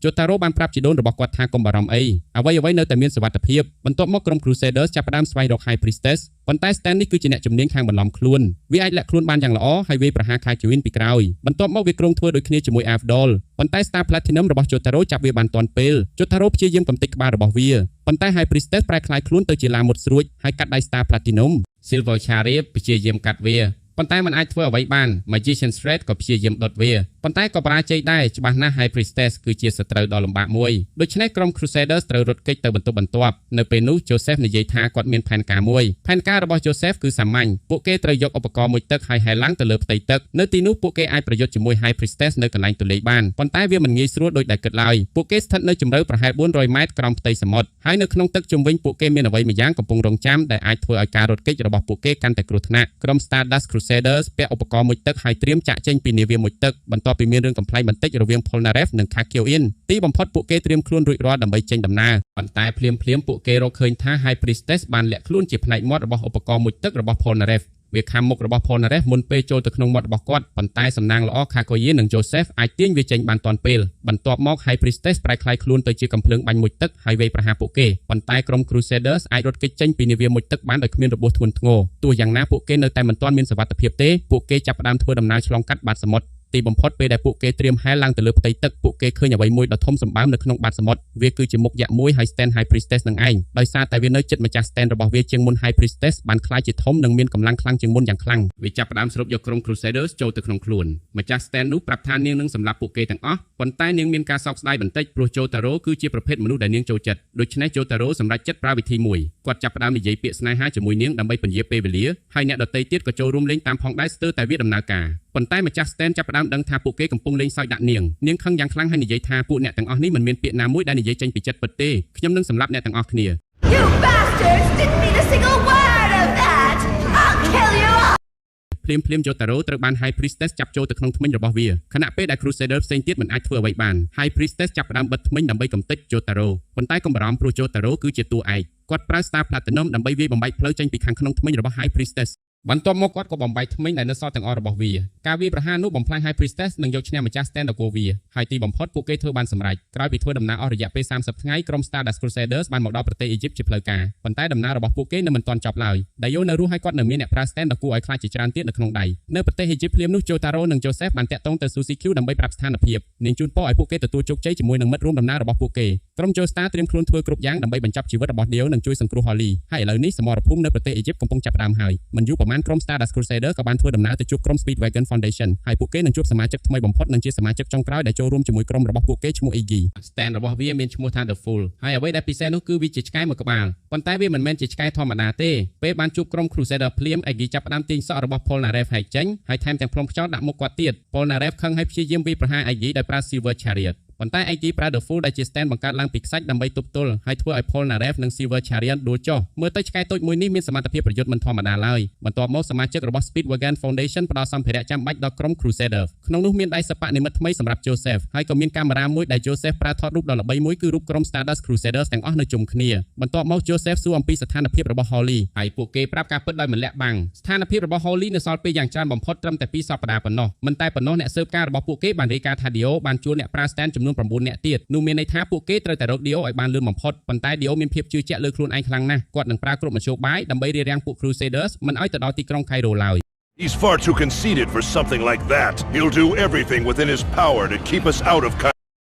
Jotaro បានប្រាប់ជីដូនរបស់គាត់ថាកុំបារម្ភអីអ្វីនៅតែមានសុវត្ថិភាពបន្ទាប់មកក្រុម Crusaders ចាប់ផ្ដើមស្វែងរក High Priestess ប៉ុន្តែ Stan នេះគឺជាអ្នកជំនាញខាងបន្លំខ្លួនវាអាចលាក់ខ្លួនបានយ៉ាងល្អហើយវាប្រហារ Kajin ពីក្រោយបន្ទាប់មកវាក្រុងធ្វើដូចគ្នាជាមួយ Abdul ប៉ុន្តែ Star Platinum របស់ Jotaro ចាប់វាបានទាន់ពេល Jotaro ព្យាយាមកំទេចក្បាលរបស់វាប៉ុន្តែ High Priestess ប្រែក្លាយខ្លួនទៅជាឡាមុតស្រួចហើយកាត់ដៃ Star Platinum Silver Chariot ព្យាយាមកាត់វាប៉ុន្តែมันអាចធ្វើអ្វីបាន Magician Thread ក៏ព្យាយាមដុតវាប៉ុន្តែក៏បរាជ័យដែរច្បាស់ណាស់ High Priestess គឺជាសត្រូវដ៏លំបាកមួយដូច្នេះក្រុម Crusaders ត្រូវរត់គេចទៅបន្ទាប់នៅពេលនោះ Joseph និយាយថាគាត់មានផែនការមួយផែនការរបស់ Joseph គឺសាមញ្ញពួកគេត្រូវយកឧបករណ៍មួយទឹកហើយហែឡើងទៅលើផ្ទៃទឹកនៅទីនោះពួកគេអាចប្រយុទ្ធជាមួយ High Priestess នៅកន្លែងទលេបានប៉ុន្តែវាមិនងាយស្រួលដូចដែលគិតឡើយពួកគេស្ថិតនៅជម្រៅប្រហែល400ម៉ែត្រក្រោមផ្ទៃសមុទ្រហើយនៅក្នុងទឹកជុំវិញពួកគេមានអ្វីមួយយ៉ាងកំពុងរងចាំដែលអាចធ្វើឲ្យការរត់គេចរបស់ពួកគេកាន់តែគ្រោះថ្នាក់ក្រុម Stardust Crusaders ពាក់ឧបករណ៍មួយទឹកហើយត្រៀមចាក់ចេញពីនាវាមួយទឹកបន្ទាប់ពីមានរឿងកំប្លែងបន្តិចរវាង Polnareff និង Kajin ទីបំផុតពួកគេត្រៀមខ្លួនរួចរាល់ដើម្បីចេញដំណើរប៉ុន្តែភ្លាមពួកគេរកឃើញថា High Priestess បានលាក់ខ្លួនជាផ្នែកមាត់របស់ឧបករណ៍មួយទឹករបស់ Polnareff វាខាំមុខរបស់ Polnareff មុនពេលចូលទៅក្នុងមាត់របស់គាត់ប៉ុន្តែសំណាងល្អ Kajin និង Joseph អាចទាញវាចេញបានទាន់ពេលបន្ទាប់មក High Priestess ប្រែក្លាយខ្លួនទៅជាកំភ្លើងបាញ់មួយទឹកហើយវាយប្រហារពួកគេប៉ុន្តែក្រុម Crusaders អាចរត់គេចចេញពីនាវាមួយទឹកបានដោយគ្មានរបួសធ្ងន់ធ្ងរទោះយ៉ាងណាពួកគេនៅតែមិនទាន់មានសុវត្ថិភាពទេពួកគេចាប់ផ្ដើមធ្វើដំណើរឆ្លងកាត់បាតសមុទ្រទីបំផុតពេលដែលពួកគេត្រៀមហែលឡើងទៅលើផ្ទៃទឹកពួកគេឃើញអ្វីមួយដ៏ធំសម្បើមនៅក្នុងបាតសមុទ្រវាគឺជាមុខយក្សមួយហើយ Stand High Priestess នឹងឯងដោយសារតែវានៅជិតម្ចាស់ Stand របស់វាជាងមុន High Priestess បានក្លាយជាធំនិងមានកម្លាំងខ្លាំងជាងមុនយ៉ាងខ្លាំងវាចាប់ផ្ដើមស្រូបយកក្រុម Crusaders ចូលទៅក្នុងខ្លួនម្ចាស់ Stand នោះប្រាប់ថានាងនឹងសម្លាប់ពួកគេទាំងអស់ប៉ុន្តែនាងមានការសោកស្ដាយបន្តិចព្រោះ Jotaro គឺជាប្រភេទមនុស្សដែលនាងចូលចិត្តដូច្នេះ Jotaro សម្រេចចិត្តប្រើវិធីមួយគាត់ចាប់ផ្ដើមនិយាយពាក្យស្នេហាជាមួយនាងដើម្បីពន្យាពេលវេលាហើយអ្នកដទៃទៀតក៏ចូលរួមលេងតាមផងដែរស្ទើរតែវាដំណើរការប៉ុន្តែម្ចាស់ Stand ចាប់ផ្ដើមដឹងថាពួកគេកំពុងលេងសើចដាក់នាងខឹងយ៉ាងខ្លាំងហើយនិយាយថាពួកអ្នកទាំងអស់នេះមិនមានពាក្យណាមួយដែលនិយាយចេញពីចិត្តពិតទេខ្ញុំនឹងសម្លាប់អ្នកទាំងអស់គ្នា You bastards didn't mean a single word of that! I'll kill you all! ភ្លាម Jotaro ត្រូវបាន High Priestess ចាប់ចូលទៅក្នុងធ្មេញរបស់វាខណៈពេលដែល Crusader ផ្សេងទៀតមិនអាចធ្វើអ្វីបាន High Priestess ចាប់ផ្ដើមបិទធ្មេញដើម្បីកំទេច Jotaro ប៉ុន្តែកុំបារម្ភព្រោះ Jotaro គឺជាតួឯកគាត់ប្រើ Star Platinum ដើម្បីវាយបំបែកផ្លូវចេញពីខាងក្នុងធ្មេញរបស់ High Priestess បន្ទាប់មកគាត់ក៏បំបីថ្មីដែលនៅសល់ទាំងអស់របស់វាការវាប្រហារនោះបំផ្លាញ High Priestess និងយកឈ្នះម្ចាស់ Stand របស់វាហើយទីបំផុតពួកគេធ្វើបានសម្រេចក្រោយពីធ្វើដំណើរអស់រយៈពេល30ថ្ងៃក្រុម Stardust Crusaders បានមកដល់ប្រទេសអ៊ីជីបជាផ្លូវការប៉ុន្តែដំណើររបស់ពួកគេនៅមិនទាន់ចប់ឡើយដែលយោនៅរស់ហើយគាត់នៅមានអ្នកប្រើ Stand ដ៏គួរឲ្យខ្លាចជាច្រើនទៀតនៅក្នុងដៃនៅប្រទេសអ៊ីជីបភ្លាមនោះ Jotaro និង Joseph បានតាក់ទងទៅ Suzy Q ដើម្បីប្រាប់ស្ថានភាពនិងជូនពរឲ្យពួកគេទទួលជោគជ័យជាមួយនឹងមិត្តរួមដំណើររបស់ពួកគេក្រុម Joestar ត្រៀមខ្លួនធ្វើគ្រប់យ៉ាងដើម្បីបញ្ចប់ជីវិតរបស់ Dio និងជួយសង្គ្រោះ Holly ហើយឥឡូវនេះសមរភូមិនៅប្រទេសអ៊ីជីបកំពុងចាប់ផ្ដើមហើយមិនយូរប៉ុន្មានក្រុម Stardust Crusaders ក៏បានធ្វើដំណើរទៅជួបក្រុម Speedwagon Foundation ហើយពួកគេនឹងជួបសមាជិកថ្មីបំផុតនិងជាសមាជិកចុងក្រោយដែលចូលរួមជាមួយក្រុមរបស់ពួកគេឈ្មោះ Iggy Stand របស់វាមានឈ្មោះថា The Fool ហើយអ្វីដែលពិសេសនោះគឺវាជាឆ្កែមួយក្បាលប៉ុន្តែវាមិនមែនជាឆ្កែធម្មតាទេពេលបានជួបក្រុម Crusader ភ្លាម Iggy ចាប់ផ្ដើមទាញសក់របស់ Polnareff ហែកចេញហើយថែមទាំងផ្លុំខ្យល់ដាក់មុខគាត់ទៀត Polnareff ខឹងហើយព្យាយាមវាយប្រហារ Iggy ដោយប្រើ Silver Chariotប៉ុន្តែ Iggy ប្រើ The Fool ដែលជា stand បង្កើតឡើងពីខ្សាច់ដើម្បីទប់ទល់ហើយធ្វើឲ្យ Polnareff និង Silver Chariot ដួលចុះមើលទៅឆ្កែតូចមួយនេះមានសមត្ថភាពប្រយុទ្ធមិនធម្មតាឡើយបន្ទាប់មកសមាជិករបស់ Speedwagon Foundation ផ្ដល់សម្ភារៈចាំបាច់ដល់ក្រុម Crusader ក្នុងនោះមានដៃសិប្បនិម្មិតថ្មីសម្រាប់ Joseph ហើយក៏មានកាមេរ៉ាមួយដែល Joseph ប្រើថតរូបដ៏ល្បីមួយគឺរូបក្រុម Stardust Crusaders ទាំងអស់នៅជុំគ្នាបន្ទាប់មក Joseph សួរអំពីស្ថានភាពរបស់ Holly ហើយពួកគេប្រាប់ការពិតដោយមិនលាក់បាំងស្ថានភាពរបស់ Holly នៅសល់ពេលយ៉ាងច្រើនបំផុតត្រឹមតែ2សប្តាហ៍ប៉ុណ្ណោះមិនតែប៉ុណ្ណោះអ្នកស៊ើបការរបស់ពួកគេបានរាយការណ៍ថា Dio បានជួលអ្នកប្រើ stand ចំនួន9នាក់ទៀតនោះមានន័យថាពួកគេត្រូវតែរក Dio ឲ្យបានលឿនបំផុតប៉ុន្តែ Dio មានភាពជឿជាក់លើខ្លួនឯងខ្លាំងណាស់គាត់នឹងប្រើគ្រប់មធ្យោបាយដើម្បីរារាំងពួក Crusaders មិនឲ្យទៅដល់ទីក្រុង Cairo ឡើយ He's far too conceited for something like that. He'll do everything within his power to keep us out of Cairo.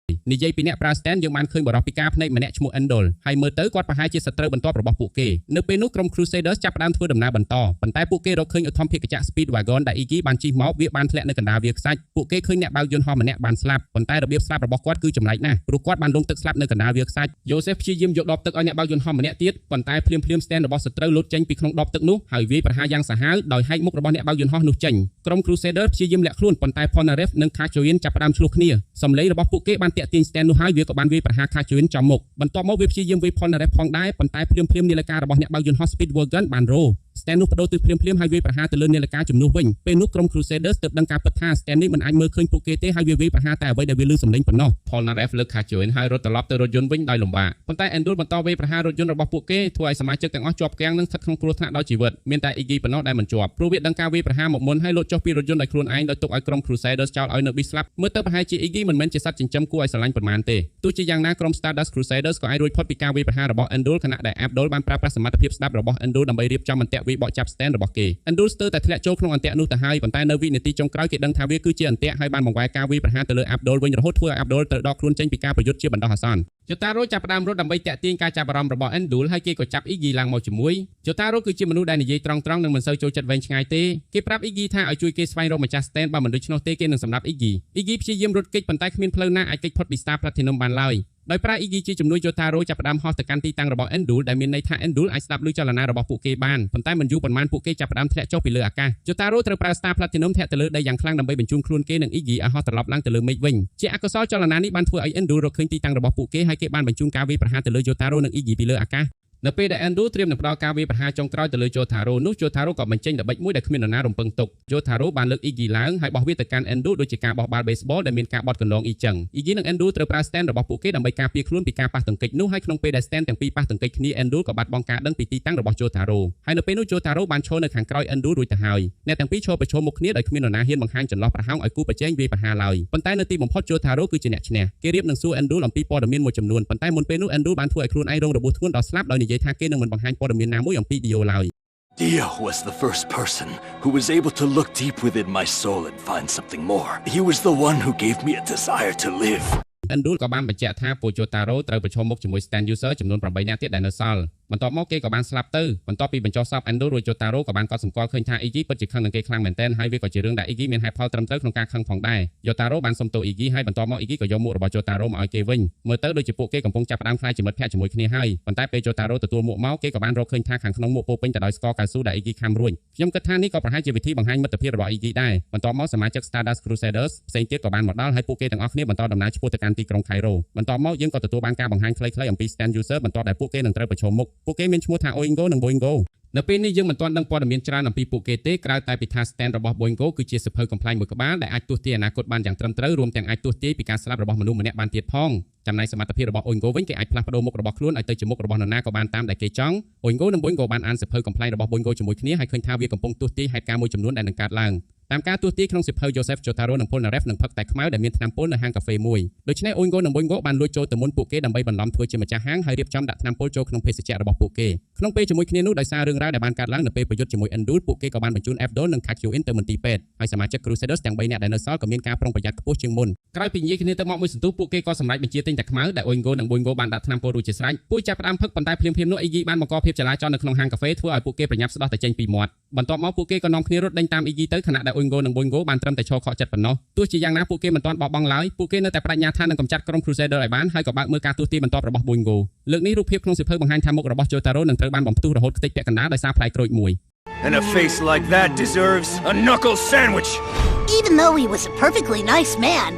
និយាយពីអ្នកប្រើ stand យើងបានឃើញបរិបទពិការភ្នែកម្នាក់ឈ្មោះ Endol ហើយមើលទៅគាត់ប្រហែលជាសត្រូវបន្ទាប់របស់ពួកគេនៅពេលនោះក្រុម Crusaders ចាប់ផ្ដើមធ្វើដំណើរបន្តប៉ុន្តែពួកគេរកឃើញឧទ្ធម្ភាគចក្រ Speedwagon ដែល Iggy បានជិះមកវាបានធ្លាក់នៅកណ្ដាលវាលខ្សាច់ពួកគេឃើញអ្នកបើកយន្តហោះម្នាក់បានស្លាប់ប៉ុន្តែរបៀបស្លាប់របស់គាត់គឺចម្លែកណាស់ព្រោះគាត់បានរងទឹកស្លាប់នៅកណ្ដាលវាលខ្សាច់ Joseph ព្យាយាមយកដបទឹកឲ្យអ្នកបើកយន្តហោះម្នាក់ទៀតប៉ុន្តែភ្លាម stand របស់សត្រូវលោតចេញពីក្នុងដបទឹកនោះហើយវាយប្រហារយ៉ាងសាហាវដោយហែកមុខរបស់អ្នកបើកយន្តហោះនោះចេញក្រុម Crusaders ព្យាយាមលាក់ខ្លួនប៉ុន្តែ Polnareff និង Kachoin ចាប់ផ្ដើមឆ្លោះគ្នាសំឡេងរបស់ពួកគេបានតាក់ទាញ stand នោះហើយវាក៏បានវាយប្រហារ Kachoin ចំមុខបន្ទាប់មកវាព្យាយាមវាយ Polnareff ផងដែរប៉ុន្តែភ្លាមនាឡិការបស់អ្នកបើកយន្តហោះ Speedwagon បានរោ Stand នោះបដូរទិសភ្លាមហើយវាយប្រហារទៅលើនាឡិកាជំនួសវិញពេលនោះក្រុម Crusaders ទើបដឹងការពិតថា Stand នេះមិនអាចមើលឃើញពួកគេទេហើយវាយប្រហារតែអ្វីដែលវាឮសំឡេងប៉ុណ្ណោះ Polnareff លើក Kachoin ហើយរត់ត្រឡប់ទៅរថយន្តវិញដោយលំបាកប៉ុន្តែ Endol បន្តវាយប្រហាររថយន្តរបស់ពួកគេធ្វើឲ្យសមាជិកទាំងអស់ជាប់គាំងនិងស្ថិតក្នុងគ្រោះថ្នាក់ដោយជីវិតមានតែ Iggy ប៉ុណ្ណោះដែលមិនជាប់ព្រោះវាដឹងការវាយប្រហារមកមុនហើយលោតចុះពីរថយន្តដោយខ្លួនឯងដោយទុកឲ្យក្រុម Crusaders ចោលឲ្យនៅប៊ីស្លាប់មើលទៅប្រហែលជា Iggy មិនមែនជាសត្វចិញ្ចឹមគួរឲ្យស្រឡាញ់ប៉ុន្មានទេទោះជាយ៉ាងណាក្រុម Stardust Crusaders ក៏អាចរួចផុតពីការវាយប្រហាររបស់ Endol ខណៈដែល Abdul បានប្រើប្រាស់សមត្ថភាពស្ដាប់របស់ Endol ដើម្បីរៀបចំអន្ទាក់វាយបកចាប់ Stand របស់គេ Endol ស្ទើរតែធ្លាក់ចូលក្នុងអន្ទាក់នោះទៅហើយប៉ុន្តែនៅវិនាទីចុងក្រោយគេដឹងថាវាគឺជាអន្ទាក់ហើយបានបង្វែរការវាយប្រហារទៅលើ Abdul វិញរហូតធ្វើឲ្យ Abdul ត្រូវដកខ្លួនចេញពីការប្រយុទ្ធជាបណ្ដោះអាសន្ន Jotaro ចាប់ផ្ដើមរត់ដើម្បីតាក់ទាញការចាប់អារម្មណ៍របស់ Endol ហើយគេក៏ចាប់ Iggy ឡើងមកជាមួយ Jotaro គឺជាមនុស្សដែលនិយាយត្រង់ៗនិងមិនសូវចូលចិត្តវែងឆ្ងាយទេគេប្រាប់ Iggy ថាឲ្យជួយគេស្វែងរកម្ចាស់ Stand បើមិនដូច្នោះទេគេនឹងសម្លាប់ Iggy ព្យាយាមរត់គេចប៉ុន្តែគ្មានផ្លូវណាអាចគេចផុតពី Star Platinum បានឡើយដោយប្រើ Iggy ជាជំនួយ Jotaro ចាប់ផ្ដើមហោះទៅកាន់ទីតាំងរបស់ Endol ដែលមានន័យថា Endol អាចស្ដាប់ឮចលនារបស់ពួកគេបានប៉ុន្តែមិនយូរប៉ុន្មានពួកគេចាប់ផ្ដើមធ្លាក់ចុះពីលើអាកាស Jotaro ត្រូវប្រើ Star Platinum ធាក់ទៅលើដីយ៉ាងខ្លាំងដើម្បីបញ្ជូនខ្លួនគេនិង Iggy ឲ្យហោះត្រឡប់ឡើងទៅលើមេឃវិញជាអកុសលចលនានេះបានធ្វើឲ្យ Endol រកឃើញទីតាំងរបស់ពួកគេហើយគេបានបញ្ជូនការវាយប្រហារទៅលើ Jotaro និង Iggy ពីលើអាកាសនៅពេលដែល Endol ត្រៀមនឹងផ្ដល់ការវាយប្រហារចុងក្រោយទៅលើ Jotaro នោះ Jotaro ក៏បញ្ចេញល្បិចមួយដែលគ្មាននរណារំពឹងទុក Jotaro បានលើក Iggy ឡើងហើយបោះវាទៅកាន់ Endol ដូចជាការបោះបាល់ baseball ដែលមានការបត់កន្លងអ៊ីចឹង Iggy និង Endol ត្រូវប្រើ stand របស់ពួកគេដើម្បីការពារខ្លួនពីការប៉ះទង្គិចនោះហើយក្នុងពេលដែល stand ទាំងពីរប៉ះទង្គិចគ្នា Endol ក៏បាត់បង់ការដឹងពីទីតាំងរបស់ Jotaro ហើយនៅពេលនោះ Jotaro បានឈរនៅខាងក្រោយ Endol រួចទៅហើយអ្នកទាំងពីរឈរប្រឈមមុខគ្នាដោយគ្មាននរណាហ៊ានបង្ហាញចន្លោះប្រហោងឲ្យគូប្រជែងវាយប្រហារឡើយប៉ុន្តែនៅទីបំផុត Jotaro គឺជាអ្នកឈ្នះគេរៀបនឹងសួរ Endol អំពីព័ត៌មានមួយចំនួនប៉ុន្តែមុនពេលនោះ Endol បានធ្វើឲ្យខ្លួនឯងរងរបួសធ្ងន់ដល់ស្លាប់ដោយនិយាយថាគេនឹងមិនបង្ហាញព័ត៌មានណាមួយអំពី Dio ឡើយ Dio was the first person who was able to look deep within my soul and find something more. He was the one who gave me a desire to live. Endol ក៏បានបញ្ជាក់ថាពួក Jotaro ត្រូវប្រឈមមុខជាមួយ stand user ចំនួន8នាក់ទៀតដែលនៅសល់បន្ទាប់មកគេក៏បានស្លាប់ទៅបន្ទាប់ពីបញ្ចុះសព Endol រួច Jotaro ក៏បានកត់សម្គាល់ឃើញថា Iggy ពិតជាខឹងនឹងគេខ្លាំងមែនទែនហើយវាក៏ជារឿងដែល Iggy មានហេតុផលត្រឹមត្រូវក្នុងការខឹងផងដែរ Jotaro បានសុំទោស Iggy ហើយបន្ទាប់មក Iggy ក៏យកមួករបស់ Jotaro មកឲ្យគេវិញមើលទៅដូចជាពួកគេកំពុងចាប់ផ្ដើមខ្លាចជាមិត្តភក្តិជាមួយគ្នាហើយប៉ុន្តែពេល Jotaro ទទួលមួកមកគេក៏បានរកឃើញថាខាងក្នុងមួកពោពេញទៅដោយស្ករកៅស៊ូដែល Iggy ខាំរួចខ្ញុំគិតថានេះក៏ប្រហែលជាវិធីបង្ហាញមិត្តភាពរបស់ Iggy ដែរបន្ទាប់មកសមាជិក Stardust Crusaders ផ្សេងទៀតក៏បានមកដល់ហើយពួកគេទាំងអស់គ្នាបន្តដំណើរឆ្ពោះទៅកាន់ទីក្រុង Cairo បន្ទាប់មកយើងក៏ទទួលបានការបង្ហាញខ្លីៗអំពី stand user បន្ទាប់ដែលពួកគេនឹងត្រូវប្រឈមមុខពួកគេមានឈ្មោះថា Oingo និង Boingo នៅពេលនេះយើងមិនទាន់ដឹងព័ត៌មានច្រើនអំពីពួកគេទេក្រៅតែពីថា stand របស់ Boingo គឺជាសៀវភៅកំ pl មួយក្បាលដែលអាចទស្សន៍ទាយអនាគតបានយ៉ាងត្រឹមត្រូវរួមទាំងអាចទស្សន៍ទាយពីការស្លាប់របស់មនុស្សម្នាក់បានទៀតផងចំណែកសមត្ថភាពរបស់ Oingo វិញគេអាចផ្លាស់ប្ដូរមុខរបស់ខ្លួនឲ្យទៅជាមុខរបស់នរណាក៏បានតាមដែលគេចង់ Oingo និង Boingo បានអានសៀវភៅកំ pl របស់ Boingo ជាមួយគ្នាហើយឃើញថាវាកំពុងទស្សន៍ទាយហេតុការណ៍មួយចំនួនដែលនឹងកើតឡើងតាមការទស្សន៍ទាយក្នុងសៀវភៅ Joseph Jotaro និង Polnareff នឹងផឹកតែខ្មៅដែលមានថ្នាំពុលនៅហាងកាហ្វេមួយដូច្នេះ Oingo និង Boingo បានលួចចូលទៅមុនពួកគេដើម្បីបន្លំធ្វើជាម្ចាស់ហាងហើយរៀបចំដាក់ថ្នាំពុលចូលក្នុងភេសជ្ជៈរបស់ពួកគេក្នុងពេលជាមួយគ្នានោះដោយសាររឿងរ៉ាវដែលបានកើតឡើងនៅពេលប្រយុទ្ធជាមួយ Endul ពួកគេក៏បានបញ្ជូន Abdul និង Kakyoin ទៅមន្ទីរពេទ្យហើយសមាជិក Crusaders ទាំង3នាក់ដែលនៅសល់ក៏មានការប្រុងប្រយ័ត្នខ្ពស់ជាងមុនក្រោយពីនិយាយគ្នាទៅមកមួយសន្ទុះពួកគេក៏សម្រេចបញ្ជាទិញតែខ្មៅដែល Oingo និង Boingo បានដាក់ថ្នាំពុលរួចជាស្រេចពួកចាប់ផ្ដើមផឹកប៉ុន្តែភ្លាមៗនោះ Iggy បានបង្កភាពចលាចលនៅក្នុងហាងកាហ្វេធ្វើឲ្យពួកគេប្រញាប់ស្ដោះតែចេញពីមាត់បន្ទាប់មកពួកគេក៏នាំគ្នារត់ដេញតាម Iggy ទៅខណៈដែល Oingo និង Boingo បានត្រឹមតែឈរខកចិត្តប៉ុណ្ណោះទោះជាយ៉ាងណាពួកគេមិនទាន់បោះបង់ឡើយពួកគេនៅតែបដិញ្ញាថានឹងកម្ចាត់ក្រុម Crusader ឲ្យបានហើយក៏បើកមើលការទស្សន៍ទាយបន្ទាប់របស់ Boingo លើកនេះរូបភាពក្នុងសៀវភៅបង្ហាញថាមុខរបស់ Jotaro នឹងត្រូវបានបំផ្ទុះរហូតខ្ទេចពាក់កណ្ដាលដោយសារផ្លែក្រូចមួយ And a face like that deserves a knuckle sandwich. Even though he was a perfectly nice man.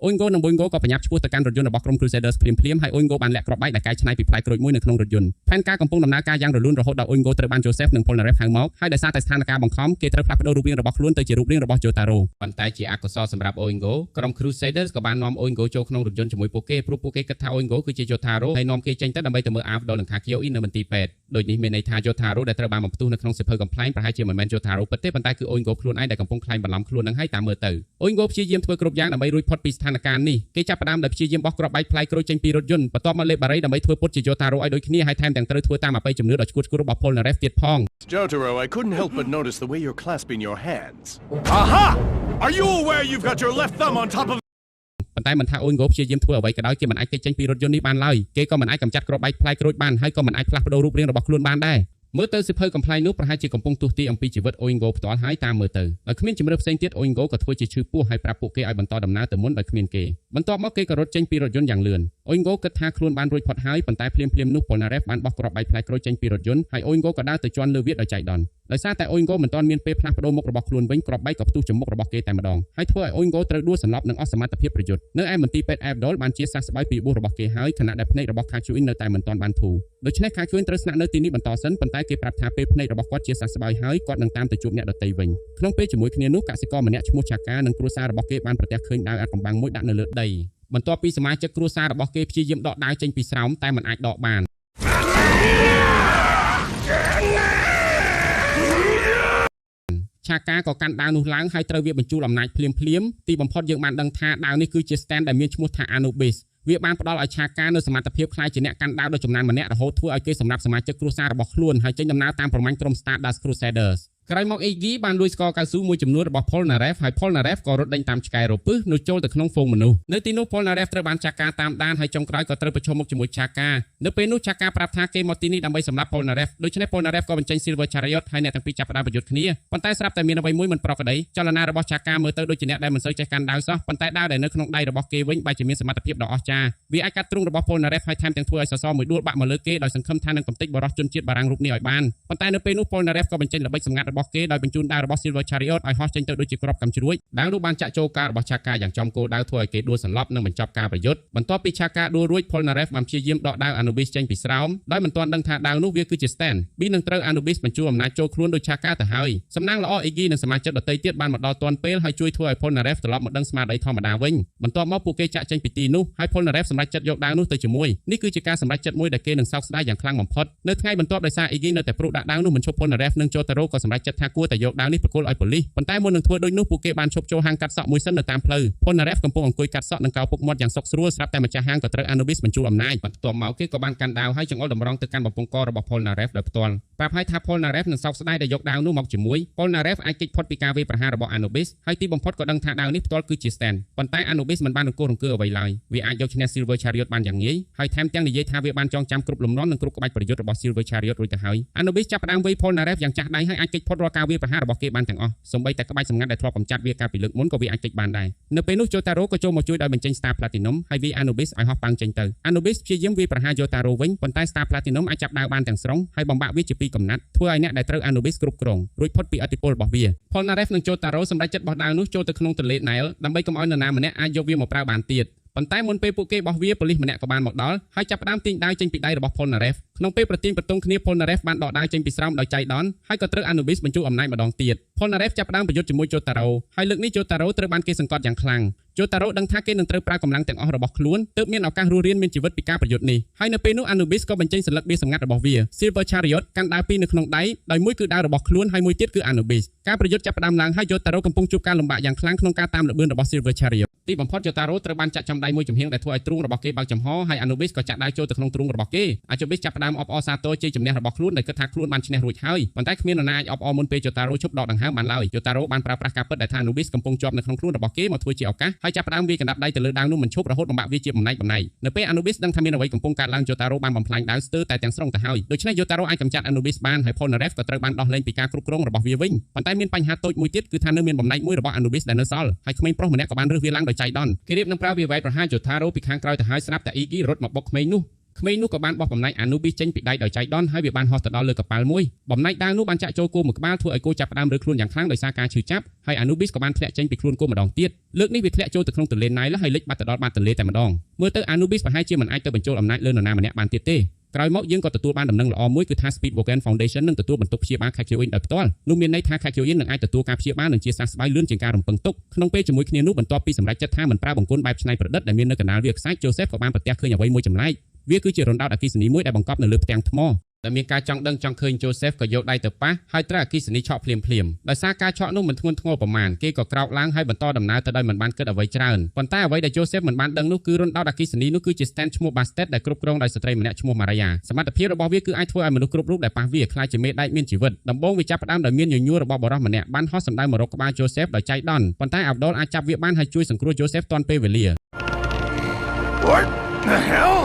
Oingo និង Boingo ក៏ប្រញាប់ឆ្ពោះទៅកាន់រថយន្តរបស់ក្រុម Crusaders ភ្លាមៗហើយ Oingo បានលាក់គ្រាប់បែកដែលកែច្នៃពីផ្លែក្រូចមួយនៅក្នុងរថយន្តផែនការកំពុងដំណើរការយ៉ាងរលូនរហូតដល់ Oingo ត្រូវបាន Joseph និង Polnareff ហៅមកហើយដោយសារតែស្ថានភាពបង្ខំគេត្រូវផ្លាស់ប្ដូររូបរាងរបស់ខ្លួនទៅជារូបរាងរបស់ Jotaro ប៉ុន្តែជាអកុសលសម្រាប់ Oingo ក្រុម Crusaders ក៏បាននាំ Oingo ចូលក្នុងរថយន្តជាមួយពួកគេព្រោះពួកគេគិតថា Oingo គឺជា Jotaro ហើយនាំគេចេញទៅដើម្បីទៅមើល Abdul និង Kakyoin នៅមន្ទីរពេទ្យដូចនេះមានន័យថា Jotaro ដែលត្រូវបានបំផ្ទុះនៅក្នុងសៀវភៅកំប្លែងប្រហែលជាមិនមែន Jotaro ពិតទេប៉ុន្តែគឺ Oingo ខ្លួនឯងដែលកំពុងក្លែងបន្លំខ្លួននឹងហើយតាមមើលទៅ Oingo ព្យាយាមធ្វើគ្រប់យ៉ាងដើម្បីរួចផុតពីស្ថានភាពនេះគេចាប់ផ្ដើមដោយព្យាយាមបោះគ្រាប់បែកផ្លែក្រូចចេញពីរថយន្តបន្ទាប់មកលេបបារីដើម្បីធ្វើពុតជា Jotaro ឲ្យដូចគ្នាហើយថែមទាំងត្រូវធ្វើតាមអបិយជំនឿដ៏ឆ្កួតឆ្កួតរបស់ Polnareff ទៀតផង Jotaro, I couldn't help but notice the way you're clasping your hands. Aha! Are you aware you've got your left thumb on top of ប៉ុន្តែមិនថា Oingo ព្យាយាមធ្វើអ្វីក៏ដោយគេមិនអាចគេចចេញពីរថយន្តនេះបានឡើយគេក៏មិនអាចកម្ចាត់គ្រាប់បែកផ្លែក្រូចបានហើយក៏មិនអាចផ្លាស់ប្ដូររូបរាងរបស់ខ្លួនបានដែរមើលទៅសៀវភៅកំ pl នោះប្រហែលជាកំពុងទស្សន៍ទាយអំពីជីវិត Oingo ផ្ទាល់ហើយតាមមើលទៅដោយគ្មានជំរឿផ្សេងទៀត Oingo ក៏ធ្វើជាឈឺពោះហើយប្រាប់ពួកគេឲ្យបន្តដំណើរទៅមុនដោយគ្មានគេបន្ទាប់មកគេក៏រត់ចេញពីរថយន្តយ៉ាងលឿន Oingo គិតថាខ្លួនបានរួចផុតហើយប៉ុន្តែភ្លាមៗនោះ Polnareff បានបោះគ្រាប់បែកផ្លែក្រូចចេញពីរថយន្តហើយ Oingo ក៏ដើរទៅជន់លើវាដោយចៃដន្យដោយសារតែ Oingo មិនទាន់មានពេលផ្លាស់ប្ដូរមុខរបស់ខ្លួនវិញគ្រាប់បែកក៏ផ្ទុះចំមុខរបស់គេតែម្ដងហើយធ្វើឲ្យ Oingo ត្រូវដួលសន្លប់និងអស់សមត្ថភាពប្រយុទ្ធនៅឯមន្ទីរពេទ្យ Abdul បានជាសះស្បើយពីរបួសរបស់គេហើយខណៈដែលភ្នែករបស់ Kakyoin នៅតែមិនទាន់បានធូរដូច្នេះ Kakyoin ត្រូវស្នាក់នៅទីនេះបន្តសិនប៉ុន្តែគេប្រាប់ថាពេលភ្នែករបស់គាត់ជាសះស្បើយហើយគាត់នឹងតាមទៅជួបអ្នកដទៃវិញក្នុងពេលជាមួយគ្នានោះកសិករម្នាក់ឈ្មោះ Chaka និងគ្រួសាររបស់គេបានប្រទះឃើញដាវអាថ៌កំបាំងមួយដាក់នៅលើដីបន្ទាប់ពីសមាជិកគ្រួសាររបស់គេព្យាយាមដកដាវចេញពីស្រោមតែមិនអាចដកបានChaka ក៏កាន់ដាវនោះឡើងហើយត្រូវវាបញ្ជូលអំណាចភ្លាមទីបំផុតយើងបានដឹងថាដាវនេះគឺជា stand ដែលមានឈ្មោះថា Anubis វាបានផ្ដល់ឲ្យ Chaka នៅសមត្ថភាពខ្លាយជាអ្នកកាន់ដាវដ៏ចំណានម្នាក់រហូតធ្វើឲ្យគេសម្រាប់សមាជិកគ្រួសាររបស់ខ្លួនហើយចេញដំណើរតាមប្រមាញ់ក្រុម Stardust Crusadersក្រោយមក Iggy បានលួចស្ករកៅស៊ូមួយចំនួនរបស់ Polnareff ហើយ Polnareff ក៏រត់ដេញតាមឆ្កែរពឹសនៅចូលទៅក្នុងហ្វូងមនុស្សនៅទីនោះ Polnareff ត្រូវបាន Chaka តាមដានហើយចុងក្រោយក៏ត្រូវប្រឈមមុខជាមួយ Chaka នៅពេលនោះ Chaka ប្រាប់ថាគេមកទីនេះដើម្បីសម្លាប់ Polnareff ដូច្នេះ Polnareff ក៏បញ្ចេញ Silver Chariot ហើយអ្នកទាំងពីរចាប់ផ្ដើមប្រយុទ្ធគ្នាប៉ុន្តែស្រាប់តែមានអ្វីមួយមិនប្រក្រតីចលនារបស់ Chaka មើលទៅដូចជាអ្នកដែលមិនសូវចេះកាន់ដាវសោះប៉ុន្តែដាវដែលនៅក្នុងដៃរបស់គេវិញបែរជាមានសមត្ថភាពដ៏អស្ចារ្យវាអាចកាត់ទ្រូងរបស់ Polnareff ហើយថែមទាំងធ្វើឲ្យសសរមួយដួលបាក់មកលើគេដោយសង្ឃឹមថានឹងកំទេចបរិសុទ្ធជនជាតិបារាំងរូបនេះឲ្យបានប៉ុន្តែនៅពេលនោះ Polnareff ក៏បញ្ចេញល្បិចសម្ងាត់របស់គេដោយបញ្ជូនដាវរបស់ Silver Chariot ឲ្យហោះចេញទៅដូចជាគ្រាប់កាំជ្រួចដាវនោះបានចាក់ចូលការរបស់ Chaka យ៉ាងចំគោលដៅធ្វើឲ្យគេដួលសន្លប់និងបញ្ចប់ការប្រយុទ្ធបន្ទាប់ពី Chaka ដួលរួច Polnareff បានព្យាយាមដកដាវ Anubis ចេញពីស្រោមដោយមិនទាន់ដឹងថាដាវនោះវាគឺជា stand ពីនឹងត្រូវ Anubis បញ្ជូលអំណាចចូលខ្លួនដោយ Chaka ទៅហើយសំណាងល្អ Iggy និងសមាជិកដទៃទៀតបានមកដល់ទាន់ពេលហើយជួយធ្វើឲ្យ Polnareff ត្រឡប់មកដឹងស្មារតីធម្មតាវិញបន្ទាប់មកពួកគេចាក់ចេញពីទីនោះហើយ Polnareff សម្រេចចិត្តយកដាវនោះទៅជាមួយនេះគឺជាការសម្រេចចិត្តមួយដែលគេនឹងសោកស្ដាយយ៉ាងខ្លាំងបំផុតនៅថ្ងៃបន្ទាប់ដោយសារ Iggy នៅតែព្រុសដាក់ដាវនោះមិនឈប់ Polnareff និង Jotaro ក៏សម្រេចចិត្តថាគួរតែយកដាវនេះប្រគល់ឲ្យប៉ូលីសប៉ុន្តែមុននឹងធ្វើដូចនោះពួកគេបានឈប់ចូលហាងកាត់សក់មួយសិននៅតាមផ្លូវ Polnareff កំពុងអង្គុយកាត់សក់និងកោរពុកមាត់យ៉ាងសុខស្រួលស្រាប់តែម្ចាស់ហាងក៏ត្រូវ Anubis បញ្ជូលអំណាចបន្ទាប់មកគេក៏បានកាន់ដាវហើយចង្អុលតម្រង់ទៅកាន់បំពង់ករបស់ Polnareff ដោយផ្ទាល់ប្រាប់ឲ្យថា Polnareff នឹងសោកស្ដាយដែលយកដាវនោះមកជាមួយ Polnareff អាចគេចផុតពីការវាយប្រហាររបស់ Anubis ហើយទីបំផុតក៏ដឹងថាដាវនេះផ្ទាល់គឺជា stand ប៉ុន្តែ Anubis មិនបានរង្គោះរង្គើអ្វីឡើយវាអាចយកឈ្នះ Silver Chariot បានយ៉ាងងាយហើយថែមទាំងនិយាយថាវាបានចងចាំគ្រប់លំនាំនិងគ្រប់ក្បាច់ប្រយុទ្ធរបស់ Silver Chariot រួចទៅហើយ Anubis ចាប់ផ្ដើមវាយ Polnareff យ៉ាងចាស់ដៃហើយអាចគេចផុតរាល់ការវាយប្រហាររបស់គេបានទាំងអស់សូម្បីតែក្បាច់សម្ងាត់ដែលធ្លាប់កម្ចាត់វាកាលពីលើកមុនក៏វាអាចគេចបានដែរនៅពេលនោះ Jotaro ក៏ចូលមកជួយដោយបញ្ចេញ Star Platinum ហើយវាយ Anubis ឲ្យហោះប៉ាំងចេញទៅ Anubis ព្យាយាមវាយប្រហារ Jotaro វិញប៉ុន្តែ Star Platinum អាចចាប់ដាវបានទាំងស្រុងហើយបំបាក់វាជាពីរកំណាត់ធ្វើឲ្យអ្នកដែលត្រូវ Anubis គ្រប់គ្រងរួចផុតពីឥទ្ធិពលរបស់វា Polnareff និង Jotaro សម្រេចចិត្តបោះដាវនោះចូលទៅក្នុងទន្លេ Nile ដើម្បីកុំឲ្យនរណាម្នាក់អាចយកវាមកប្រើបានទៀតប៉ុន្តែមុនពេលពួកគេបោះវាប៉ូលីសម្នាក់ក៏បានមកដល់ហើយចាប់ផ្ដើមទាញដាវចេញពីដៃរបស់ Polnareff ក្នុងពេលប្រទាញប្រទងគ្នា Polnareff បានដកដាវចេញពីស្រោមដោយចៃដន្យហើយក៏ត្រូវ Anubis បញ្ជូលអំណាចម្ដងទៀត Polnareff ចាប់ផ្ដើមប្រយុទ្ធជាមួយ Jotaro ហើយលើកនេះ Jotaro ត្រូវបានគេសង្កត់យ៉ាងខ្លាំង Jotaro ដឹងថាគេនឹងត្រូវប្រើកម្លាំងទាំងអស់របស់ខ្លួនទើបមានឱកាសរស់រានមានជីវិតពីការប្រយុទ្ធនេះហើយនៅពេលនោះ Anubis ក៏បញ្ចេញសន្លឹកបៀសម្ងាត់របស់វា Silver Chariot កាន់ដាវពីរនៅក្នុងដៃដោយមួយគឺដាវរបស់ខ្លួនហើយមួយទៀតគឺ Anubis ការប្រយុទ្ធចាប់ផ្ដើមឡើងហើយ Jotaro កំពុងជួបការលំបាកយ៉ាងខ្លាំងក្នុងការតាមល្បឿនរបស់ Silver Chariot ទីបំផុត Jotaro ត្រូវបានចាក់ចំដៃមួយចំហៀងដែលធ្វើឲ្យទ្រូងរបស់គេបើកចំហហើយ Anubis ក៏ចាក់ដាវចូលទៅក្នុងទ្រូងរបស់គេ Anubis ចាប់ផ្ដើមអបអរសាទរជ័យជំនះរបស់ខ្លួនដែលគិតថាខ្លួនបានឈ្នះរួចហើយប៉ុន្តែគ្មាននរណាអាចអបអរមុនពេល Jotaro ឈប់ដកដង្ហើមបានឡើយ Jotaro បានប្រើប្រាស់ការពិតដែលថា Anubis កំពុងជាប់នៅក្នុងខ្លួនរបស់គេមកធ្វើជាឱកាសហើយចាប់ផ្ដើមវាយកណ្ដាប់ដៃទៅលើដាវនោះមិនឈប់រហូតបំបាក់វាជាបំណែកនៅពេល Anubis ដឹងថាមានអ្វីកំពុងកើតឡើង Jotaro បានបំផ្លាញដាវស្ទើរតែទាំងស្រុងទៅហើយដូច្នេះ Jotaro អាចកម្ចាត់ Anubis បានហើយ Polnareff ក៏ត្រូវបានដោះលែងពីការគ្រប់គ្រងរបស់វាវិញប៉ុន្តែមានបញ្ហាតូចមួយទៀតគឺថានៅមានបំណែកមួយរបស់ Anubis ដែលនៅសល់ហើយក្មេងប្រុសម្នាក់ក៏បានរើសវាឡើងដោយចៃដន្យគេរៀបនឹងប្រើវាវ៉ែតប្រហារ Jotaro ពីខាងក្រោយទៅហើយស្រាប់តែ Iggy រត់មកបុកក្មេងនោះក៏បានបោះបំណែក Anubis ចេញពីដៃដោយចៃដន្យហើយវាបានហោះទៅដល់លើកប៉ាល់មួយបំណែកដាវនោះបានចាក់ចូលគោមួយក្បាលធ្វើឲ្យគោចាប់ផ្ដើមរើខ្លួនយ៉ាងខ្លាំងដោយសារការឈឺចាប់ហើយ Anubis ក៏បានធ្លាក់ចេញពីខ្លួនគោម្ដងទៀតលើកនេះវាធ្លាក់ចូលទៅក្នុងទន្លេ Nile ហើយលិចបាត់ទៅដល់បាតទន្លេតែម្ដងមើលទៅ Anubis ប្រហែលជាមិនអាចទៅបញ្ចូលអំណាចលើនរណាម្នាក់បានទៀតទេក្រោយមកយើងក៏ទទួលបានដំណឹងល្អមួយគឺថា Speedwagon Foundation នឹងទទួលបន្ទុកព្យាបាល Kakyoin ដោយផ្ទាល់នោះមានន័យថា Kakyoin នឹងអាចទទួលការព្យាបាលនិងជាសះស្បើយលឿនជាងការរំពឹងទុកក្នុងពេលជាមួយគ្នានោះបន្ទាប់ពីសម្រេចចិត្តថាមិនប្រើបង្គន់បែបច្នៃប្រឌិតដែលមាននៅកណ្ដាលវាខ្សាច់ Joseph ក៏បានប្រទះឃើញអ្វីមួយចម្លែកវាគឺជារណ្ដោតអគ្គិសនីមួយដែលបង្កប់នៅលើផ្ទាំងថ្មដែលមានការចង់ដឹងចង់ឃើញ Joseph ក៏យកដៃទៅប៉ះហើយត្រូវអគ្គិសនីឆក់ភ្លាមដោយសារការឆក់នោះមិនធ្ងន់ធ្ងរប្រមាណគេក៏ក្រោកឡើងហើយបន្តដំណើរទៅដោយមិនបានគិតអ្វីច្រើនប៉ុន្តែអ្វីដែល Joseph មិនបានដឹងនោះគឺរណ្ដោតអគ្គិសនីនោះគឺជា stand ឈ្មោះ Bastet ដែលគ្រប់គ្រងដោយស្ត្រីម្នាក់ឈ្មោះ Maria សមត្ថភាពរបស់វាគឺអាចធ្វើឲ្យមនុស្សគ្រប់រូបដែលប៉ះវាខ្លាចជាមេដែកមានជីវិតដំបូងវាចាប់ផ្ដើមដោយមានញញួររបស់បុរសម្នាក់បានហោះសម្ដៅមករកក្បាល Joseph ដោយចៃដន្យប៉ុន្តែ Abdul អាចចាប់វាបានហើយជួយសង្គ្រោះ Joseph ទាន់ពេលវេលា What the hell?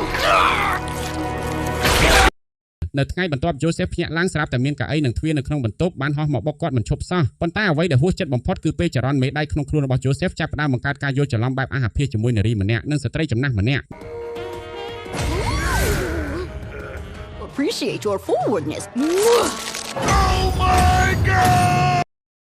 នៅថ្ងៃបន្ទាប់ Joseph ភ្ញាក់ឡើងស្រាប់តែមានកៅអីនិងទ្វារនៅក្នុងបន្ទប់បានហោះមកបុកគាត់មិនឈប់សោះប៉ុន្តែអ្វីដែលហួសចិត្តបំផុតគឺពេលចរន្តមេដៃក្នុងខ្លួនរបស់ Joseph ចាប់ផ្ដើមបង្កើតការយល់ច្រឡំបែបអាហភាសជាមួយនារីម្នាក់និងស្ត្រីចំណាស់ម្នាក់ Appreciate your forwardness. Oh my god!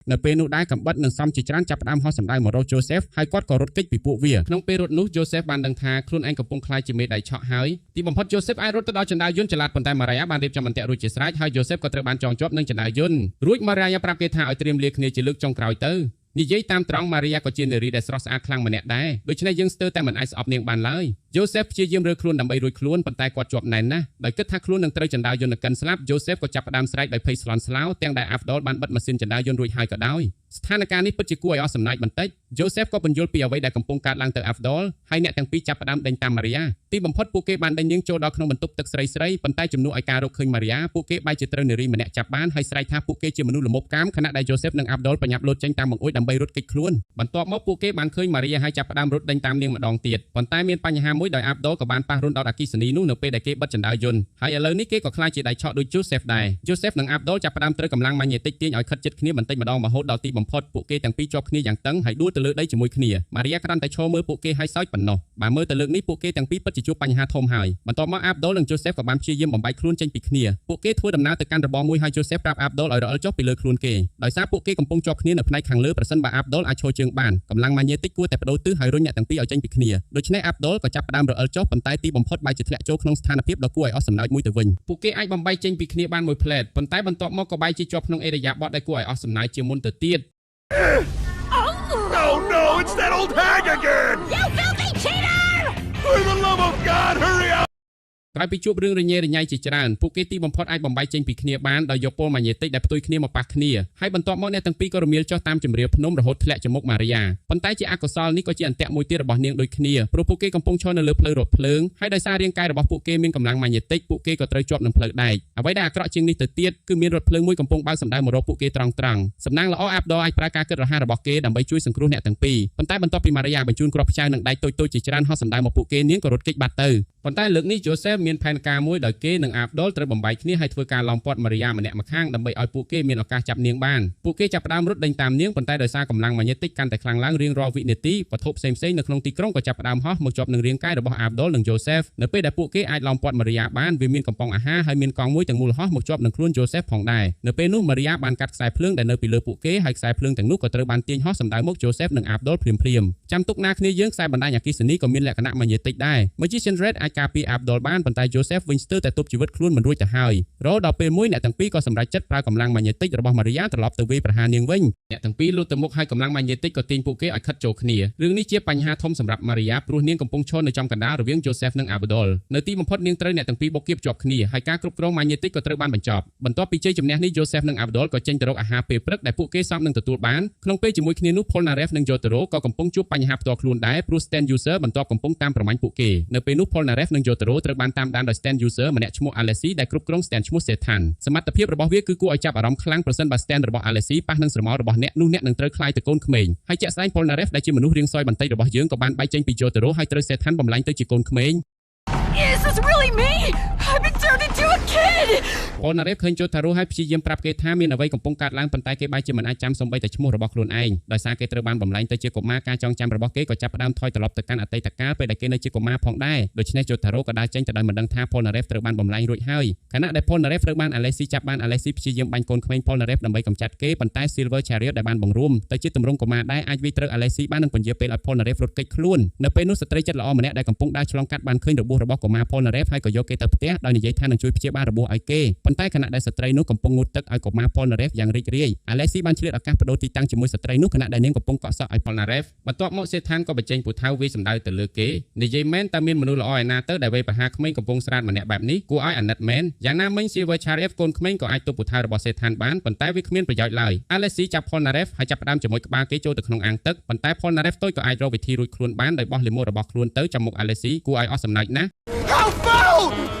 នៅពេលនោះដែរកំបិតនិងសំជាច្រើនចាប់ផ្ដើមហោះសម្ដៅមករក Joseph ហើយគាត់ក៏រត់គេចពីពួកវាក្នុងពេលរត់នោះ Joseph បានដឹងថាខ្លួនឯងកំពុងខ្លាចជាមេដៃឆក់ហើយទីបំផុត Joseph អាចរត់ទៅដល់ចណ្ដាលយន្តចល័តប៉ុន្តែ Maria បានរៀបចំអន្ទាក់រួចជាស្រេចហើយ Joseph ក៏ត្រូវបានចងជាប់នឹងចណ្ដាលយន្តរួច Maria ប្រាប់គេថាឲ្យត្រៀមលាគ្នាជាលើកចុងក្រោយទៅនិយាយតាមត្រង់ Maria ក៏ជានារីដែលស្រស់ស្អាតខ្លាំងម្នាក់ដែរដូច្នេះយើងស្ទើរតែមិនអាចស្អប់នាងបានឡើយ Joseph ព្យាយាមរើខ្លួនដើម្បីរួចខ្លួនប៉ុន្តែគាត់ជាប់ណែនណាស់ដោយគិតថាខ្លួននឹងត្រូវចណ្ដាលយន្តកិនស្លាប់ Joseph ក៏ចាប់ផ្ដើមស្រែកដោយភ័យស្លន់ស្លោទាំងដែល Abdul បានបិទម៉ាស៊ីនចណ្ដាលយន្តរួចហើយក៏ដោយស្ថានភាពនេះពិតជាគួរឲ្យអស់សំណើចបន្តិច Joseph ក៏បញ្យល់ពីអ្វីដែលកំពុងកើតឡើងទៅ Abdul ហើយអ្នកទាំងពីរចាប់ផ្ដើមដេញតាម Maria ទីបំផុតពួកគេបានដេញនាងចូលដល់ក្នុងបន្ទប់ទឹកស្រីប៉ុន្តែជំនួសឲ្យការរកឃើញ Maria ពួកគេបែរជាត្រូវនារីម្នាក់ចាប់បានហើយស្រែកថាពួកគេជាមនុស្សល្មមកាមខណៈដែល Joseph និង Abdul ប្រញាប់លោតចេញតាមបង្អួចដើម្បីរត់គេចខ្លួនបន្ទាប់មកពួកគេបានឃើញ Maria ហើយចាប់ផ្ដើមរត់ដេញតាមនាងម្ដងទៀតប៉ុន្តែមានបញ្ហាមួយដោយ Abdul ក៏បានប៉ះរំដោតអគ្គិសនីនោះនៅពេលដែលគេបិទចណ្ដាលយន្តហើយឥឡូវនេះគេក៏ខ្លាចជាដៃឆក់ដូច Joseph ដែរ Joseph និង Abdul ចាប់ផ្ដើមត្រូវកម្លាំងម៉ាញ៉េទិកទាញឲ្យខិតជិតគ្នាបន្តិចម្ដងរហូតដល់ទីបំផុតពួកគេទាំងពីរជាប់គ្នាយ៉ាងតឹងហើយដួលទៅលើដីជាមួយគ្នា Maria គ្រាន់តែឈរមើលពួកគេហើយសើចប៉ុណ្ណោះបើមើលទៅលើកនេះពួកគេទាំងពីរពិតជាជួបបញ្ហាធំហើយបន្ទាប់មក Abdul និង Joseph ក៏បានព្យាយាមបំបែកខ្លួនចេញពីគ្នាពួកគេធ្វើដំណើរទៅកាន់របងមួយហើយ Joseph ប្រាប់ Abdul ឲ្យរអិលចុះពីលើខ្លួនគេដោយសារពួកគេកំពុងជាប់គ្នានៅផ្នែកខាងលើប្រសិនបើ Abdul អាចឈរជើងបានកម្លាំងម៉ាញ៉េទិកគួរតែបដូរទិសហើយរុញអ្នកទាំងពីរឲ្យចេញពីគ្នាដូច្នេះ Abdul ក៏ចាប់ផ្ដើមរអិលចុះប៉ុន្តែទីបំផុតបែរជាធ្លាក់ចូលក្នុងស្ថានភាពដ៏គួរឲ្យអស់សំណើចមួយទៅវិញពួកគេអាចបំបែកចេញពីគ្នាបានមួយផ្លែតប៉ុន្តែបន្ទាប់មកក៏បែរជាជាប់ក្នុងអេរយាប័តដែលគួរឲ្យអស់សំណើចជាងមុនទៅទៀត Oh no, it's that old hag again! You filthy cheater! For the love of God, hurry up! ក្រោយពីជួបរឿងរញ៉េរញ៉ៃជាច្រើនពួកគេទីបំផុតអាចបំបែកចេញពីគ្នាបានដោយយកពលម៉ាញ៉េទិកដែលផ្ទុយគ្នាមកប៉ះគ្នាហើយបន្ទាប់មកអ្នកទាំងពីរក៏រមៀលចុះតាមជម្រាលភ្នំរហូតធ្លាក់ចំមុខ Maria ប៉ុន្តែជាអកុសលនេះក៏ជាអន្ទាក់មួយទៀតរបស់នាងដូចគ្នាព្រោះពួកគេកំពុងឈរនៅលើផ្លូវរថភ្លើងហើយដោយសាររាងកាយរបស់ពួកគេមានកម្លាំងម៉ាញ៉េទិកពួកគេក៏ត្រូវជាប់នឹងផ្លូវដែកអ្វីដែលអាក្រក់ជាងនេះទៅទៀតគឺមានរថភ្លើងមួយកំពុងបើកសម្ដៅមករកពួកគេត្រង់សំណាងល្អ Abdul អាចប្រើការគិតរហ័សរបស់គេដើម្បីជួយសង្គ្រោះអ្នកទាំងពីរប៉ុន្តែបន្ទាប់ពី Maria បញ្ជូនគ្រាប់ផ្ចៅនិងដែកតូចៗជាច្រើនហោះសម្ដៅមកពួកគេនាងក៏រត់គេចបាត់ទៅប៉ុន្តែលើកនេះ Joseph មានផែនការមួយដោយគេនិង Abdul ត្រូវបំបែកគ្នាហើយធ្វើការឡោមព័ទ្ធ Maria ម្នាក់ម្ខាងដើម្បីឲ្យពួកគេមានឱកាសចាប់នាងបានពួកគេចាប់ផ្ដើមរត់ដេញតាមនាងប៉ុន្តែដោយសារកម្លាំងម៉ាញ៉េទិកកាន់តែខ្លាំងឡើងរៀងរាល់វិនាទីវត្ថុផ្សេងៗនៅក្នុងទីក្រុងក៏ចាប់ផ្ដើមហោះមកជាប់នឹងរាងកាយរបស់ Abdul និង Joseph នៅពេលដែលពួកគេអាចឡោមព័ទ្ធ Maria បានវាមានកំប៉ុងអាហារហើយមានកង់មួយទាំងមូលហោះមកជាប់នឹងខ្លួន Joseph ផងដែរនៅពេលនោះ Maria បានកាត់ខ្សែភ្លើងដែលនៅពីលើពួកគេហើយខ្សែភ្លើងទាំងនោះក៏ត្រូវបានទាញហោះសម្ដៅមក Joseph និង Abdul ភ្លាមចាំទុកណាគ្នាយើងខ្សែបណ្ដាញអគ្គិសនីក៏មានលក្ខណៈម៉ាញ៉េទិកដែរ Magician Red អាច ការពារ Abdul បានប៉ុន្តែ Joseph វិញស្ទើរតែទប់ជីវិតខ្លួនមិនរួចទៅហើយរហូតដល់ពេលមួយអ្នកទាំងពីរក៏សម្រេចចិត្តប្រើកម្លាំងម៉ាញេទិករបស់ Maria ត្រឡប់ទៅវាយប្រហារនាងវិញអ្នកទាំងពីរលូតទៅមុខហើយកម្លាំងម៉ាញេទិកក៏ទាញពួកគេឲ្យខិតចូលគ្នារឿងនេះជាបញ្ហាធំសម្រាប់ Maria ព្រោះនាងកំពុងឈរនៅចំកណ្ដាលរវាង Joseph និង Abdul នៅទីបំផុតនាងត្រូវអ្នកទាំងពីរបុកគៀបជាប់គ្នាហើយការគ្រប់គ្រងម៉ាញេទិកក៏ត្រូវបានបញ្ចប់បន្ទាប់ពីជ័យជំនះនេះ Joseph និង Abdul ក៏ចេញទៅរកអាហារពេលព្រឹកដែលពួកគេសមនឹងទទួលបានក្នុងពេលជាមួយគ្នានោះ Polnareff និង Jotaro ក៏កំពុងជួបបញ្ហាផ្ទាល់ខ្លួនដែរព្រោះ Stand User បន្ទាប់កំពុងតាមប្រមាញ់ពួកគេនៅពេលនោះ Polnareff និង Jotaro ត្រូវបានតាមដានដោយ Stand User ម្នាក់ឈ្មោះ Alessi ដែលគ្រប់គ្រង Stand ឈ្មោះ Sethan សមត្ថភាពរបស់វាគឺគួរឲ្យចាប់អារម្មណ៍ខ្លាំងប្រសិនបើ Stand របស់ Alessi ប៉ះនឹងស្រមោលរបស់អ្នកនោះអ្នកនឹងត្រូវក្លាយទៅកូនក្មេងហើយជាក់ស្ដែង Polnareff ដែលជាមនុស្សរាងសយបន្តិចរបស់យើងក៏បានបែកចេញពី Jotaro ហើយត្រូវ Sethan បំលែងទៅជាកូនក្មេង Is this really me? I've been turned into a kid! Polnareff ឃើញ Jotaro ហើយព្យាយាមប្រាប់គេថាមានអ្វីកំពុងកើតឡើងប៉ុន្តែគេបែរជាមិនអាចចាំសូម្បីតែឈ្មោះរបស់ខ្លួនឯងដោយសារគេត្រូវបានបំលែងទៅជាកុមារការចងចាំរបស់គេក៏ចាប់ផ្ដើមថយត្រឡប់ទៅកាន់អតីតកាលពេលដែលគេនៅជាកុមារផងដែរដូច្នេះ Jotaro ក៏ដើរចេញទៅដោយមិនដឹងថា Polnareff ត្រូវបានបំលែងរួចហើយខណៈដែល Polnareff ត្រូវបាន Alessi ចាប់បាន Alessi ព្យាយាមបាញ់កូនក្មេង Polnareff ដើម្បីកម្ចាត់គេប៉ុន្តែ Silver Chariot ដែលបានបង្រួមទៅជាទម្រង់កុមារដែរអាចវាយត្រូវ Alessi បាននឹងពន្យាពេលឲ្យ Polnareff រត់គេចខ្លួននៅពេលនោះស្ត្រីចិត្តល្អម្នាក់ដែលកំពុងដើរឆ្លងកាត់បានឃើញរបួសរបស់កុមារ Polnareff ហើយក៏យកគេទៅផ្ទះដោយនិយាយថានឹងជួយព្យាបាលរបួសឲ្យគេប៉ុន្តែខណៈដែលស្ត្រីនោះកំពុងងូតទឹកឲ្យកុមារ Polnareff យ៉ាងរីករាយ Alessi បានឆ្លៀតឱកាសបដូរទីតាំងជាមួយស្ត្រីនោះខណៈដែលនាងកំពុងកក់សក់ឲ្យ Polnareff បន្ទាប់មក Sethan ក៏បញ្ចេញពូថៅវាយសម្ដៅទៅលើគេនិយាយមែនតើមានមនុស្សល្អឯណាទៅដែលវាយប្រហារក្មេងកំពុងស្រាតម្នាក់បែបនេះគួរឲ្យអាណិតមែនយ៉ាងណាមិញ Silver Chariot កូនក្មេងក៏អាចទប់ពូថៅរបស់ Sethan បានប៉ុន្តែវាគ្មានប្រយោជន៍ឡើយ Alessi ចាប់ Polnareff ហើយចាប់ផ្ដើមជាមួយក្បាលគេចូលទៅក្នុងអាងទឹកប៉ុន្តែ Polnareff តូចក៏អាចរកវិធីរួចខ្លួនបានដោយបោះលាមករបស់ខ្លួនទៅចាំមុខ Alessi គួរឲ្យអស់សំណើចណាស់ How foul!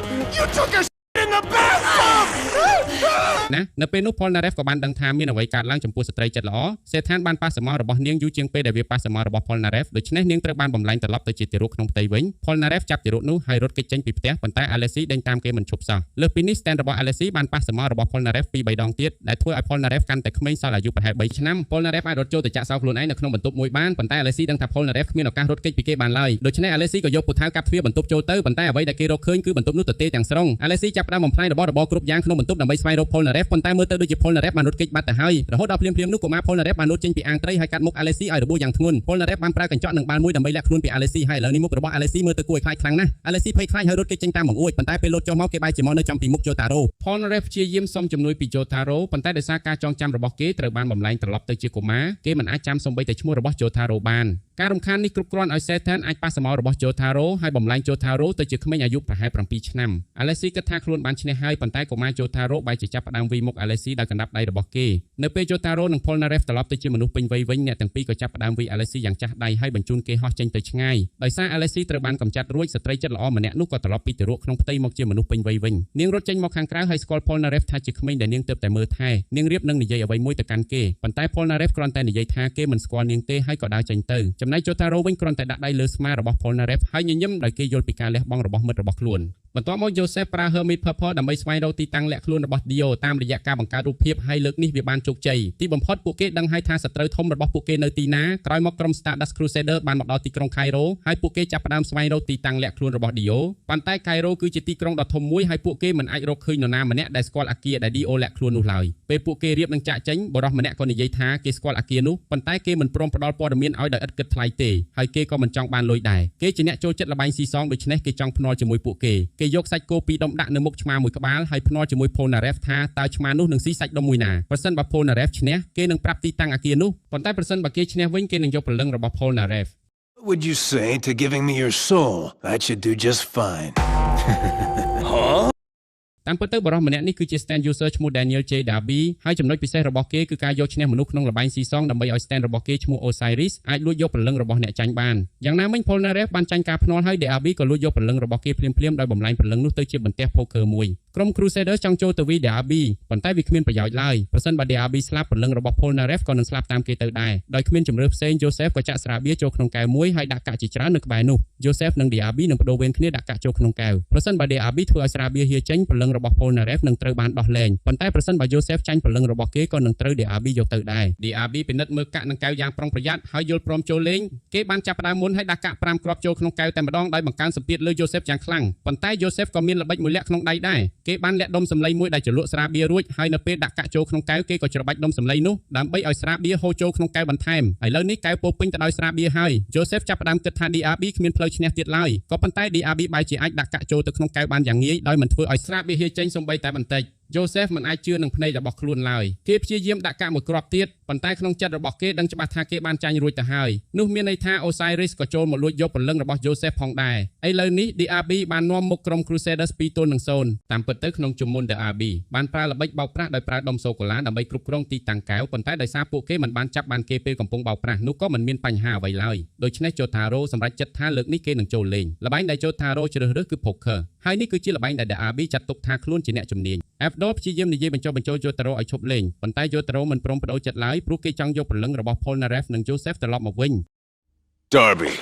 You took a in the bathtub! ណានៅពេលនោះ Polnareff ក៏បានដឹងថាមានអ្វីកើតឡើងចំពោះស្ត្រីចិត្តល្អ Sethan បានប៉ះសមោរបស់នាងយូរជាងពេលដែលវាប៉ះសមោរបស់ Polnareff ដូច្នេះនាងត្រូវបានបំលែងត្រឡប់ទៅជាទារកក្នុងផ្ទៃវិញ Polnareff ចាប់ទារកនោះហើយរត់គេចចេញពីផ្ទះប៉ុន្តែ Alessi ដេញតាមគេមិនឈប់សោះលើសពីនេះ Stand របស់ Alessi បានប៉ះសមោរបស់ Polnareff ពីរបីដងទៀតដែលធ្វើឲ្យ Polnareff កាន់តែក្មេងសល់អាយុប្រហែល3ឆ្នាំ Polnareff អាចរត់ចូលទៅចាក់សោខ្លួនឯងនៅក្នុងបន្ទប់មួយបានប៉ុន្តែ Alessi ដឹងថា Polnareff គ្មានឱកាសរត់គេចពីគេបានឡើយដូច្នេះ Alessi ក៏យកពូថៅកាប់ទ្វារបន្ទប់ចូលទៅប៉ុន្តែអ្វីដែលគេរកឃើញគឺបន្ទប់នោះទទេទាំងស្រុង Alessi ចាប់ផ្ដើមបំផ្លាញរបស់របរគ្រប់យ៉ាងក្នុងបន្ទប់ដើម្បីស្វែងរក Polnareff ប៉ុន្តែមើលទៅដូចជា Polnareff បានរត់គេចបាត់ទៅហើយរហូតដល់ភ្លាមៗនោះកុមារ Polnareff បានលោតចេញពីអាងត្រីហើយកាត់មុខ Alessi ឲ្យរបួសយ៉ាងធ្ងន់ Polnareff បានប្រើកញ្ចក់និងបាល់មួយដើម្បីលាក់ខ្លួនពី Alessi ហើយឥឡូវនេះមុខរបស់ Alessi មើលទៅគួរឲ្យខ្លាចខ្លាំងណាស់ Alessi ភ័យខ្លាចហើយរត់គេចចេញតាមបង្អួចប៉ុន្តែពេលលោតចុះមកគេបែរជាមកនៅចំពីមុខ Jotaro Polnareff ព្យាយាមសុំជំនួយពី Jotaro ប៉ុន្តែដោយសារការចងចាំរបស់គេត្រូវបានបំលែងត្រឡប់ទៅជាកុមារគេមិនអាចចាំសូម្បីតែឈ្មោះរបស់ Jotaro បានការរំខាននេះគ្រប់គ្រាន់ឲ្យ Sethan អាចប៉ះសមោរបស់ Jotaro ហើយបំលែង Jotaro ទៅជាក្មេងអាយុប្រហែល7ឆ្នាំ Alessi គិតថាខ្លួនបានឈ្នះហើយប៉ុន្តែកុមារ Jotaro បែរជាចាប់ផ្ដើមវាយមុខ Alessi ដោយកណ្ដាប់ដៃរបស់គេនៅពេល Jotaro និង Polnareff ត្រឡប់ទៅជាមនុស្សពេញវ័យវិញអ្នកទាំងពីរក៏ចាប់ផ្ដើមវាយ Alessi យ៉ាងចាស់ដៃហើយបញ្ជូនគេហោះចេញទៅឆ្ងាយដោយសារ Alessi ត្រូវបានកម្ចាត់រួចស្ត្រីចិត្តល្អម្នាក់នោះក៏ត្រឡប់ពីទារកក្នុងផ្ទៃមកជាមនុស្សពេញវ័យវិញនាងរត់ចេញមកខាងក្រៅហើយស្គាល់ Polnareff ថាជាក្មេងដែលនាងទើបតែមើលថែនាងរៀបនឹងនិយាយអ្វីមួយទៅកាន់គេប៉ុន្តែ Polnareff គ្រាន់តែនិយាយថាគេមិនស្គាល់នាងទេហើយក៏ដើរចេញទៅចំណែក Jotaro វិញគ្រាន់តែដាក់ដៃលើស្មារបស់ Polnareff ហើយញញឹមដោយគេយល់ពីការលះបង់របស់មិត្តរបស់ខ្លួនបន្ទាប់មក Joseph ប្រើ Hermit Purple ដើម្បីស្វែងរកទីតាំងលាក់ខ្លួនរបស់ Dio តាមរយៈការបង្កើតរូបភាពហើយលើកនេះវាបានជោគជ័យទីបំផុតពួកគេដឹងហើយថាសត្រូវធំរបស់ពួកគេនៅទីណាក្រោយមកក្រុម Stardust Crusader បានមកដល់ទីក្រុង Cairo ហើយពួកគេចាប់ផ្ដើមស្វែងរកទីតាំងលាក់ខ្លួនរបស់ Dio ប៉ុន្តែ Cairo គឺជាទីក្រុងដ៏ធំមួយហើយពួកគេមិនអាចរកឃើញនរណាម្នាក់ដែលស្គាល់អគារដែល Dio លាក់ខ្លួននោះឡើយពេលពួកគេរៀបនឹងចាក់ចេញបរិសម្នាក់ក៏និយាយថាគេស្គាល់អគារនោះប៉ុន្តែគេមិនព្រមផ្ដល់ព័ត៌មានឲ្យដោយឥតគិតថ្លៃទេហើយគេក៏មិនចង់បានលុយដែរគេជាអ្នកចូលចិត្តល្បែងស៊ីសងដូច្នេះគេចង់ភ្នាល់ជាមួយពួកគេយកសាច់គោពីរដុំដាក់នៅមុខឆ្មាមួយក្បាលហើយភ្នាល់ជាមួយ Polnareff ថាតើឆ្មានោះនឹងស៊ីសាច់ដុំមួយណាប្រសិនបើ Polnareff ឈ្នះគេនឹងប្រាប់ទីតាំងអគារនោះប៉ុន្តែប្រសិនបើគេឈ្នះវិញគេនឹងយកព្រលឹងរបស់ Polnareff What would you say to giving me your soul? That should do just fine. Huh? តាមពិតទៅបរិសម្នាក់នេះគឺជា Stand User ឈ្មោះ Daniel J. Darby ហើយចំណុចពិសេសរបស់គេគឺការយកឈ្នះមនុស្សក្នុងល្បែងស៊ីសងដើម្បីឲ្យ Stand របស់គេឈ្មោះ Osiris អាចលួចយកព្រលឹងរបស់អ្នកចាញ់បានយ៉ាងណាមិញ Polnareff បានចាញ់ការភ្នាល់ហើយ Darby ក៏លួចយកព្រលឹងរបស់គេភ្លាមៗដោយបំលែងព្រលឹងនោះទៅជាបន្ទះ poker មួយក្រុម Crusader ចង់ចូលទៅវាយ Darby ប៉ុន្តែវាគ្មានប្រយោជន៍ឡើយប្រសិនបើ Darby ស្លាប់ព្រលឹងរបស់ Polnareff ក៏នឹងស្លាប់តាមគេទៅដែរដោយគ្មានជំរឿផ្សេង Joseph ក៏ចាក់ស្រាបៀរចូលក្នុងកែវមួយហើយដាក់កាក់ជាច្រើននៅក្បែរនោះ Joseph និង Darby នឹងបដូរវេនគ្នាដាក់កាក់ចូលក្នុងកែវប្រសិនបើ Darby ធ្វើឲ្យស្រាបៀរហៀចេញព្រលឹងរបស់ Polnareff នឹងត្រូវបានដោះលែងប៉ុន្តែប្រសិនបើ Joseph ចាញ់ព្រលឹងរបស់គេក៏នឹងត្រូវ Darby យកទៅដែរ Darby ពិនិត្យមើលកាក់នឹងកែវយ៉ាងប្រុងប្រយ័ត្នហើយយល់ព្រមចូលលេងគេបានចាប់ផ្ដើមមុនហើយដាក់កាក់5គ្រាប់ចូលក្នុងកែវតែម្ដងដោយបង្កើនសម្ពាធលើ Joseph យ៉ាងខ្លាំងប៉ុន្តែ Joseph ក៏មានល្បិចមួយលាក់ក្នុងដៃដែរ គេបានលាក់ដុំសម្លេងមួយដែលជ្រលក់ស្រាបៀររួចហើយនៅពេលដាក់កាក់ចូលក្នុងកែវគេក៏ច្របាច់ដុំសម្លេងនោះដើម្បីឲ្យស្រាបៀរហូរចូលក្នុងកែវបន្ថែមឥឡូវនេះកែវពោពេញទៅដោយស្រាបៀរហើយ Joseph ចាប់ផ្ដើមគិតថា DRB គ្មានផ្លូវឈ្នះទៀតឡើយក៏ប៉ុន្តែ DRB បែរជាអាចដាក់កាក់ចូលទៅក្នុងកែវបានយ៉ាងងាយដោយមិនធ្វើឲ្យស្រាបៀរហៀចេញសូម្បីតែបន្តិច Joseph មិនអាចជឿនឹងភ្នែករបស់ខ្លួនឡើយគេព្យាយាមដាក់កាក់មួយគ្រាប់ទៀតប៉ុន្តែក្នុងចិត្តរបស់គេដឹងច្បាស់ថាគេបានចាញ់រួចទៅហើយនោះមានន័យថា Osiris ក៏ចូលមកលួចយកព្រលឹងរបស់ Joseph ផងដែរឥឡូវនេះ DRB បាននាំមុខក្រុម Crusaders 2-0តាមពិតទៅក្នុងជំនុំ DRB បានប្រើល្បិចបោកប្រាស់ដោយប្រើដុំសូកូឡាដើម្បីគ្រប់គ្រងទីតាំងកែវប៉ុន្តែដោយសារពួកគេមិនបានចាប់បានគេពេលកំពុងបោកប្រាស់នោះក៏មិនមានបញ្ហាអ្វីឡើយដូច្នេះ Jotaro សម្រេចចិត្តថាលើកនេះគេនឹងចូលលេងល្បែងដែល Jotaro ជ្រើសរើសគឺ Poker ហើយនេះគឺជាល្បែងដែល DRB ចាត់ទុកថាខ្លួនជាអ្នកជំនាញ Abdul ព្យាយាមនិយាយបញ្ចុះបញ្ចូល Jotaro ឲ្យឈប់លេងប៉ុន្តែ Jotaro មិនព្រមប្តូរចិត្តឡើយព្រោះគេចង់យកព្រលឹងរបស់ Polnareff និង Joseph ត្រឡប់មកវិញ Darby,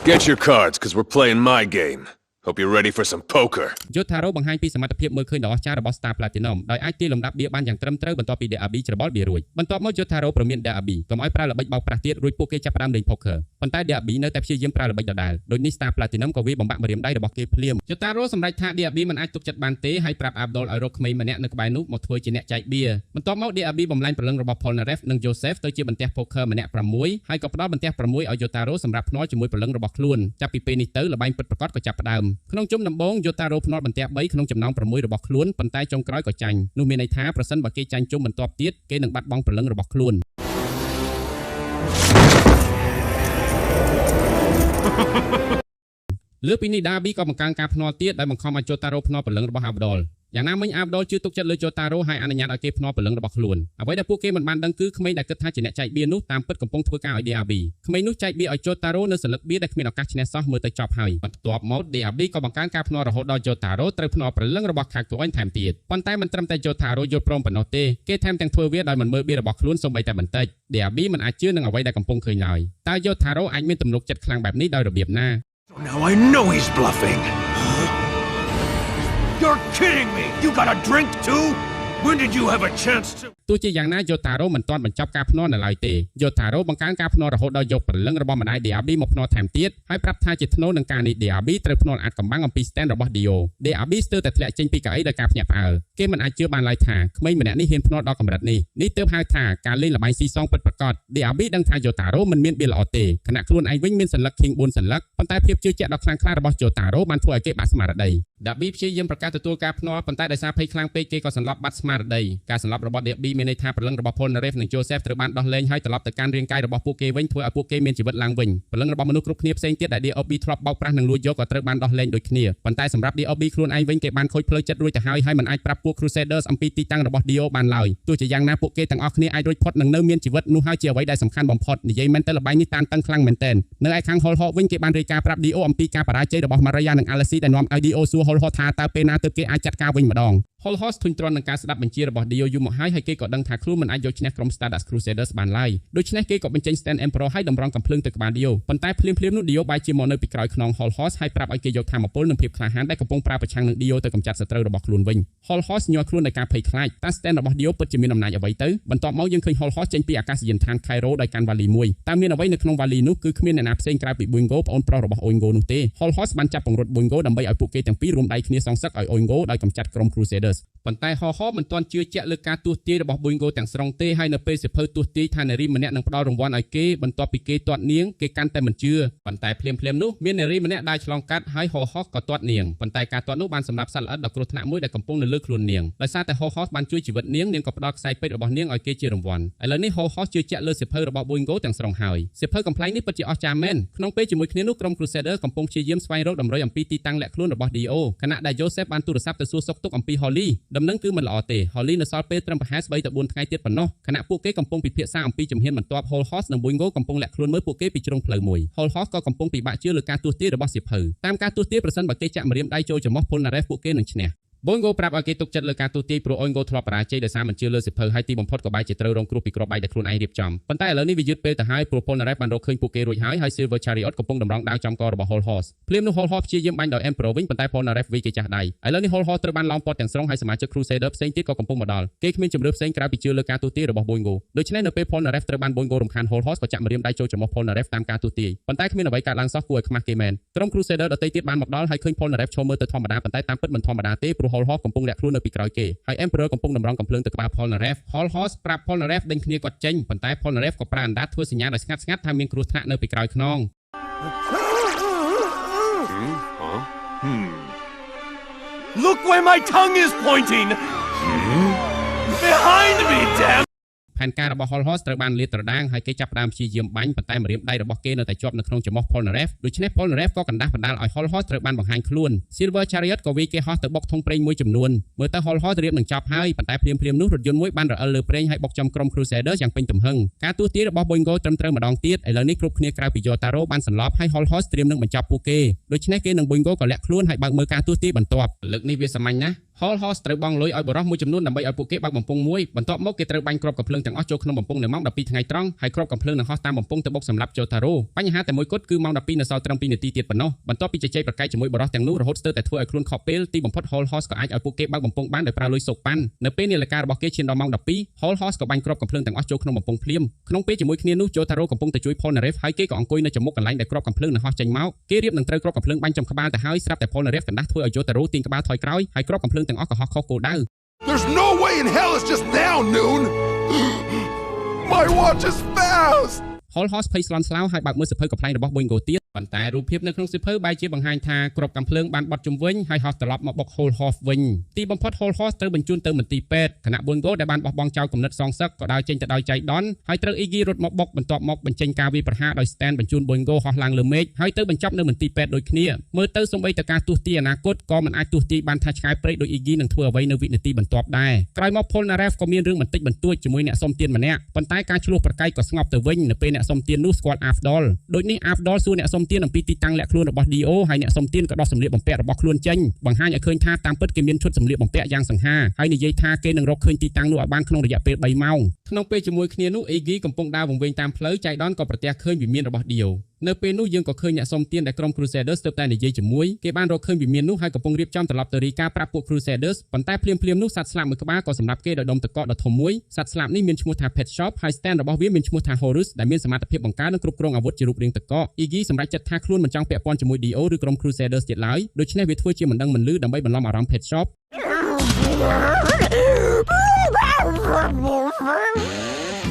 get your cards, because we're playing my game. Hope you're ready for some poker. Jotaro បង្ហាញពីសមត្ថភាពមើលឃើញដ៏អស្ចារ្យរបស់ Star Platinum ដោយអាចទាយលំដាប់បៀបានយ៉ាងត្រឹមត្រូវបន្ទាប់ពី DRB ច្របល់បៀរួចបន្ទាប់មក Jotaro ប្រមាន DRB កុំឲ្យប្រើល្បិចបោកប្រាស់ទៀតរួចពួកគេចាប់ផ្ដើមលេង Poker ប៉ុន្តែ DRB នៅតែព្យាយាមប្រើល្បិចដដែលដូចនេះ Star Platinum ក៏វាបំបាក់ម្រាមដៃរបស់គេភ្លាម Jotaro សម្រេចថា DRB មិនអាចទុកចិត្តបានទេហើយប្រាប់ Abdul ឲ្យរកក្មេងម្នាក់នៅក្បែរនោះមកធ្វើជាអ្នកចែកបៀបន្ទាប់មក DRB បំលែងព្រលឹងរបស់ Polnareff និង Joseph ទៅជាបន្ទះ Poker ម្នាក់6ហើយក៏ផ្ដល់បន្ទះ6ឲ្យ Jotaro សម្រាប់ភ្នាល់ជាមួយព្រលឹងរបស់ខ្លួនចាប់ពីពេលនេះទៅល្បែងពិតប្រាកដក៏ចាប់ផ្ដើមក្នុងជុំដំបូង Jotaro ភ្នាល់បន្ទះ3ក្នុងចំណោម6របស់ខ្លួនប៉ុន្តែចុងក្រោយក៏ចាញ់នោះមានន័យថាប្រសិនបើគេចាញ់ជុំបន្ទាប់ទៀតគេនឹងបាត់បង់ព្រលឹងរបស់ខ្លួនលើពីនេះ Darby ក៏បង្កើនការភ្នាល់ទៀតដោយបង្ខំឲ្យ Jotaro ភ្នាល់ព្រលឹងរបស់ Abdul យ៉ាងណាមិញ Abdul ជឿទុកចិត្តលើ Jotaro ហើយអនុញ្ញាតឲ្យគេភ្នាល់ព្រលឹងរបស់ខ្លួនអ្វីដែលពួកគេមិនបានដឹងគឺក្មេងដែលគិតថាជាអ្នកចែកបៀនោះតាមពិតកំពុងធ្វើការឲ្យ DRB ក្មេងនោះចែកបៀឲ្យ Jotaro នៅសន្លឹកបៀដែលគ្មានឱកាសឈ្នះសោះមើលទៅចប់ហើយបន្ទាប់មក DRB ក៏បង្កើនការភ្នាល់រហូតដល់ Jotaro ត្រូវភ្នាល់ព្រលឹងរបស់ Kakyoin ថែមទៀតប៉ុន្តែមិនត្រឹមតែ Jotaro យល់ព្រមប៉ុណ្ណោះទេគេថែមទាំងធ្វើវាដោយមិនមើលបៀរបស់ខ្លួនសូម្បីតែបន្តិច DRB មិនអាចជឿនឹងអ្វីដែលកំពុងឃើញឡើយតើ Jotaro អាចមានទំនុកចិត្តខ្លាំងបែបនេះដោយរបៀបណា Now I know he's bluffing. You're kidding me! You got a drink too? When did you have a chance to... ទោះជាយ៉ាងណា Jotaro មិនទាន់បញ្ចប់ការភ្នាល់នៅឡើយទេ Jotaro បង្កើនការភ្នាល់រហូតដល់យកព្រលឹងរបស់ម្ដាយ DRB មកភ្នាល់ថែមទៀតហើយប្រាប់ថាជាថ្នូរនឹងការនេះ DRB ត្រូវភ្នាល់អាចកំបាំងអំពី stand របស់ Dio DRB ស្ទើរតែធ្លាក់ចេញពីកៅអីដោយការភ្ញាក់ផ្អើលគេមិនអាចជឿបានឡើយថាក្មេងម្នាក់នេះហ៊ានភ្នាល់ដល់កម្រិតនេះនេះទើបហៅថាការលេងល្បែងស៊ីសងពិតប្រាកដ DRB ដឹងថា Jotaro មិនមានបៀល្អទេខណៈខ្លួនឯងវិញមានសន្លឹក King 4សន្លឹកប៉ុន្តែភាពជឿជាក់ដ៏ខ្លាំងក្លារបស់ Jotaro បានធ្វើឲ្យគេបាក់ស្មារតី DRB ព្យាយាមប្រកាសទទួលការភ្នាល់ប៉ុន្តែដោយសារភ័យខ្លាំងពេកគេក៏សន្លប់បាត់ស្មារតីការសន្លប់របស់ DRB មានន័យថាព្រលឹងរបស់ Polnareff និង Joseph ត្រូវបានដោះលែងហើយត្រឡប់ទៅកាន់រាងកាយរបស់ពួកគេវិញធ្វើឲ្យពួកគេមានជីវិតឡើងវិញព្រលឹងរបស់មនុស្សគ្រប់គ្នាផ្សេងទៀតដែល DRB ធ្លាប់បោកប្រាស់និងលួចយកក៏ត្រូវបានដោះលែងដូចគ្នាប៉ុន្តែសម្រាប់ DRB ខ្លួនឯងវិញគេបានខូចផ្លូវចិត្តរួចទៅហើយមិនអាចប្រាប់ពួក Crusaders អំពីទីតាំងរបស់ Dio បានឡើយទោះជាយ៉ាងណាពួកគេទាំងអស់គ្នាអាចរួចផុតនិងនៅមានជីវិតនោះហើយជាអ្វីដែលសំខាន់បំផុតនិយាយមែនទៅល្បែងនេះតានតឹងខ្លាំងមែនទែននៅឯខាង Hall Hawk វិញគេបានរាយការណ៍ប្រាប់ Dio អំពីការបរាជ័យរបស់ Maria និង Alessi ដែលនាំឲ្យ Dio សួរ Hall Hawk ថាតើពេលណាទើបគេអាចចាត់ការវិញម្ដង Hall Hawk ធុញទ្រាន់នឹងការស្ដាប់បញ្ជារបស់ Dio យូរមកហើយគេក៏ដឹងថាខ្លួនមិនអាចយកឈ្នះក្រុម Stardust Crusaders បានឡើយដូច្នេះគេក៏បញ្ចេញ Stand Emperor ឲ្យតម្រង់កំភ្លើងទៅក្បាល Dio ប៉ុន្តែភ្លាមៗនោះ Dio បែរជាមកនៅពីក្រោយខ្នង Hall Hawk ហើយប្រាប់ឲ្យគេយកធម៌ពលនិងភាពក្លាហានដែលកំពុងប្រើប្រឆាំងនឹង Dio ទៅកម្ចាត់សត្រូវរបស់ខ្លួនវិញ Hall Hawk ញ័រខ្លួនដោយការភ័យខ្លាចតើ Stand របស់ Dio ពិតជាមានអំណាចអ្វីទៅបន្ទាប់មកយើងឃើញ Hall Hawk ចេញពីអាកាសយានដ្ឋាន Cairo ដោយកាន់វ៉ាលីមួយតើមានអ្វីនៅក្នុងវ៉ាលីនោះគឺគ្មានអ្នកណាផ្សេងក្រៅពី Boingo ប្អូនប្រុសរបស់ Oingo នោះទេ Hall Hawk បានចាប់ពង្រត់ Boingo ដើម្បីឲ្យពួកគេទាំងពីររួមដៃគ្នាសងសឹកឲ្យ Oingo ដោយកម្ចាត់ក្រុម Crusaders ប៉ុន្តែ Hall Hawk មិនទាន់ជឿជាក់លើការទស្សន៍ទាយរបស់ Boingo ទាំងស្រុងទេហើយនៅពេលសិភៅទស្សន៍ទាយថានារីម្នាក់នឹងផ្ដល់រង្វាន់ឲ្យគេបន្ទាប់ពីគេទាត់នាងគេកាន់តែមិនជឿប៉ុន្តែភ្លាមៗនោះមាននារីម្នាក់ដើរឆ្លងកាត់ហើយ Hall Hawk ក៏ទាត់នាងប៉ុន្តែការទាត់នោះបានសម្លាប់សត្វល្អិតដ៏គ្រោះថ្នាក់មួយដែលកំពុងនៅលើខ្លួននាងដោយសារតែ Hall Hawk បានជួយជីវិតនាងក៏ផ្ដល់ខ្សែពេជ្ររបស់នាងឲ្យគេជារង្វាន់ឥឡូវនេះ Hall Hawk ជឿជាក់លើសិភៅរបស់ Boingo ទាំងស្រុងហើយសិភៅកំប្លែងនេះពិតជាអស្ចារ្យមែនក្នុងពេលជាមួយគ្នានោះក្រុម Crusader កំពុងព្យាយាមស្វែងរកដំណោយអំពីទីតាំងលាក់ខ្លួនរបស់ Dio ខណៈដែល Joseph បានទូរស័ព្ទទៅសួរសុខទុក្ខអំពី Holly ដំណឹងគឺមិនល្អទេ Holly នៅសល់ពេលត្រឹមប្រហែល3ទៅ4ថ្ងៃទៀតប៉ុណ្ណោះខណៈពួកគេកំពុងពិភាក្សាអំពីជំហានបន្ទាប់ Hall Hawk និង Boingo កំពុងលាក់ខ្លួនមើលពួកគេពីជ្រុងផ្លូវមួយ Hall Hawk ក៏កំពុងពិបាកជឿលើការទស្សន៍ទាយរបស់សិភៅតាមការទស្សន៍ទាយប្រសិនបើគេចាក់ម្រាមដៃចូលចំមុះ Polnareff ពួកគេនឹងឈ្នះ Boingo ប្រាប់ឲ្យគេទុកចិត្តលើការទស្សន៍ទាយព្រោះ Oingo ធ្លាប់បរាជ័យដោយសារមិនជឿលើសិភៅហើយទីបំផុតក៏បែរជាត្រូវរងគ្រោះពីគ្រាប់បែកដែលខ្លួនឯងរៀបចំប៉ុន្តែឥឡូវនេះវាយឺតពេលទៅហើយព្រោះ Polnareff បានរកឃើញពួកគេរួចហើយ Silver Chariot កំពុងតម្រង់ដាវចំករបស់ Hall Hawk ភ្លាមនោះ Hall Hawk ព្យាយាមបាញ់ដោយ Emperor វិញប៉ុន្តែ Polnareff វាយគេចាស់ដៃឥឡូវនេះ Hall Hawk ត្រូវបានឡោមព័ទ្ធទាំងស្រុងហើយសមាជិក Crusader ផ្សេងទៀតក៏កំពុងមកដល់គេគ្មានជំរឿផ្សេងក្រៅពីជឿលើការទស្សន៍ទាយរបស់ Boingo ដូច្នេះនៅពេល Polnareff ត្រូវបាន Boingo រំខាន Hall Hawk ក៏ចាក់ម្រាមដៃចូលចំមុះ Polnareff តាមការទស្សន៍ទាយប៉ុន្តែគ្មានអ្វីកើតឡើងសោះគួរឲ្យខ្មាស់គេមែនក្រុម Crusader ដទៃទៀតបានមកដល់ហើយឃើញ Polnareff ឈរមើលទៅធម្មតាប៉ុន្តែតាមពិតមិនធម្មតាទេព្រោះ Hall Horse កំពុងលាក់ខ្លួននៅពីក្រោយគេហើយ Emperor កំពុងតម្រង់កំភ្លើងទៅក្បាល Polnareff Hall Horse ប្រាប់ Polnareff ដេញគ្នាគាត់ចេញប៉ុន្តែ Polnareff ក៏ប្រើអណ្ដាតធ្វើសញ្ញាដោយស្ងាត់ៗថាមានគ្រោះថ្នាក់នៅពីក្រោយខ្នង Look where my tongue is pointing! Behind me, damn! ផែនការរបស់ Hall Horse ត្រូវបានលាតត្រដាងហើយគេចាប់ផ្ដើមព្យាយាមបាញ់ប៉ុន្តែម្រាមដៃរបស់គេនៅតែជាប់នៅក្នុងច្រមុះ Polnareff ដូច្នេះ Polnareff ក៏កណ្ដាស់បណ្ដាលឲ្យ Hall Horse ត្រូវបានបង្ហាញខ្លួន Silver Chariot ក៏វាយគេហោះទៅបុកធុងប្រេងមួយចំនួនមើលទៅ Hall Horse រៀបនឹងចប់ហើយប៉ុន្តែភ្លាមៗនោះរថយន្តមួយបានរអិលលើប្រេងហើយបុកចំក្រុម Crusaders យ៉ាងពេញទំហឹងការទស្សន៍ទាយរបស់ Boingo ត្រឹមត្រូវម្ដងទៀតឥឡូវនេះគ្រប់គ្នាក្រៅពី Yotaro បានសន្លប់ហើយ Hall Horse ត្រៀមនឹងបញ្ចប់ពួកគេដូច្នេះគេនិង Boingo ក៏លាក់ខ្លួនហើយបើកមើលការទស្សន៍ទាយបន្ទាប់លើកនេះវាសាមញ្ញណាស់ Hall Horse ត្រូវបង់លុយឲ្យបរិសុទ្ធមួយចំនួនដើម្បីឲ្យពួកគេបើកបំពង់មួយបន្ទាប់មកគេត្រូវបាញ់គ្រាប់កាភ្លើងទាំងអស់ចូលក្នុងបំពង់នៅម៉ោង 12 ថ្ងៃត្រង់ហើយគ្រាប់កាភ្លើងនឹងហោះតាមបំពង់ទៅបុកសម្រាប់ Jotaro បញ្ហាតែមួយគត់គឺម៉ោង 12 នៅសល់ត្រឹម 2 នាទីទៀតប៉ុណ្ណោះបន្ទាប់ពីជជែកប្រកែកជាមួយបរិសុទ្ធទាំងនោះរហូតស្ទើរតែធ្វើឲ្យខ្លួនខកពេលទីបំផុត Hall Horse ក៏អាចឲ្យពួកគេបើកបំពង់បានដោយប្រើលុយសូកប៉ាន់នៅពេលនាឡិការបស់គេឈានដល់ម៉ោង 12 Hall Horse ក៏បាញ់គ្រាប់កាភ្លើងទាំងអស់ចូលក្នុងបំពង់ភ្លាមក្នុងពេលជាមួយគ្នានោះ Jotaro កំពុងតែជួយ Polnareff ហើយគេក៏អង្គុយនៅចំមុខកន្លែងដែលគ្រាប់កាភ្លើងនឹងហោះចេញមកគេរៀបនឹងត្រូវគ្រាប់កាភ្លើងបាញ់ចំក្បាលទៅហើយស្រាប់តែ Polnareff កណ្ដាស់ធ្វើឲ្យ Jotaro ទាញក្បាលថយក្រោយហើយគ្រាប់កាភ្លើងទាំងអស់ក៏ហោះខុសគោលដៅ There's no way in hell it's just now, Noon! My watch is fast! Hall Horse ភ័យស្លន់ស្លោហើយបើកមើលសៀវភៅកំប្លែងរបស់ Boingo ទៀតប៉ុន្តែរូបភាពនៅក្នុងសៀវភៅបែរជាបង្ហាញថាគ្រាប់កាំភ្លើងបានបត់ជុំវិញហើយហោះត្រឡប់មកបុក Hall Horse វិញទីបំផុត Hall Horse ត្រូវបញ្ជូនទៅមន្ទីរពេទ្យគណៈ Boingo ដែលបានបោះបង់ចោលគំនិតសងសឹកក៏ដើរចេញទៅដោយចៃដន្យហើយត្រូវ Iggy រត់មកបុកបន្ទាប់មកបញ្ចេញការវាយប្រហារដោយ Stan បញ្ជូន Boingo ហោះឡើងលើមេឃហើយទៅបញ្ចប់នៅមន្ទីរពេទ្យដូចគ្នាមើលទៅសូម្បីតែការទស្សន៍ទាយអនាគតក៏មិនអាចទស្សន៍ទាយបានថាឆ្កែព្រៃដូច Iggy នឹងធ្វើអ្វីនៅវិនាទីបន្ទាប់ដែរក្រោយមក Polnareff ក៏មានរឿងបន្តិចបន្តួចជាមួយអ្នកសុំទានម្នាក់ប៉ុន្តែការឆ្លោះប្រកែកក៏ស្ងប់ទៅវិញនៅពេលអ្នកសុំទាននោះស្គាល់ Avdol ដូចនេះ Avdol សួរអ្នកសុំទានអំពីទីតាំងលាក់ខ្លួនរបស់ Dio ហើយអ្នកសុំទានក៏ដោះសម្លៀកបំពាក់របស់ខ្លួនចេញបង្ហាញឲ្យឃើញថាតាមពិតគេមានឈុតសម្លៀកបំពាក់យ៉ាងសង្ហាហើយនិយាយថាគេនឹងរកឃើញទីតាំងនោះឲ្យបានក្នុងរយៈពេល 3 ម៉ោងក្នុងពេលជាមួយគ្នានោះ Iggy កំពុងដើរវង្វេងតាមផ្លូវចៃដន្យក៏ប្រទះឃើញវិមានរបស់ Dio នៅពេលនោះយើងក៏ឃើញអ្នកសុំទានដែលក្រុម Crusaders ទើបតែនិយាយជាមួយគេបានរកឃើញវិមាននោះហើយកំពុងរៀបចំត្រឡប់ទៅរីកាប្រាប់ពួក Crusaders ប៉ុន្តែភ្លាមៗនោះសត្វស្លាបមួយក្បាលក៏សម្រាប់គេដោយដុំទឹកកកដ៏ធំមួយសត្វស្លាបនេះមានឈ្មោះថា Pet Shop ហើយ stand របស់វាមានឈ្មោះថា Horus ដែលមានសមត្ថភាពបង្ការនិងគ្រប់គ្រងអាវុធជារូបរាងទឹកកក Iggy សម្រេចចិត្តថាខ្លួនមិនចង់ពាក់ព័ន្ធជាមួយ Dio ឬក្រុម Crusaders ទៀតឡើយដូច្នេះវាធ្វើជាមិនដឹងមិនឮដើម្បីបន្លំអារម្មណ៍ Pet Shop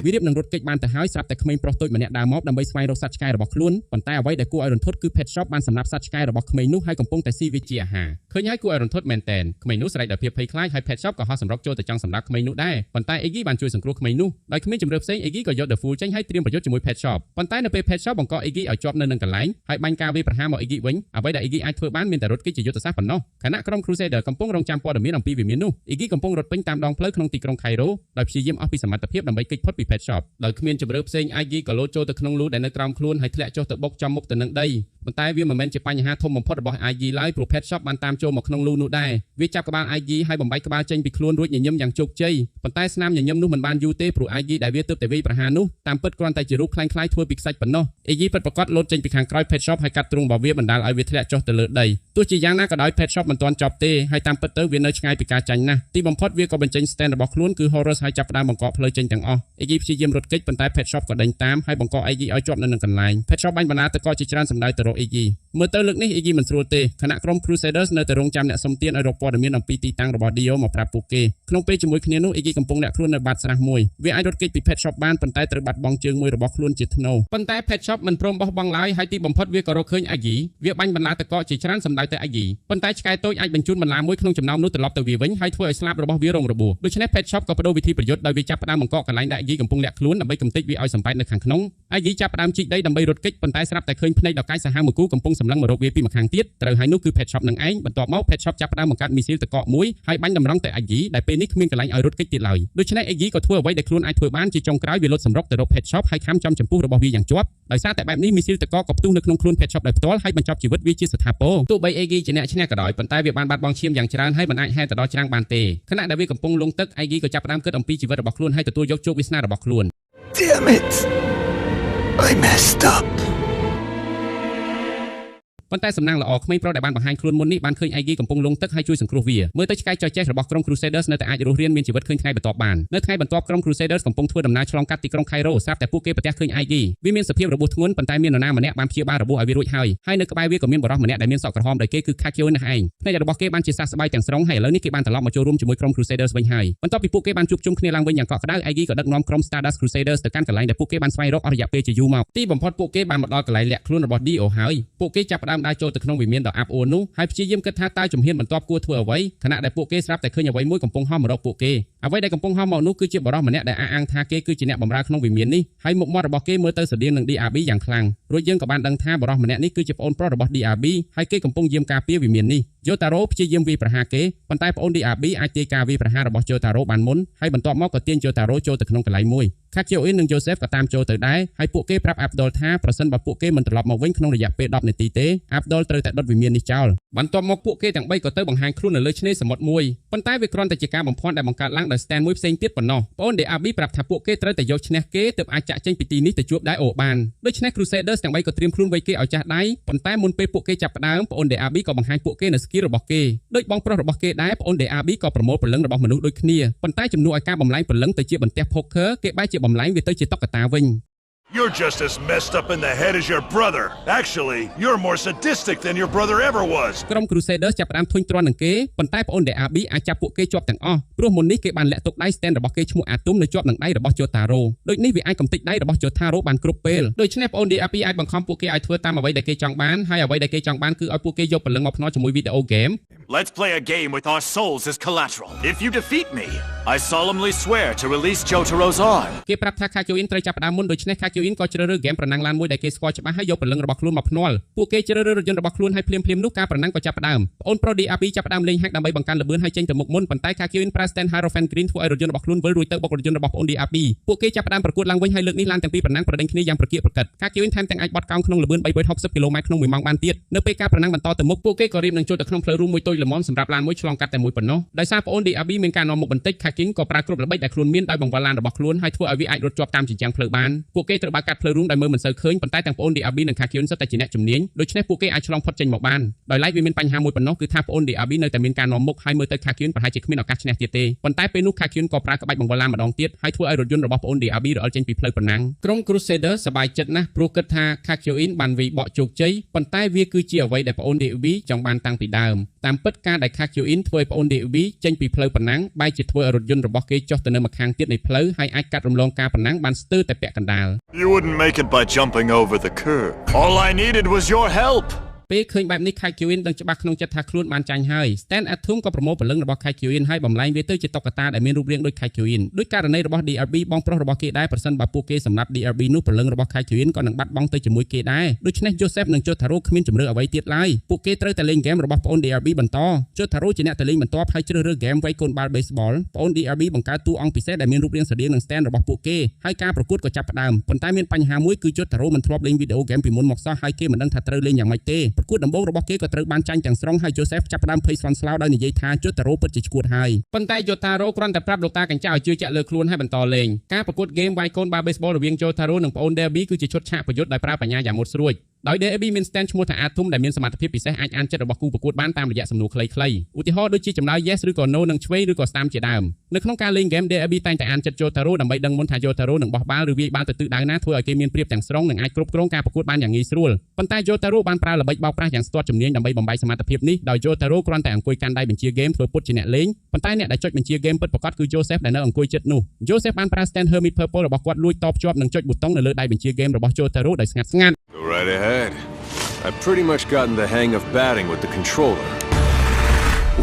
វារៀបនឹងរត់គេចបានទៅហើយស្រាប់តែក្មេងប្រុសតូចម្នាក់ដើរមកដើម្បីស្វែងរកសត្វឆ្កែរបស់ខ្លួនប៉ុន្តែអ្វីដែលគួរឲ្យរន្ធត់គឺ Pet Shop បានសម្លាប់សត្វឆ្កែរបស់ក្មេងនោះហើយកំពុងតែស៊ីវាជាអាហារឃើញហើយគួរឲ្យរន្ធត់មែនទែនក្មេងនោះស្រែកដោយភាពភ័យខ្លាចហើយ Pet Shop ក៏ហោះសម្រុកចូលទៅចង់សម្លាប់ក្មេងនោះដែរប៉ុន្តែ Iggy បានជួយសង្គ្រោះក្មេងនោះដោយគ្មានជំរឿផ្សេង Iggy ក៏យក The Fool ចេញហើយត្រៀមប្រយុទ្ធជាមួយ Pet Shop ប៉ុន្តែនៅពេល Pet Shop បង្ក Iggy ឲ្យជាប់នៅនឹងកន្លែងហើយបាញ់ការវាយប្រហារមក Iggy វិញអ្វីដែល Iggy អាចធ្វើបានមានតែរត់គេចជាយុទ្ធសាស្ត្រប៉ុណ្ណោះខណៈក្រុម Crusader កំពុងរងចាំព័ត៌មានអំពីវិមាននោះ Iggy កំពុងរត់ពេញតាមដងផ្លូវក្នុងទីក្រុង Cairo ដោយព្យាយាមអស់ពីសមត្ថភាពដើម្បីគេចផុតពី Pet Shop ដោយគ្មានជំរឿផ្សេង Iggy ក៏លោតចូលទៅក្នុងលូដែលនៅក្រោមខ្លួនហើយធ្លាក់ចុះទៅបុកចំមុខទៅនឹងដីប៉ុន្តែវាមិនមែនជាបញ្ហាធំបំផុតរបស់ Iggy ឡើយព្រោះ Pet Shop បានតាមចូលមកក្នុងលូនោះដែរវាចាប់ក្បាល Iggy ហើយបំបែកក្បាលចេញពីខ្លួនរួចញញឹមយ៉ាងជោគជ័យប៉ុន្តែស្នាមញញឹមនោះមិនបានយូរទេព្រោះ Iggy ដែលវាទើបតែវាយប្រហារនោះតាមពិតគ្រាន់តែជារូបខ្លាំងៗធ្វើពីខ្សាច់ប៉ុណ្ណោះ Iggy ពិតប្រាកដលោតចេញពីខាងក្រោយ Pet Shop ហើយកាត់ទ្រូងរបស់វាបណ្ដាលឲ្យវាធ្លាក់ចុះទៅលើដីទោះជាយ៉ាងណាក៏ដោយ Pet Shop មិនទាន់ចប់ទេហើយតាមពិតទៅវានៅឆ្ងាយពីការចាញ់ណាស់ទីបំផុតវាក៏បញ្ចេញ stand របស់ខ្លួនគឺ Horus ហើយចាប់ផ្ដើមបង្កកផ្លូវចេញទាំងអស់ Iggy ព្យាយាមរត់គេចប៉ុន្តែ Pet Shop ក៏ដេញតាមហើយបង្ក Iggy ឲ្យជាប់នៅនឹងកន្លែង Pet Shop បាញ់បណ្ដាទឹកកកជាច្រើនសម្ដៅទៅរក Iggy មើលទៅលើកនេះ Iggy មិនស្រួលទេខណៈក្រុម Crusaders នៅតែរងចាំអ្នកសុំទានឲ្យរកព័ត៌មានអំពីទីតាំងរបស់ Dio មកប្រាប់ពួកគេក្នុងពេលជាមួយគ្នានោះ Iggy កំពុងលាក់ខ្លួននៅបាតស្រះមួយវាអាចរត់គេចពី Pet Shop បានប៉ុន្តែត្រូវបាត់បង់ជើងមួយរបស់ខ្លួនជាធ្នូប៉ុន្តែ Pet Shop មិនព្រមបោះបង់ឡើយហើយទីបំផុតវាក៏រកឃើញ Iggy វាបាញ់បន្លាទឹកកកជាច្រើនសម្ដៅទៅ Iggy ប៉ុន្តែឆ្កែតូចអាចបញ្ជូនបន្លាមួយក្នុងចំណោមនោះត្រឡប់ទៅវាវិញហើយធ្វើឲ្យស្លាបរបស់វារងរបួសដូច្នេះ Pet Shop ក៏បដូរវិធីប្រយុទ្ធដោយវាចាប់ផ្ដើមបង្កកកន្លែងដែល Iggy កំពុងលាក់ខ្លួនដើម្បីកំទេចវាឲ្យសម្បែតនៅខាងក្នុង Iggy ចាប់ផ្ដើមជីកដីដើម្បីរត់គេចប៉ុន្តែស្រាប់តែឃើញភ្នែកដ៏កាចសាហាវមួយគូកំពុងសម្លឹងមករកវាពីម្ខាងទៀតត្រូវហើយនោះគឺ Pet Shop នឹងឯងបន្ទាប់មក Pet Shop ចាប់ផ្ដើមបង្កើតមីស៊ីលទឹកកកមួយហើយបាញ់តម្រង់ទៅ Iggy ដែលពេលនេះគ្មានកន្លែងឲ្យរត់គេចទៀតឡើយដូច្នេះ Iggy ក៏ធ្វើអ្វីដែលខ្លួនអាចធ្វើបានជាចុងក្រោយវាលុតសម្រុកទៅរក Pet Shop ហើយខំចំចំពោះរបស់វាយ៉ាងជាប់ដោយសារតែបែបនេះមីស៊ីលទឹកកកក៏ផ្ទុះនៅក្នុងខ្លួន Pet Shop ដោយផ្ទាល់ហើយបញ្ចប់ជីវិតវាជាស្ថាពរទោះបី Iggy ជាអ្នកឈ្នះក៏ដោយប៉ុន្តែវាបានបាត់បង់ឈាមយ៉ាងច្រើនហើយមិនអាចហែទៅដល់ច្រាំងបានទេខណៈដែលវាកំពុងលង់ទឹក Iggy ក៏ចាប់ផ្ដើមគិតអំពីជីវិតរបស់ខ្លួនហើយទទួលយកជោគវាសនារបស់ខ្លួន Damn it! I messed up. ប៉ុន្តែសំណាងល្អក្មេងប្រុសដែលបានបង្ហាញខ្លួនមុននេះបានឃើញ Iggy កំពុងលង់ទឹកហើយជួយសង្គ្រោះវាមើលទៅឆ្កែចចេះរបស់ក្រុម Crusaders នៅតែអាចរស់រានមានជីវិតឃើញថ្ងៃបន្ទាប់បាននៅថ្ងៃបន្ទាប់ក្រុម Crusaders កំពុងធ្វើដំណើរឆ្លងកាត់ទីក្រុង Cairo ស្រាប់តែពួកគេប្រទះឃើញ Iggy វាមានសភាពរបួសធ្ងន់ប៉ុន្តែមាននរណាម្នាក់បានព្យាបាលរបួសឲ្យវារួចហើយនៅក្បែរវាក៏មានបរិសម្នាក់ដែលមានសក់ក្រហមដោយគេគឺ Kakyoin នោះឯងផ្នែករបស់គេបានជាសះស្បើយទាំងស្រុងហើយឥឡូវនេះគេបានត្រឡប់មកចូលរួមជាមួយក្រុម Crusaders វិញហើយបន្ទាប់ពីពួកគេបានជួបជុំគ្នាឡើងវិញយ៉ាងកក់ក្ដៅ Iggy ក៏ដឹកនាំក្រុម Stardust Crusaders ទៅកាន់កន្លែងដែលពួកគេបានស្វែងរកអស់រយៈពេលជាយូរមកទីបំផុតពួកគេបានមកដល់កន្លែងលាក់ខ្លួនរបស់ Dio ហើយពួកគេចាប់ផ្ដើមដើរចូលទៅក្នុងវិមានដ៏អាប់អួរនោះហើយព្យាយាមគិតថាតើជំហានបន្ទាប់គួរធ្វើអ្វីខណៈដែលពួកគេស្រាប់តែឃើញអ្វីមួយកំពុងហោះមករកពួកគេអ្វីដែលកំពុងហោះមកនោះគឺជាបរិសម្នាក់ដែលអះអាងថាគេគឺជាអ្នកបម្រើក្នុងវិមាននេះហើយមុខមាត់របស់គេមើលទៅស្រដៀងនឹង DRB យ៉ាងខ្លាំងរួចយើងក៏បានដឹងថាបរិសម្នាក់នេះគឺជាប្អូនប្រុសរបស់ DRB ហើយគេកំពុងយាមការពារវិមាននេះ Jotaro ព្យាយាមវាយប្រហារគេប៉ុន្តែប្អូន DRB អាចទាយការវាយប្រហាររបស់ Jotaro បានមុនហើយបន្ទាប់មកក៏ទាញ Jotaro ចូលទៅក្នុងកន្លែងមួយ Kakyoin និង Joseph ក៏តាមចូលទៅដែរហើយពួកគេប្រាប់ Abdul ថាប្រសិនបើពួកគេមិនត្រឡប់មកវិញក្នុងរយៈពេល10នាទីទេ Abdul ត្រូវតែដុតវិមាននេះចោលបន្ទាប់មកពួកគេទាំង3ក៏ទៅបង្ហាញខ្លួននៅលើឆ្នេរសមុទ្រមួយប៉ុន្តែវាគ្រាន់តែជាការបំភាន់ដែលបង្កើតឡើងដោយ stand មួយផ្សេងទៀតប៉ុណ្ណោះប្អូន DRB ប្រាប់ថាពួកគេត្រូវតែយកឈ្នះគេទើបអាចចាក់ចេញពីទីនេះទៅជួបដែរអូបានដូច្នេះ Crusaders ទាំង3ក៏ត្រៀមខ្លួនវៃគេឲ្យចាស់ដៃប៉ុន្តែមុនពេលពួកគេចាប់ផ្ដើមប្អូន DRB ក៏បង្ហាញពួកគេនៅ skill របស់គេដូចបងប្រុសរបស់គេដែរប្អូន DRB ក៏ប្រមូលព្រលឹងរបស់មនុស្សដូចគ្នាប៉ុន្តែជំនួសឲ្យការបំលែងព្រលឹងទៅជាបន្ទះ poker គេបែរជាបំលែងវាទៅជាតុក្កតាវិញ You're just as messed up in the head as your brother. Actually, you're more sadistic than your brother ever was. ក្រុម Crusaders ចាប់ផ្ដើមធុញទ្រាន់នឹងគេប៉ុន្តែប្អូន DRB អាចចាប់ពួកគេជាប់ទាំងអស់ព្រោះមុននេះគេបានលាក់ទុកដៃ stand របស់គេឈ្មោះ Atom នៅជាប់នឹងដៃរបស់ Jotaro ដូចនេះវាអាចកំទេចដៃរបស់ Jotaro បានគ្រប់ពេលដូច្នេះប្អូន DRB អាចបង្ខំពួកគេឲ្យធ្វើតាមអ្វីដែលគេចង់បានហើយអ្វីដែលគេចង់បានគឺឲ្យពួកគេយកព្រលឹងមកភ្នាល់ជាមួយ video game. Let's play a game with our souls as collateral. If you defeat me, I solemnly swear to release Jotaro's arm. គេប្រាប់ថា Kakyoin ត្រូវចាប់ផ្ដើមមុនដូច្នេះ Kakyoin ក៏ជ្រើសរើស game ប្រណាំងឡានមួយដែលគេស្គាល់ច្បាស់ហើយយកព្រលឹងរបស់ខ្លួនមកភ្នាល់ពួកគេជ្រើសរើសរថយន្តរបស់ខ្លួនហើយភ្លាមៗនោះការប្រណាំងក៏ចាប់ផ្ដើមប្អូនប្រុស DRB ចាប់ផ្ដើមលេងហាក់ដើម្បីបង្កើនល្បឿនហើយចេញទៅមុខមុនប៉ុន្តែ Kakyoin ប្រើ stand Hierophant Green ធ្វើឲ្យរថយន្តរបស់ខ្លួនវិលរួចទៅបុករថយន្តរបស់ប្អូន DRB ពួកគេចាប់ផ្ដើមប្រកួតឡើងវិញហើយលើកនេះឡានទាំងពីរប្រណាំងប្រដេញគ្នាយ៉ាងប្រកៀកប្រកិត Kakyoin ថែមទាំងអាចបត់កោងក្នុងល្បឿន 360 គីឡូម៉ែត្រក្នុង1ម៉ោងបានទៀតនៅពេលការប្រណាំងបន្តទៅមុខពួកគេក៏រៀបនឹងចូលទៅក្នុងផ្លូវរួមមួយតូចល្មមសម្រាប់ឡានមួយឆ្លងកាត់តែមួយប៉ុណ្ណោះដោយសារប្អូន DRB មានការនាំមុខបន្តិច Kakyoin ក៏ប្រើគ្រប់ល្បិចដែលខ្លួនមានដោយបង្វិលឡានរបស់ខ្លួនហើយធ្វើឲ្យវាអាចរត់ជាប់តាមជញ្ជាំងផ្លូវបានពួកគេត្រូវបើកកាត់ផ្លូវរួមដោយមើលមិនសូវឃើញប៉ុន្តែទាំងប្អូន DRB និង Kakyoin សុទ្ធតែជាអ្នកជំនាញដូច្នេះពួកគេអាចឆ្លងផុតចេញមកបានដោយឡែកវាមានបញ្ហាមួយប៉ុណ្ណោះគឺថាប្អូន DRB នៅតែមានការនាំមុខហើយមើលទៅ Kakyoin ប្រហែលជាគ្មានឱកាសឈ្នះទៀតទេប៉ុន្តែពេលនោះ Kakyoin ក៏ប្រើក្បាច់បង្វិលឡានម្ដងទៀតហើយធ្វើឲ្យរថយន្តរបស់ប្អូន DRB រអិលចេញពីផ្លូវប្រណាំងក្រុម Crusader សប្បាយចិត្តណាស់ព្រោះគិតថា Kakyoin បានវាយបកជោគជ័យប៉ុន្តែវាគឺជាអ្វីដែលប្អូន DRB ចង់បានតាំងពីដើមតាមពិតការដែល Kakyoin ធ្វើឲ្យប្អូន DRB ចេញពីផ្លូវប្រណាំងបែរជាធ្វើឲ្យរថយន្តរបស់គេចុះទៅនៅម្ខាងទៀតនៃផ្លូវហើយអាចកាត់រំលងការប្រណាំងបានស្ទើរតែពាក់កណ្ដាល You wouldn't make it by jumping over the curb. All I needed was your help. ពេលឃើញបែបនេះ Kakyoin ដឹងច្បាស់ក្នុងចិត្តថាខ្លួនបានចាញ់ហើយ Stand Atom ក៏ប្រមូលព្រលឹងរបស់ Kakyoin ហើយបំលែងវាទៅជាតុក្កតាដែលមានរូបរាងដូច Kakyoin ដូចករណីរបស់ DRB បងប្រុសរបស់គេដែរប្រសិនបើពួកគេសម្រាប់ DRB នោះព្រលឹងរបស់ Kakyoin ក៏នឹងបាត់បង់ទៅជាមួយគេដែរដូច្នេះ Joseph និង Jotaro គ្មានជំរឿអ្វីទៀតឡើយពួកគេត្រូវតែលេងហ្គេមរបស់ប្អូន DRB បន្ត Jotaro ជាអ្នកទៅលេងបន្ទាប់ហើយជ្រើសរើសហ្គេមវាយកូនបាល់ baseball ប្អូន DRB បង្កើតតួអង្គពិសេសដែលមានរូបរាងស្រដៀងនឹង Stand របស់ពួកគេហើយការប្រកួតក៏ចាប់ផ្ដើមប៉ុន្តែមានបញ្ហាមួយគឺ Jotaro មិនធ្លាប់លេង video game ពីមុនមកសោះហើយគេមិនដឹងថាត្រូវលេងយ៉ាងម៉េចទេប្រកួតដំបូងរបស់គេក៏ត្រូវបានចាញ់ទាំងស្រុងហើយ Joseph ចាប់ផ្ដើមភ័យស្លន់ស្លោដោយនិយាយថា Jotaro ពិតជាឈួតហើយប៉ុន្តែ Jotaro គ្រាន់តែប្រាប់លោកតាកញ្ចៅឲ្យជឿជាក់លើខ្លួនហើយបន្តលេងការប្រកួតហ្គេមវាយកូនបាល់ baseball រវាង Jotaro និងប្អូន DRB គឺជាឈុតឆាកប្រយុទ្ធដោយប្រើបញ្ញាយ៉ាងមុតស្រួចដោយ DRB មាន stand ឈ្មោះថា Atom ដែលមានសមត្ថភាពពិសេសអាចអានចិត្តរបស់គូប្រកួតបានតាមរយៈសំណួរខ្លីៗឧទាហរណ៍ដូចជាចម្លើយ yes ឬក៏ no នឹងឆ្វេងឬក៏ស្ដាំជាដើមនៅក្នុងការលេងហ្គេម DRB តែងតែអានចិត្ត Jotaro ដើម្បីដឹងមុនថា Jotaro នឹងបោះបាល់ឬវាយបាល់ទៅទិសដៅណាធ្វើឲ្យគេមានប្រៀបទាំងស្រុងនិងអាចគ្រប់គ្រងការប្រកួតបានយ៉ាងងាយស្រួលប៉ុន្តែ Jotaro បានប្រើល្បិចបោកប្រាស់យ៉ាងស្ទាត់ជំនាញដើម្បីបំបែកសមត្ថភាពនេះដោយ Jotaro គ្រាន់តែអង្គុយកាន់ដៃបញ្ជាហ្គេមធ្វើពុតជាអ្នកលេងប៉ុន្តែអ្នកដែលចុចបញ្ជាហ្គេមពិតប្រាកដគឺ Joseph ដែលនៅអង្គុយជិតនោះ Joseph បានប្រើ stand Hermit Purple របស់គាត់លួចតបជាប់និងចុចប៊ូតុងនៅលើដៃបញ្ជាហ្គេមរបស់ Jotaro ដោយស្ងាត់ស្ងាត់ Go right ahead. I've pretty much gotten the hang of batting with the controller.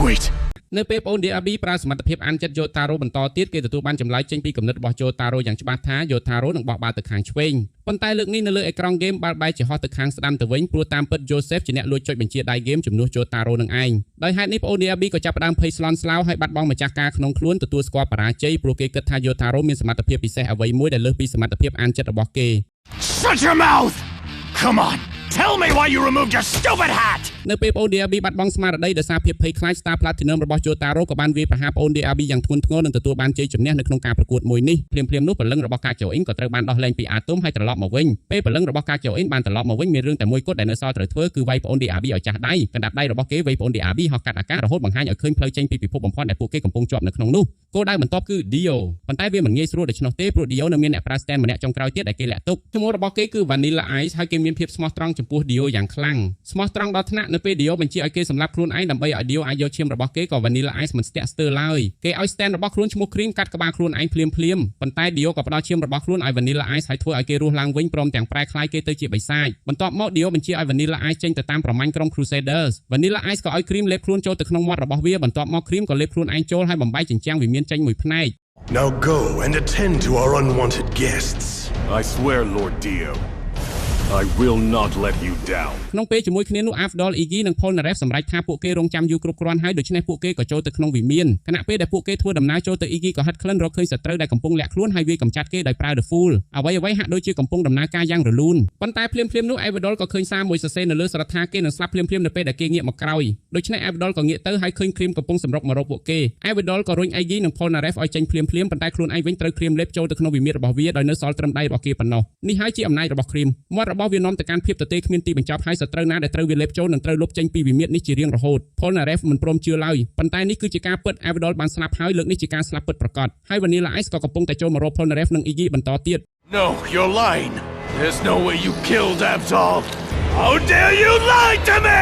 Wait. នៅពេលប្អូន DRB ប្រើសមត្ថភាពអានចិត្ត Jotaro បន្តទៀតគេទទួលបានចម្លើយចេញពីគំនិតរបស់ Jotaro យ៉ាងច្បាស់ថា Jotaro នឹងបោះបាល់ទៅខាងឆ្វេងប៉ុន្តែលើកនេះនៅលើអេក្រង់ហ្គេមបាល់បែរជាហោះទៅខាងស្ដាំទៅវិញព្រោះតាមពិត Joseph ជាអ្នកលួចចុចបញ្ជាដៃហ្គេមជំនួស Jotaro នឹងឯងដោយហេតុនេះប្អូន DRB ក៏ចាប់ផ្ដើមភ័យស្លន់ស្លោហើយបាត់បង់ម្ចាស់ការក្នុងខ្លួនទទួលស្គាល់បរាជ័យព្រោះគេគិតថា Jotaro មានសមត្ថភាពពិសេសអ្វីមួយដែលលើសពីសមត្ថភាពអានចិត្តរបស់គេ Shut your mouth! Come on, tell me why you removed your stupid hat! នៅពេលប្អូន DRB បាត់បង់ស្មារតីដោយសារភាពភ័យខ្លាច Star Platinum របស់ Jotaro ក៏បានវាយប្រហារប្អូន DRB យ៉ាងធ្ងន់ធ្ងរនិងទទួលបានជ័យជំនះនៅក្នុងការប្រកួតមួយនេះភ្លាមៗនោះព្រលឹងរបស់កាកូអ៊ីនក៏ត្រូវបានដោះលែងពីអាតូមហើយត្រឡប់មកវិញពេលព្រលឹងរបស់កាកូអ៊ីនបានត្រឡប់មកវិញមានរឿងតែមួយគត់ដែលនៅសល់ត្រូវធ្វើគឺវាយប្អូន DRB ឲ្យចាស់ដៃកណ្ដាប់ដៃរបស់គេវាយប្អូន DRB ហោះកាត់អាកាសរហូតបង្ហាញឲ្យឃើញផ្លូវចេញពីពិភពបំផុតដែលពួកគេកំពុងជាប់នៅក្នុងនោះគោលដៅបន្ទាប់គឺ Dio ប៉ុន្តែវាមិនងាយស្រួលដូច្នោះទេព្រោះ Dio នៅមានអ្នកប្រើ stand ម្នាក់ចុងក្រោយទៀតដែលគេលាក់ទុកឈ្មោះរបស់គេគឺ Vanilla Ice ហើយគេមានភាពស្មោះត្រង់ចំពោះ Dio យ៉ាងខ្លាំងស្មោះត្រង់ដល់ថ្នាក់នៅពេល Dio បញ្ជាឲ្យគេសម្លាប់ខ្លួនឯងដើម្បីឲ្យ Dio អាចយកឈាមរបស់គេក៏ Vanilla Ice មិនស្ទាក់ស្ទើរឡើយគេឲ្យ stand របស់ខ្លួនឈ្មោះ Cream កាត់ក្បាលខ្លួនឯងភ្លាមប៉ុន្តែ Dio ក៏ផ្ដល់ឈាមរបស់ខ្លួនឲ្យ Vanilla Ice ហើយធ្វើឲ្យគេរស់ឡើងវិញព្រមទាំងប្រែក្លាយគេទៅជាបិសាចបន្ទាប់មក Dio បញ្ជាឲ្យ Vanilla Ice ចេញទៅតាមប្រមាញ់ក្រុម Crusaders Vanilla Ice ក៏ឲ្យ Cream លេបខ្លួនចូលទៅក្នុងមាត់របស់វាបន្ទាប់មក Cream ក៏លេបខ្លួនឯងចូលហើយបំបែកចិញ្ចាំងវិមានចេញមួយផ្នែក Now go and attend to our unwanted guests. I swear, Lord Dio, I will not let you down. ក្នុងពេលជាមួយគ្នានោះ Afdol Iggy និង Polnareff សម្រេចថាពួកគេរងចាំយូរគ្រប់គ្រាន់ហើយដូច្នេះពួកគេក៏ចូលទៅក្នុងវិមានខណៈពេលដែលពួកគេធ្វើដំណើរចូលទៅ Iggy ក៏ហិតក្លិនរកឃើញសត្រូវដែលកំពុងលាក់ខ្លួនហើយវាយកំចាត់គេដោយប្រើ The Fool អ្វីហាក់ដូចជាកំពុងដំណើរការយ៉ាងរលូនប៉ុន្តែភ្លាមនោះ Afdol ក៏ឃើញសារមួយសរសេរនៅលើសារថាគេនឹងស្លាប់ភ្លាមនៅពេលដែលគេងាកមកក្រោយដូច្នេះ Afdol ក៏ងាកទៅហើយឃើញ Cream កំពុងសម្រុកមករកពួកគេ Afdol ក៏រុញ Iggy និង Polnareff ឲ្យចេញភ្លាមប៉ុន្តែខ្លួនឯងវិញត្រូវ Cream លេបចូលទៅក្នុងវិមានរបស់វាដោយនៅសល់ត្រឹមដៃរបស់គេប៉ុណ្ណោះនេះហើយជាអំណាចរបស់ Cream មាត់របស់វានាំទៅកាន់ភាពទទេគ្មានទីបញ្ចប់ហើយសត្រូវណាដែលត្រូវវាលេបចូលនឹងត្រូវលុបចេញពីវិមាននេះជារៀងរហូត Polnareff មិនព្រមជឿឡើយប៉ុន្តែនេះគឺជាការពិត Afdol បានស្លាប់ហើយលើកនេះជាការស្លាប់ពិតប្រាកដហើយ Vanilla Ice ក៏កំពុងតែចូលមករក Polnareff និង Iggy បន្តទៀត No, you're lying. There's no way you killed Abdol. How dare you lie to me!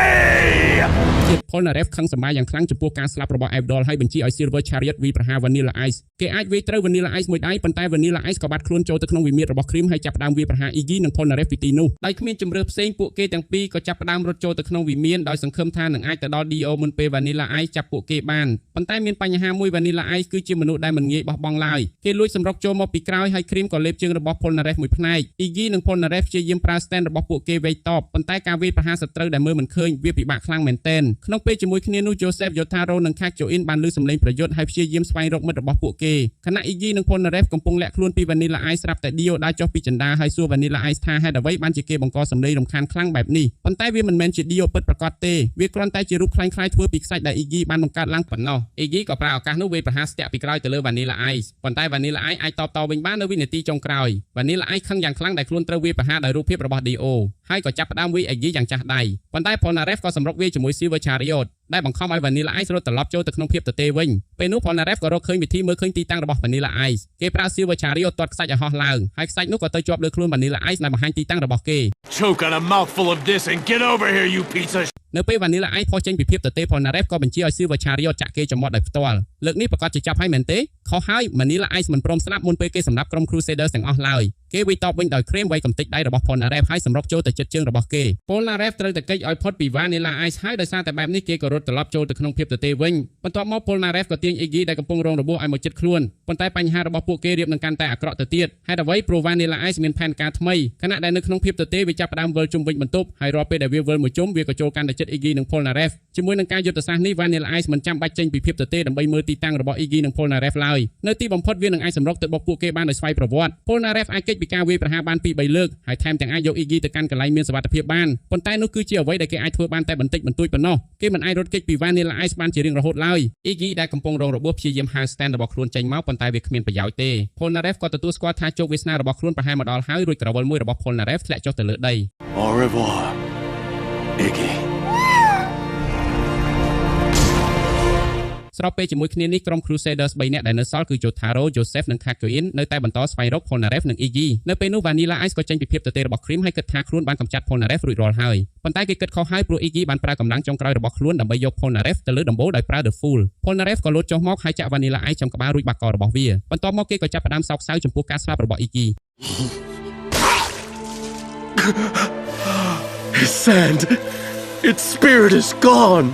ទៀត Polnareff ខឹងសម្បាយ៉ាងខ្លាំងចំពោះការស្លាប់របស់ Abdol ហើយបញ្ជាឲ្យ Silver Chariot វាយប្រហារ Vanilla Ice គេអាចវាយត្រូវ Vanilla Ice មួយដៃប៉ុន្តែ Vanilla Ice ក៏បាត់ខ្លួនចូលទៅក្នុងវិមានរបស់ Cream ហើយចាប់ផ្ដើមវាយប្រហារ Iggy និង Polnareff ពីទីនោះដោយគ្មានជំរឿផ្សេងពួកគេទាំងពីរក៏ចាប់ផ្ដើមរត់ចូលទៅក្នុងវិមានដោយសង្ឃឹមថានឹងអាចទៅដល់ Dio មុនពេល Vanilla Ice ចាប់ពួកគេបានប៉ុន្តែមានបញ្ហាមួយ Vanilla Ice គឺជាមនុស្សដែលមិនងាយបោះបង់ឡើយគេលួចសម្រុកចូលមកពីក្រោយហើយ Cream ក៏លេបជើងរបស់ Polnareff មួយផ្នែក Iggy និង Polnareff ព្យាយាមប្រើ stand របស់ពួកគេវាយតបប៉ុន្តែការវាយប្រហារសត្រូវដែលមើលមិនឃើញវាពិបាកខ្លាំងមែនទែនក្នុងពេលជាមួយគ្នានោះ Joseph Jotaro និង Kakuin បានឮសំឡេងប្រយុទ្ធហើយព្យាយាមស្វែងរកមិត្តរបស់ពួកគេខណៈ Iggy និង Polnareff កំពុងលាក់ខ្លួនពី Vanilla Ice ស្រាប់តែ Dio ដើរចុះពីជណ្ដារហើយសួរ Vanilla Ice ថាហេតុអ្វីបានជាគេបង្កសំឡេងរំខានខ្លាំងបែបនេះប៉ុន្តែវាមិនមែនជា Dio ពិតប្រាកដទេវាគ្រាន់តែជារូបខ្លាំងៗធ្វើពីខ្សាច់ដែល Iggy បានបង្កើតឡើងប៉ុណ្ណោះ Iggy ក៏ប្រើឱកាសនោះវាយប្រហារស្ទាក់ពីក្រោយទៅលើ Vanilla Ice ប៉ុន្តែ Vanilla Ice អាចតបតវិញបាននៅវិនាទីចុងក្រោយ Vanilla Ice ខឹងយ៉ាងខ្លាំងដែលខ្លួនត្រូវវាយប្រហារដោយរូបភាពរបស់ Dio ហើយក៏ចាប់ផ្ដើមវាយ Iggy យ៉ាងចាស់ដៃប៉ុន្តែ Polnareff ក៏សម្រុកវាយជាមួយ Silver Chariot ដែលបង្ខំឲ្យ Vanilla Ice រត់ត្រឡប់ចូលទៅក្នុងភាពទទេវិញពេលនោះ Polnareff ក៏រកឃើញវិធីមើលឃើញទីតាំងរបស់ Vanilla Ice គេប្រើ Silver Chariot ទាត់ខ្សាច់ឲ្យហោះឡើងហើយខ្សាច់នោះក៏ទៅជាប់លើខ្លួន Vanilla Ice ដែលបង្ហាញទីតាំងរបស់គេ Choke on a mouthful of this and get over here, you piece of នៅពេល Vanilla Ice ផុសចេញពីភាពទទេ Polnareff ក៏បញ្ជាឲ្យ Silver Chariot ចាក់គេចំមាត់ដោយផ្ទាល់លើកនេះប្រកាសជាចាប់ហើយមែនទេខុសហើយ Vanilla Ice មិនព្រមស្លាប់មុនពេលគេសម្លាប់ក្រុម Crusaders ទាំងអស់ឡើយគេវាយតបវិញដោយ Cream វាយកំទេចដៃរបស់ Polnareff ហើយសម្រុកចូលទៅជិតជើងរបស់គេ Polnareff ត្រូវតែគេចឲ្យផុតពី Vanilla Ice ហើយដោយសារតែបែបនេះគេក៏រត់ត្រឡប់ចូលទៅក្នុងភាពទទេវិញបន្ទាប់មក Polnareff ក៏ទាញ Iggy ដែលកំពុងរងរបួសឲ្យមកជិតខ្លួនប៉ុន្តែបញ្ហារបស់ពួកគេរៀបនឹងកាន់តែអាក្រក់ទៅទៀតហេតុអ្វីព្រោះ Vanilla Ice មានផែនការថ្មីខណៈដែលនៅក្នុងភាពទទេវាចាប់ផ្ដើមវិលជុំវិញបន្ទប់ហើយរាល់ពេលដែលវាវិលមួយជុំវាក៏ចូលកាន់តែជិត Iggy និង Polnareff ជាមួយនឹងការយុទ្ធសាស្ត្រនេះ Vanilla Ice មិនចាំបាច់ចេញពីភាពទទេដើម្បីមើលទីតាំងរបស់ Iggy និង Polnareff ឡើយនៅទីបំផុតវានឹងអាចសម្រុកទៅបុកពួកគេបានដោយស្វ័យប្រវត្តិ Polnareff អាចគេចពីការវាយប្រហារបាន 2-3 លើកហើយថែមទាំងអាចយក Iggy ទៅកាន់កន្លែងមានសុវត្ថិភាពបានប៉ុន្តែនោះគឺជាអ្វីដែលគេអាចធ្វើបានតែបន្តិចបន្តួចប៉ុណ្ណោះគេមិនអាចរត់គេចពី Vanilla Ice បានជារៀងរហូតឡើយ Iggy ដែលកំពុងរងរបួសព្យាយាមហៅ stand របស់ខ្លួនចេញមកប៉ុន្តែវាគ្មានប្រយោជន៍ទេ Polnareff ក៏ទទួលស្គាល់ថាជោគវាសនារបស់ខ្លួនប្រហែលមកដល់ហើយរួចក្រវិលមួយរបស់ Polnareff ធ្លាក់ចុះទៅលើដី Au revoir, Iggy. ស្របពេលជាមួយគ្នានេះក្រុម Crusaders 3 នាក់ដែលនៅសល់គឺ Jotaro, Joseph និង Kakuin នៅតែបន្តស្វែងរក Polnareff និង Iggy នៅពេលនោះ Vanilla Ice ក៏ចេញពីភាពទទេរបស់ Cream ហើយគិតថាខ្លួនបានកម្ចាត់ Polnareff រួចរាល់ហើយប៉ុន្តែគេគិតខុសហើយព្រោះ Iggy បានប្រើកម្លាំងចុងក្រោយរបស់ខ្លួនដើម្បីយក Polnareff ទៅលើដំបូលដោយប្រើ The Fool Polnareff ក៏លោតចុះមកហើយចាក់ Vanilla Ice ចំក្បាលរួចបាក់ករបស់វាបន្ទាប់មកគេក៏ចាប់ផ្ដើមសោកសៅចំពោះការស្លាប់របស់ Iggy His sand, its spirit is gone.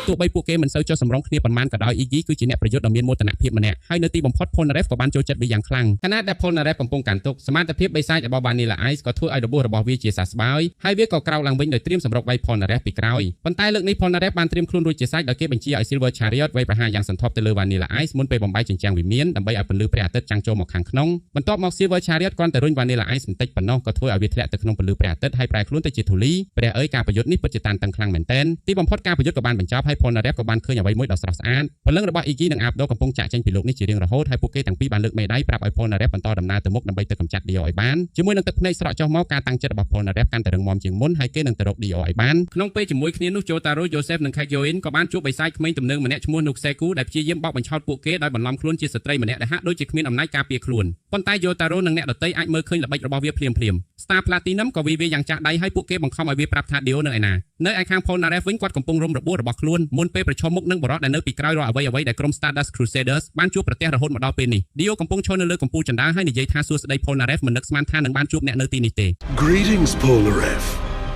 ទោះបីពួកគេមិនសូវចុះសម្រុងគ្នាប៉ុន្មានក៏ដោយ Iggy គឺជាអ្នកប្រយុទ្ធដ៏មានមោទនភាពម្នាក់ហើយនៅទីបំផុត Polnareff ក៏បានចូលចិត្តវាយ៉ាងខ្លាំងខណៈដែល Polnareff កំពុងកាន់ទុក្ខសមត្ថភាពបិសាចរបស់ Vanilla Ice ក៏ធ្វើឲ្យរបួសរបស់វាជាសះស្បើយហើយវាក៏ក្រោកឡើងវិញដោយត្រៀមសម្រុកវាយ Polnareff ពីក្រោយប៉ុន្តែលើកនេះ Polnareff បានត្រៀមខ្លួនរួចជាស្រេចដោយគេបញ្ជាឲ្យ Silver Chariot វាយប្រហារយ៉ាងសន្ធប់ទៅលើ Vanilla Ice មុនពេលបំបែកជញ្ជាំងវិមានដើម្បីឲ្យពន្លឺព្រះអាទិត្យចាំងចូលមកខាងក្នុងបន្ទាប់មក Silver Chariot គ្រាន់តែរុញ Vanilla Ice បន្តិចប៉ុណ្ណោះក៏ធ្វើឲ្យវាធ្លាក់ទៅក្នុងពន្លឺព្រះអាទិត្យហើយប្រែខ្លួនទៅជាធូលីព្រះអើយការប្រយុទ្ធនេះពិតជាតានតឹងខ្លាំងមែនទែនទីបំផុតការប្រយុទ្ធក៏បានបញ្ចប់ហើយ Polnareff ក៏បានឃើញអ្វីមួយដ៏ស្រស់ស្អាតព្រលឹងរបស់ Iggy និង Abdo កំពុងចាក់ចេញពីលោកនេះជារៀងរហូតហើយពួកគេទាំងពីរបានលើកមេដៃប្រាប់ឲ្យ Polnareff បន្តដំណើរទៅមុខដើម្បីទៅកម្ចាត់ Dio ឲ្យបានជាមួយនឹងទឹកភ្នែកស្រក់ចុះមកការតាំងចិត្តរបស់ Polnareff កាន់តែរឹងមាំជាងមុនហើយគេនឹងទៅរក Dio ឲ្យបានក្នុងពេលជាមួយគ្នានោះ Jotaro Joseph និង Kakyoin ក៏បានជួបបិសាចក្មេងទំនើងម្នាក់ឈ្មោះ Nukeseku ដែលព្យាយាមបោកបញ្ឆោតពួកគេដោយបន្លំខ្លួនជាស្ត្រីម្នាក់ដែលហាក់ដូចជាគ្មានអំណាចការពារខ្លួនប៉ុន្តែ Jotaro និងអ្នកដទៃអាចមើលឃើញល្បិចរបស់វាភ្លាមៗ Star Platinum ក៏វាយ៉ាងចាស់ដៃហើយពួកគេបង្ខំឲ្យវាប្រាប់ថា Dio នៅឯណានៅឯខាង Polnareff វិញគាត់កំពុងរំរបួសរបស់ខ្លួនមុនពេលប្រឈមមុខនឹងបរិបទដែលនៅពីក្រោយរាល់អ្វីដែលក្រុម Stardust Crusaders បានជួបប្រទះរហូតមកដល់ពេលនេះ Dio កំពុងឈរនៅលើកំពូលចន្ទាហើយនិយាយថាសួស្ដី Polnareff មិននឹកស្មានថានឹងបានជួបអ្នកនៅទីនេះទេ Greetings, Polnareff.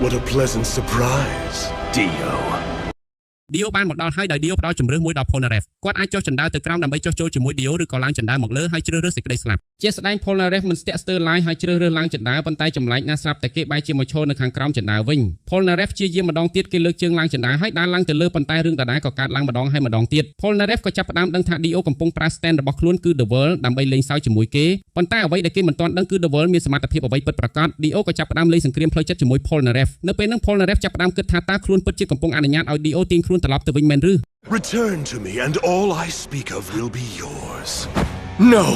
What a pleasant surprise. Dio បានមកដល់ហើយដោយ Dio ផ្ដល់ជំរឿនមួយដល់ Polnareff គាត់អាចចុះចណ្ដើរទៅក្រោមដើម្បីចុះចូលជាមួយ Dio ឬក៏ឡើងចណ្ដើរមកលើហើយជ្រើសរើសសេចក្តីស្លាប់ជាស្ដែង Polnareff មិនស្ទាក់ស្ទើរឡើយហើយជ្រើសរើសឡើងចណ្ដើរប៉ុន្តែចម្លែកណាស់ស្រាប់តែគេបែរជាមកឈរនៅខាងក្រោមចណ្ដើរវិញ Polnareff ជាយាមម្ដងទៀតគេលើកជើងឡើងចណ្ដើរហើយដើរឡើងទៅលើប៉ុន្តែរឿងដដែលក៏កើតឡើងម្ដងហើយម្ដងទៀត Polnareff ក៏ចាប់ផ្ដើមដឹងថា Dio កំពុងប្រើ stand របស់ខ្លួនគឺ The World ដើម្បីលេងសើចជាមួយគេប៉ុន្តែអ្វីដែលគេមិនទាន់ដឹងគឺ The World មានសមត្ថភាពអ្វីពិតប្រាកដ Dio ក៏ចាប់ផ្ដើមលេងសង្គ្រាមផ្លូវចិត្តជាមួយ Polnareff នៅពេលហ្នឹង Polnareff ចាប់ផ្ដើមគិតថាតើខ្លួនពិតជាកំពុងអនុញ្ញាតឲ្យ Dio ទាញខ្លួនត្រឡប់ទៅវិញមែនឬ Return to me, and all I speak of will be yours. No!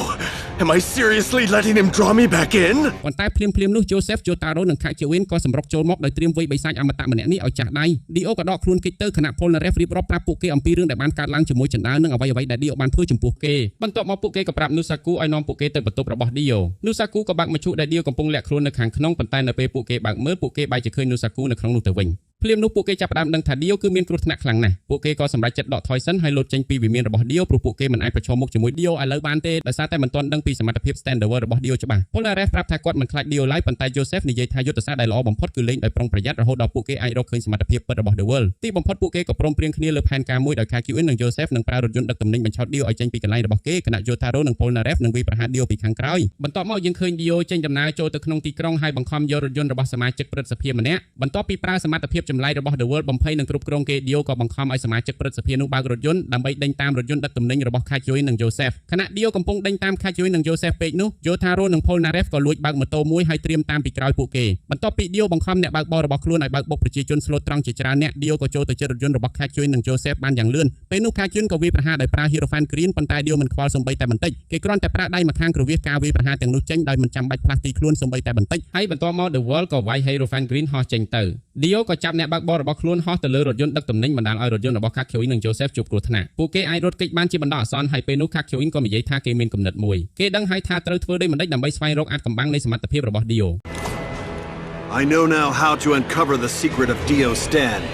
Am I seriously letting him draw me back in? ប៉ុន្តែភ្លាមៗនោះ Joseph Jotaro និង Kakyoin ក៏សម្រុកចូលមកដោយត្រៀមវាយបិសាចអមតៈម្នាក់នេះឲ្យចាស់ដៃ Dio ក៏ដកខ្លួនគេចទៅខណៈ Polnareff រៀបរាប់ប្រាប់ពួកគេអំពីរឿងដែលបានកើតឡើងជាមួយចណ្ដើរនិងអ្វីដែល Dio បានធ្វើចំពោះគេបន្ទាប់មកពួកគេក៏ប្រាប់ Nusaku ឲ្យនាំពួកគេទៅបន្ទប់របស់ Dio Nusaku ក៏បាក់មឈូសដែល Dio កំពុងលាក់ខ្លួននៅខាងក្នុងប៉ុន្តែនៅពេលពួកគេបើកមើលពួកគេបែរជាឃើញ Nusaku នៅក្នុងនោះទៅវិញភ្លាមនោះពួកគេចាប់ផ្ដើមដឹងថា Dio គឺមានគ្រោះថ្នាក់ខ្លាំងណាស់ពួកគេក៏សម្រេចចិត្តដកថយសិនហើយលោតចេញពីវិមានរបស់ Dio ព្រោះពួកគេមិនអាចប្រឈមមុខជាមួយ Dio ឥឡូវបានទេដោយសារតែមិនទាន់ដឹងពីសមត្ថភាព Stand the World របស់ Dio ច្បាស់ Polnareff ប្រាប់ថាគាត់មិនខ្លាច Dio ឡើយប៉ុន្តែ Joseph និយាយថាយុទ្ធសាស្ត្រដែលល្អបំផុតគឺលេងដោយប្រុងប្រយ័ត្នរហូតដល់ពួកគេអាចរកឃើញសមត្ថភាពពិតរបស់ The World ទីបំផុតពួកគេក៏ព្រមព្រៀងគ្នាលើផែនការមួយដោយ Kakyoin និង Joseph នឹងប្រើរថយន្តដឹកទំនិញបញ្ឆោត Dio ឲ្យចេញពីកន្លែងរបស់គេខណៈ Jotaro និង Polnareff នឹងវាយប្រហារ Dio ពីខាងក្រោយបន្ទាប់មកយើងឃើញ Dio ចេញដំណើរចូលទៅក្នុងទីក្រុងហើយបង្ខំយករថយន្តរបស់សមាជិកព្រឹទ្ធសភាម្នាក់បន្ទាប់ពីប្រើសមត្ថភាពចម្លែករបស់ The World បំភ័យនិងគ្រប់គ្រងគេ Dio ក៏បង្ខំឲ្យសមាជិកព្រឹទ្ធសភានោះបើករថយន្តដើម្បីដេញតាមរថយន្តដឹកទំនិញរបស់ Kakyoin និង Joseph ខណៈ Dio កំពុងដេញតាម Kakyoin និង Joseph ពេកនោះ Jotaro និង Polnareff ក៏លួចបើកម៉ូតូមួយហើយត្រៀមតាមពីក្រោយពួកគេបន្ទាប់ពី Dio បង្ខំអ្នកបើកបររបស់ខ្លួនឲ្យបើកបុកប្រជាជនស្លូតត្រង់ជាច្រើនអ្នក Dio ក៏ចូលទៅជិតរថយន្តរបស់ Kakyoin និង Joseph បានយ៉ាងលឿនពេលនោះ Kakyoin ក៏វាយប្រហារដោយប្រើ Hierophant Green ប៉ុន្តែ Dio មិនខ្វល់សូម្បីតែបន្តិចគេគ្រាន់តែប្រើដៃម្ខាងគ្រវាសការវាយប្រហារទាំងនោះចេញដោយមិនចាំបាច់ផ្លាស់ទីខ្លួនសូម្បីតែបន្តិចហើយបន្ទាប់មក The World ក៏វាយ Hierophant Green ហោះចេញទៅ Dio ក៏ចាប់អ្នកបើកបររបស់ខ្លួនហោះទៅលើរថយន្តដឹកទំនិញបណ្ដាលឲ្យរថយន្តរបស់ Kakyoin និង Joseph ជួបគ្រោះថ្នាក់ពួកគេអាចរត់គេចបានជាបណ្ដោះអាសន្នហើយពេលនោះ Kakyoin ក៏និយាយថាគេមានគំនិតមួយគេដឹងហើយថាត្រូវធ្វើដូចម្តេចដើម្បីស្វែងរកអាចកំបាំងនៃសមត្ថភាពរបស់ Dio I know now how to uncover the secret of Dio's stand.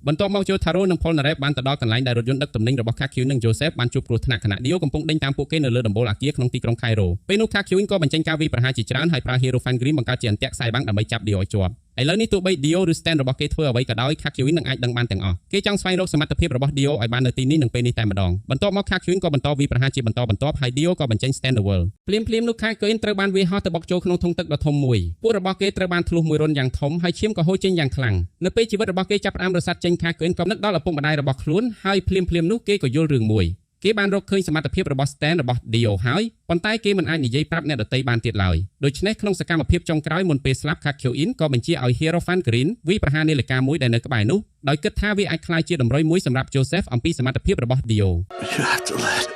បន្ទាប់មក Jotaro និង Polnareff បានទៅដល់កន្លែងដែលរថយន្តដឹកទំនិញរបស់ Kakyoin និង Joseph បានជួបគ្រោះថ្នាក់ខណៈ Dio កំពុងដេញតាមពួកគេនៅលើដំបូលអគារក្នុងទីក្រុង Cairo ពេលនោះ Kakyoin ក៏បញ្ចេញការវាយប្រហារជាច្រើនហើយប្រើ Hierophant Green បង្កើតជាអន្ទាក់ខ្សែបាំងដើម្បីចាប់ Dio ឲ្យជាប់ឥឡូវនេះទោះបី Dio ឬ Stand របស់គេធ្វើអ្វីក៏ដោយ Kakyoin នឹងអាចដឹងបានទាំងអស់គេចង់ស្វែងរកសមត្ថភាពរបស់ Dio ឲ្យបាននៅទីនេះនឹងពេលនេះតែម្ដងបន្ទាប់មក Kakyoin ក៏បន្តវាយប្រហារជាបន្តបន្ទាប់ហើយ Dio ក៏បញ្ចេញ Stand the World ភ្លាមនោះ Kakyoin ត្រូវបានវាយហោះទៅបុកចូលក្នុងធុងទឹកដ៏ធំមួយពួករបស់គេត្រូវបានធ្លុះមួយរុនយ៉ាងធំហើយឈាមក៏ហូរចេញយ៉ាងខ្លាំងនៅពេលជីវិតរបស់គេចាប់ផ្ដើមរសាត់ចេញ Kakyoin ក៏នឹកដល់ឪពុកម្ដាយរបស់ខ្លួនហើយភ្លាមនោះគេក៏យល់រឿងមួយគេបានរកឃើញសមត្ថភាពរបស់ Stand របស់ Dio ហើយប៉ុន្តែគេមិនអាចនិយាយប្រាប់អ្នកដទៃបានទៀតឡើយដូច្នេះក្នុងសកម្មភាពចុងក្រោយមុនពេលស្លាប់ Kakyoin ក៏បញ្ជាឲ្យ Hierophant Green វាយប្រហារនាឡិកាមួយដែលនៅក្បែរនោះដោយគិតថាវាអាចក្លាយជាតម្រុយមួយសម្រាប់ Joseph អំពីសមត្ថភាពរបស់ Dio You have to let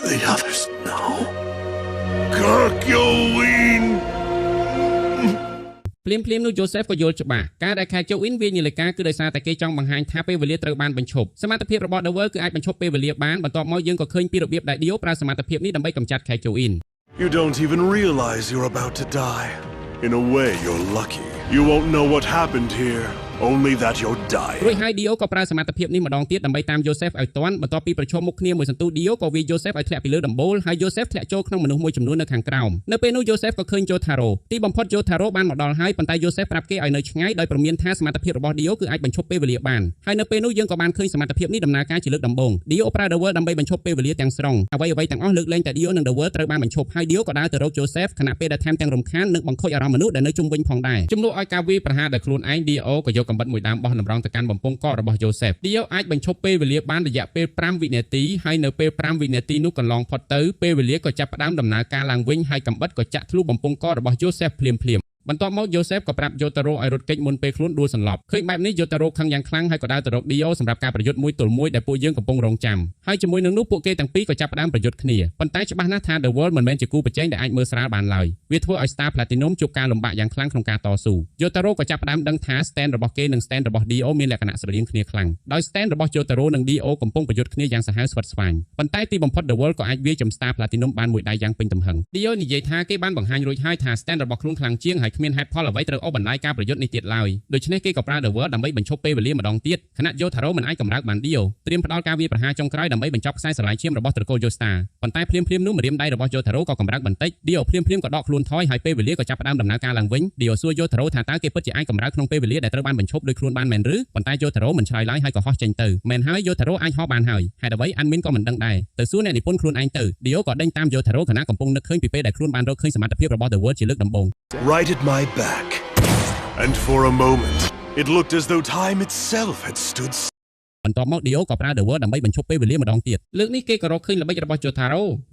the others know. Kakyoin! ភ្លាមនោះ Joseph ក៏យល់ច្បាស់ការដែល Kakyoin វាយនាឡិកាគឺដោយសារតែគេចង់បង្ហាញថាពេលវេលាត្រូវបានបញ្ឈប់សមត្ថភាពរបស់ The World គឺអាចបញ្ឈប់ពេលវេលាបានបន្ទាប់មកយើងក៏ឃើញពីរបៀបដែល Dio ប្រើសមត្ថភាពនេះដើម្បីកម្ចាត់ Kakyoin You don't even realize you're about to die. In a way, you're lucky. You won't know what happened here only that you'll die. រួចហើយ Dio ក៏ប្រើសមត្ថភាពនេះម្ដងទៀតដើម្បីតាម Joseph ឲ្យទាន់បន្ទាប់ពីប្រឈមមុខគ្នាមួយសន្ទុះ Dio ក៏វាយ Joseph ឲ្យធ្លាក់ពីលើដំបូលហើយ Joseph ធ្លាក់ចូលក្នុងមនុស្សមួយចំនួននៅខាងក្រោមនៅពេលនោះ Joseph ក៏ឃើញ Jotaro ទីបំផុត Jotaro បានមកដល់ហើយប៉ុន្តែ Joseph ប្រាប់គេឲ្យនៅឆ្ងាយដោយព្រមានថាសមត្ថភាពរបស់ Dio គឺអាចបញ្ឈប់ពេលវេលាបានហើយនៅពេលនោះយើងក៏បានឃើញសមត្ថភាពនេះដំណើរការជាលើកដំបូង Dio ប្រើ The World ដើម្បីបញ្ឈប់ពេលវេលាទាំងស្រុងអ្វីៗទាំងអស់លើកលែងតែ Dio និង The World ត្រូវបានបញ្ឈប់ហើយ Dio ក៏ដើរទៅរក Joseph ខណៈពេលដែលថែមទាំងរំខាននិងបង្ខូចអារម្មណ៍មនុស្សដែលនៅជុំវិញផងដែរជំនួសឲ្យការវាយប្រហារដោយខ្លួនឯង Dio ក៏យកកាំបិតមួយដើមបោះតម្រង់ទៅកាន់បំពង់ករបស់ Joseph Dio អាចបញ្ឈប់ពេលវេលាបានរយៈពេល5វិនាទីហើយនៅពេល5វិនាទីនោះកន្លងផុតទៅពេលវេលាក៏ចាប់ផ្ដើមដំណើរការឡើងវិញហើយកាំបិតក៏ចាក់ធ្លុះបំពង់ករបស់ Joseph ភ្លាមៗបន្ទាប់មក Joseph ក៏ប្រាប់ Jotaro ឲ្យរត់គេចមុនពេលខ្លួនដួលសន្លប់ឃើញបែបនេះ Jotaro ខឹងយ៉ាងខ្លាំងហើយក៏ដើរទៅរក Dio សម្រាប់ការប្រយុទ្ធមួយទល់មួយដែលពួកយើងកំពុងរងចាំហើយជាមួយនឹងនោះពួកគេទាំងពីរក៏ចាប់ផ្ដើមប្រយុទ្ធគ្នាប៉ុន្តែច្បាស់ណាស់ថា The World មិនមែនជាគូប្រជែងដែលអាចមើលស្រាលបានឡើយវាធ្វើឲ្យ Star Platinum ជួបការលំបាកយ៉ាងខ្លាំងក្នុងការតស៊ូ Jotaro ក៏ចាប់ផ្ដើមដឹងថា stand របស់គេនិង stand របស់ Dio មានលក្ខណៈស្រដៀងគ្នាខ្លាំងដោយ stand របស់ Jotaro និង Dio កំពុងប្រយុទ្ធគ្នាយ៉ាងសាហាវស្វិតស្វាញប៉ុន្តែទីបំផុត The World ក៏អាចវាយចំ Star Platinum បានមួយដៃយ៉ាងពេញទំហឹង Dio និយាយថាគេបានបង្ហាញរួចហើយថា stand របស់ខ្លួនខ្លាំងជាងហើយគ្មានហេតុផលអ្វីត្រូវអូសបន្លាយការប្រយុទ្ធនេះទៀតឡើយដូច្នេះគេក៏ប្រើ The World ដើម្បីបញ្ឈប់ពេលវេលាម្ដងទៀតខណៈ Jotaro មិនអាចកម្រើកបាន Dio ត្រៀមផ្ដាល់ការវាយប្រហារចុងក្រោយដើម្បីបញ្ចប់ខ្សែស្រឡាយឈាមរបស់ត្រកូល Joestar ប៉ុន្តែភ្លាមៗនោះម្រាមដៃរបស់ Jotaro ក៏កម្រើកបន្តិច Dio ភ្លាមៗក៏ដកខ្លួនថយហើយពេលវេលាក៏ចាប់ផ្ដើមដំណើរការឡើងវិញ Dio សួរ Jotaro ថាតើគេពិតជាអាចកម្រើកក្នុងពេលវេលាដែលត្រូវបានបញ្ឈប់ដោយខ្លួនបានមែនឬប៉ុន្តែ Jotaro មិនឆ្លើយឡើយហើយក៏ហោះចេញទៅមែនហើយ Jotaro អាចហោះបានហើយហេតុអ្វី Admin ក៏មិនដឹងដែរទៅសួរអ្នកនិពន្ធខ្លួនឯងទៅ Dio ក៏ដេញតាម Jotaro ខណៈកំពុងនឹកឃើញពីពេលដែលខ្លួនបានរកឃើញសមត្ថភាពរបស់ The World ជាលើកដំបូង Right at my back. And for a moment, it looked as though time itself had stood still. បន្ទាប់មក Dio ក៏ប្រើ The World ដើម្បីបញ្ឈប់ពេលវេលាម្ដងទៀតលើកនេះគេក៏រកឃើញល្បិចរបស់